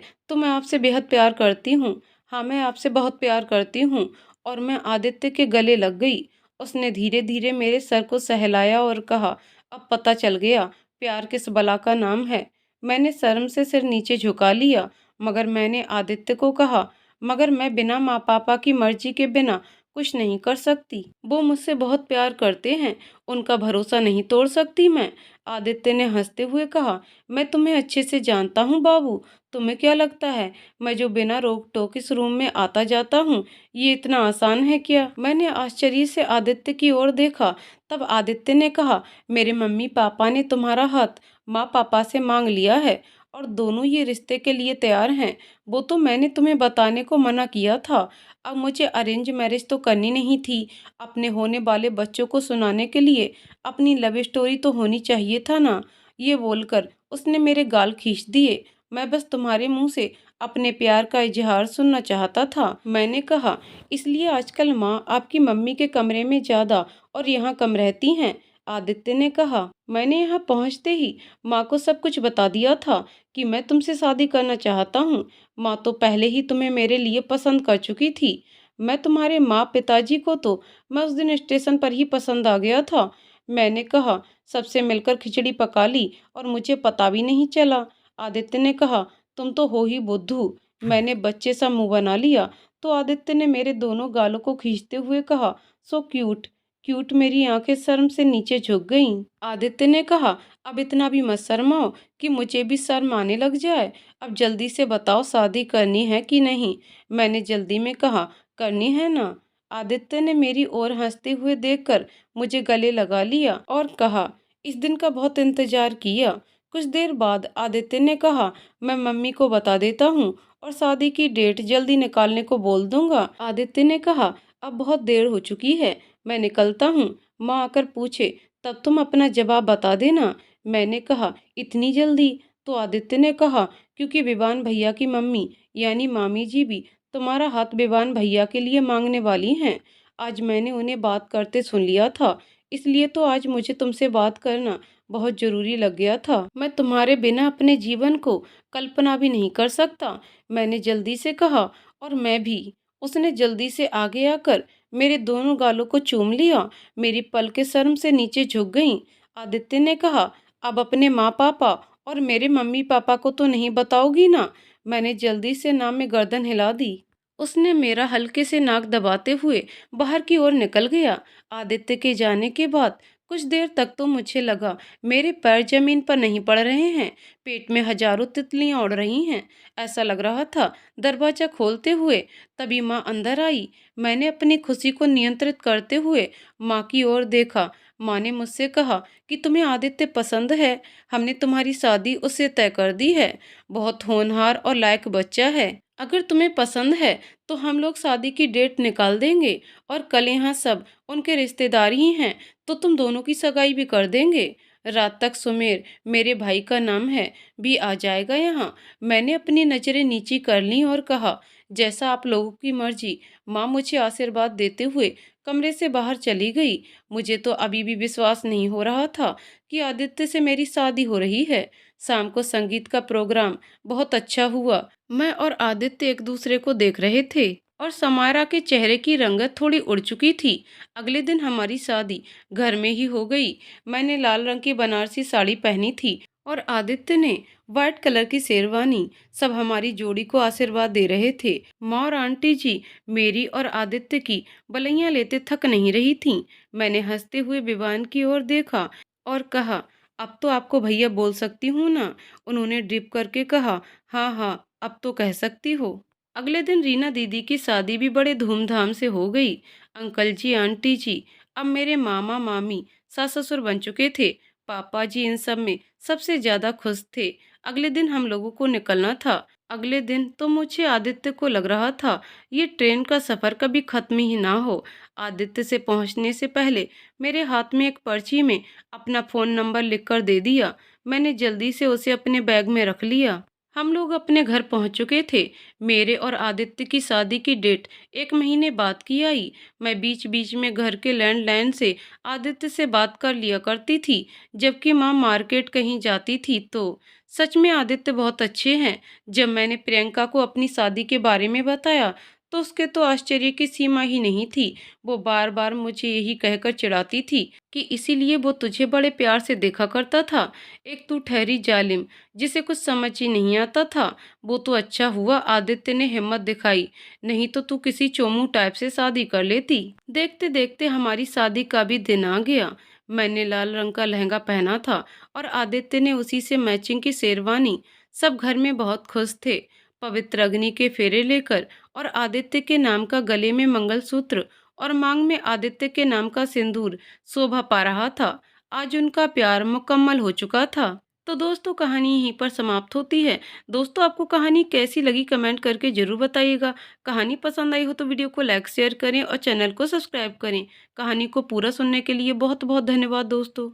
[SPEAKER 1] तो मैं आपसे बेहद प्यार करती हूँ। हाँ, मैं आपसे बहुत प्यार करती हूँ। और मैं आदित्य के गले लग गई। उसने धीरे धीरे मेरे सर को सहलाया और कहा, अब पता चल गया प्यार किस बला का नाम है। मैंने शर्म से सिर नीचे झुका लिया, मगर मैंने आदित्य को कहा, मगर मैं बिना माँ पापा की मर्जी के बिना कुछ नहीं कर सकती। वो मुझसे बहुत प्यार करते हैं, उनका भरोसा नहीं तोड़ सकती मैं। आदित्य ने हंसते हुए कहा, मैं तुम्हें अच्छे से जानता हूँ बाबू। तुम्हें क्या लगता है मैं जो बिना रोक टोक इस रूम में आता जाता हूँ, ये इतना आसान है क्या? मैंने आश्चर्य से आदित्य की ओर देखा। तब आदित्य ने कहा, मेरे मम्मी पापा ने तुम्हारा हाथ माँ पापा से मांग लिया है और दोनों ये रिश्ते के लिए तैयार हैं। वो तो मैंने तुम्हें बताने को मना किया था। अब मुझे अरेंज मैरिज तो करनी नहीं थी। अपने होने वाले बच्चों को सुनाने के लिए अपनी लव स्टोरी तो होनी चाहिए था ना। ये बोलकर उसने मेरे गाल खींच दिए। मैं बस तुम्हारे मुंह से अपने प्यार का इजहार सुनना चाहता था। मैंने कहा, इसलिए आजकल माँ आपकी मम्मी के कमरे में ज़्यादा और यहाँ कम रहती हैं। आदित्य ने कहा, मैंने यहाँ पहुँचते ही माँ को सब कुछ बता दिया था कि मैं तुमसे शादी करना चाहता हूँ। माँ तो पहले ही तुम्हें मेरे लिए पसंद कर चुकी थी। मैं तुम्हारे माँ पिताजी को तो मैं उस दिन स्टेशन पर ही पसंद आ गया था। मैंने कहा, सबसे मिलकर खिचड़ी पका ली और मुझे पता भी नहीं चला। आदित्य ने कहा, तुम तो हो ही बुद्धू। मैंने बच्चे सा मुंह बना लिया तो आदित्य ने मेरे दोनों गालों को खींचते हुए कहा, सो क्यूट। क्यूट मेरी आंखें शर्म से नीचे झुक गईं। आदित्य ने कहा, अब इतना भी मत शर्माओ कि मुझे भी शर्म आने लग जाए। अब जल्दी से बताओ, शादी करनी है कि नहीं? मैंने जल्दी में कहा, करनी है ना। आदित्य ने मेरी ओर हंसते हुए देखकर मुझे गले लगा लिया और कहा, इस दिन का बहुत इंतजार किया। कुछ देर बाद आदित्य ने कहा, मैं मम्मी को बता देता हूँ और शादी की डेट जल्दी निकालने को बोल दूंगा। आदित्य ने कहा, अब बहुत देर हो चुकी है, मैं निकलता हूँ। माँ आकर पूछे तब तुम अपना जवाब बता देना। मैंने कहा, इतनी जल्दी? तो आदित्य ने कहा, क्योंकि विवान भैया की मम्मी यानी मामी जी भी तुम्हारा हाथ विवान भैया के लिए मांगने वाली हैं। आज मैंने उन्हें बात करते सुन लिया था, इसलिए तो आज मुझे तुमसे बात करना बहुत जरूरी लग गया था। मैं तुम्हारे बिना अपने जीवन को कल्पना भी नहीं कर सकता। मैंने जल्दी से कहा, और मैं भी। उसने जल्दी से आगे आकर मेरे दोनों गालों को चूम लिया। मेरी पलकें शर्म से नीचे झुक गईं। आदित्य ने कहा, अब अपने माँ पापा और मेरे मम्मी पापा को तो नहीं बताओगी ना? मैंने जल्दी से नाम में गर्दन हिला दी। उसने मेरा हल्के से नाक दबाते हुए बाहर की ओर निकल गया। आदित्य के जाने के बाद कुछ देर तक तो मुझे लगा मेरे पैर जमीन पर नहीं पड़ रहे हैं, पेट में हजारों तितलियां उड़ रही हैं। ऐसा लग रहा था दरवाजा खोलते हुए तभी माँ अंदर आई। मैंने अपनी खुशी को नियंत्रित करते हुए माँ की ओर देखा। माँ ने मुझसे कहा कि तुम्हें आदित्य पसंद है, हमने तुम्हारी शादी उससे तय कर दी है। बहुत होनहार और लायक बच्चा है। अगर तुम्हें पसंद है तो हम लोग शादी की डेट निकाल देंगे और कल यहाँ सब उनके रिश्तेदार ही हैं, तो तुम दोनों की सगाई भी कर देंगे। रात तक सुमेर, मेरे भाई का नाम है, भी आ जाएगा यहाँ। मैंने अपनी नज़रें नीची कर लीं और कहा, जैसा आप लोगों की मर्जी। माँ मुझे आशीर्वाद देते हुए कमरे से बाहर चली गई। मुझे तो अभी भी विश्वास नहीं हो रहा था कि आदित्य से मेरी शादी हो रही है। शाम को संगीत का प्रोग्राम बहुत अच्छा हुआ। मैं और आदित्य एक दूसरे को देख रहे थे और समायरा के चेहरे की रंगत थोड़ी उड़ चुकी थी। अगले दिन हमारी शादी घर में ही हो गई। मैंने लाल रंग की बनारसी साड़ी पहनी थी और आदित्य ने व्हाइट कलर की शेरवानी। सब हमारी जोड़ी को आशीर्वाद दे रहे थे। माँ और आंटी जी मेरी और आदित्य की बलैया लेते थक नहीं रही थीं। मैंने हंसते हुए विवान की ओर देखा और कहा, अब तो आपको भैया बोल सकती हूँ ना? उन्होंने ड्रिप करके कहा, हाँ हाँ, अब तो कह सकती हो। अगले दिन रीना दीदी की शादी भी बड़े धूमधाम से हो गई। अंकल जी आंटी जी अब मेरे मामा मामी सास ससुर बन चुके थे। पापा जी इन सब में सबसे ज्यादा खुश थे। अगले दिन हम लोगों को निकलना था। अगले दिन तो मुझे आदित्य को लग रहा था ये ट्रेन का सफर कभी खत्म ही ना हो। आदित्य से पहुंचने से पहले मेरे हाथ में एक पर्ची में अपना फोन नंबर लिखकर दे दिया। मैंने जल्दी से उसे अपने बैग में रख लिया। हम लोग अपने घर पहुंच चुके थे। मेरे और आदित्य की शादी की डेट एक महीने बाद की आई। मैं बीच बीच में घर के लैंडलाइन से आदित्य से बात कर लिया करती थी, जबकि माँ मार्केट कहीं जाती थी। तो सच में आदित्य बहुत अच्छे हैं। जब मैंने प्रियंका को अपनी शादी के बारे में बताया तो उसके तो आश्चर्य की सीमा ही नहीं थी। वो बार बार मुझे यही कहकर चिढ़ाती थी कि इसीलिए वो तुझे बड़े प्यार से देखा करता था। एक तू ठहरी जालिम, जिसे कुछ समझ ही नहीं आता था। वो तो अच्छा हुआ आदित्य ने हिम्मत दिखाई, नहीं तो तू किसी चोमू टाइप से शादी कर लेती। देखते देखते हमारी शादी का भी दिन आ गया। मैंने लाल रंग का लहंगा पहना था और आदित्य ने उसी से मैचिंग की शेरवानी। सब घर में बहुत खुश थे। पवित्र अग्नि के फेरे लेकर और आदित्य के नाम का गले में मंगलसूत्र और मांग में आदित्य के नाम का सिंदूर शोभा पा रहा था। आज उनका प्यार मुकम्मल हो चुका था। तो दोस्तों, कहानी यहीं पर समाप्त होती है। दोस्तों, आपको कहानी कैसी लगी कमेंट करके जरूर बताइएगा। कहानी पसंद आई हो तो वीडियो को लाइक शेयर करें और चैनल को सब्सक्राइब करें। कहानी को पूरा सुनने के लिए बहुत बहुत धन्यवाद दोस्तों।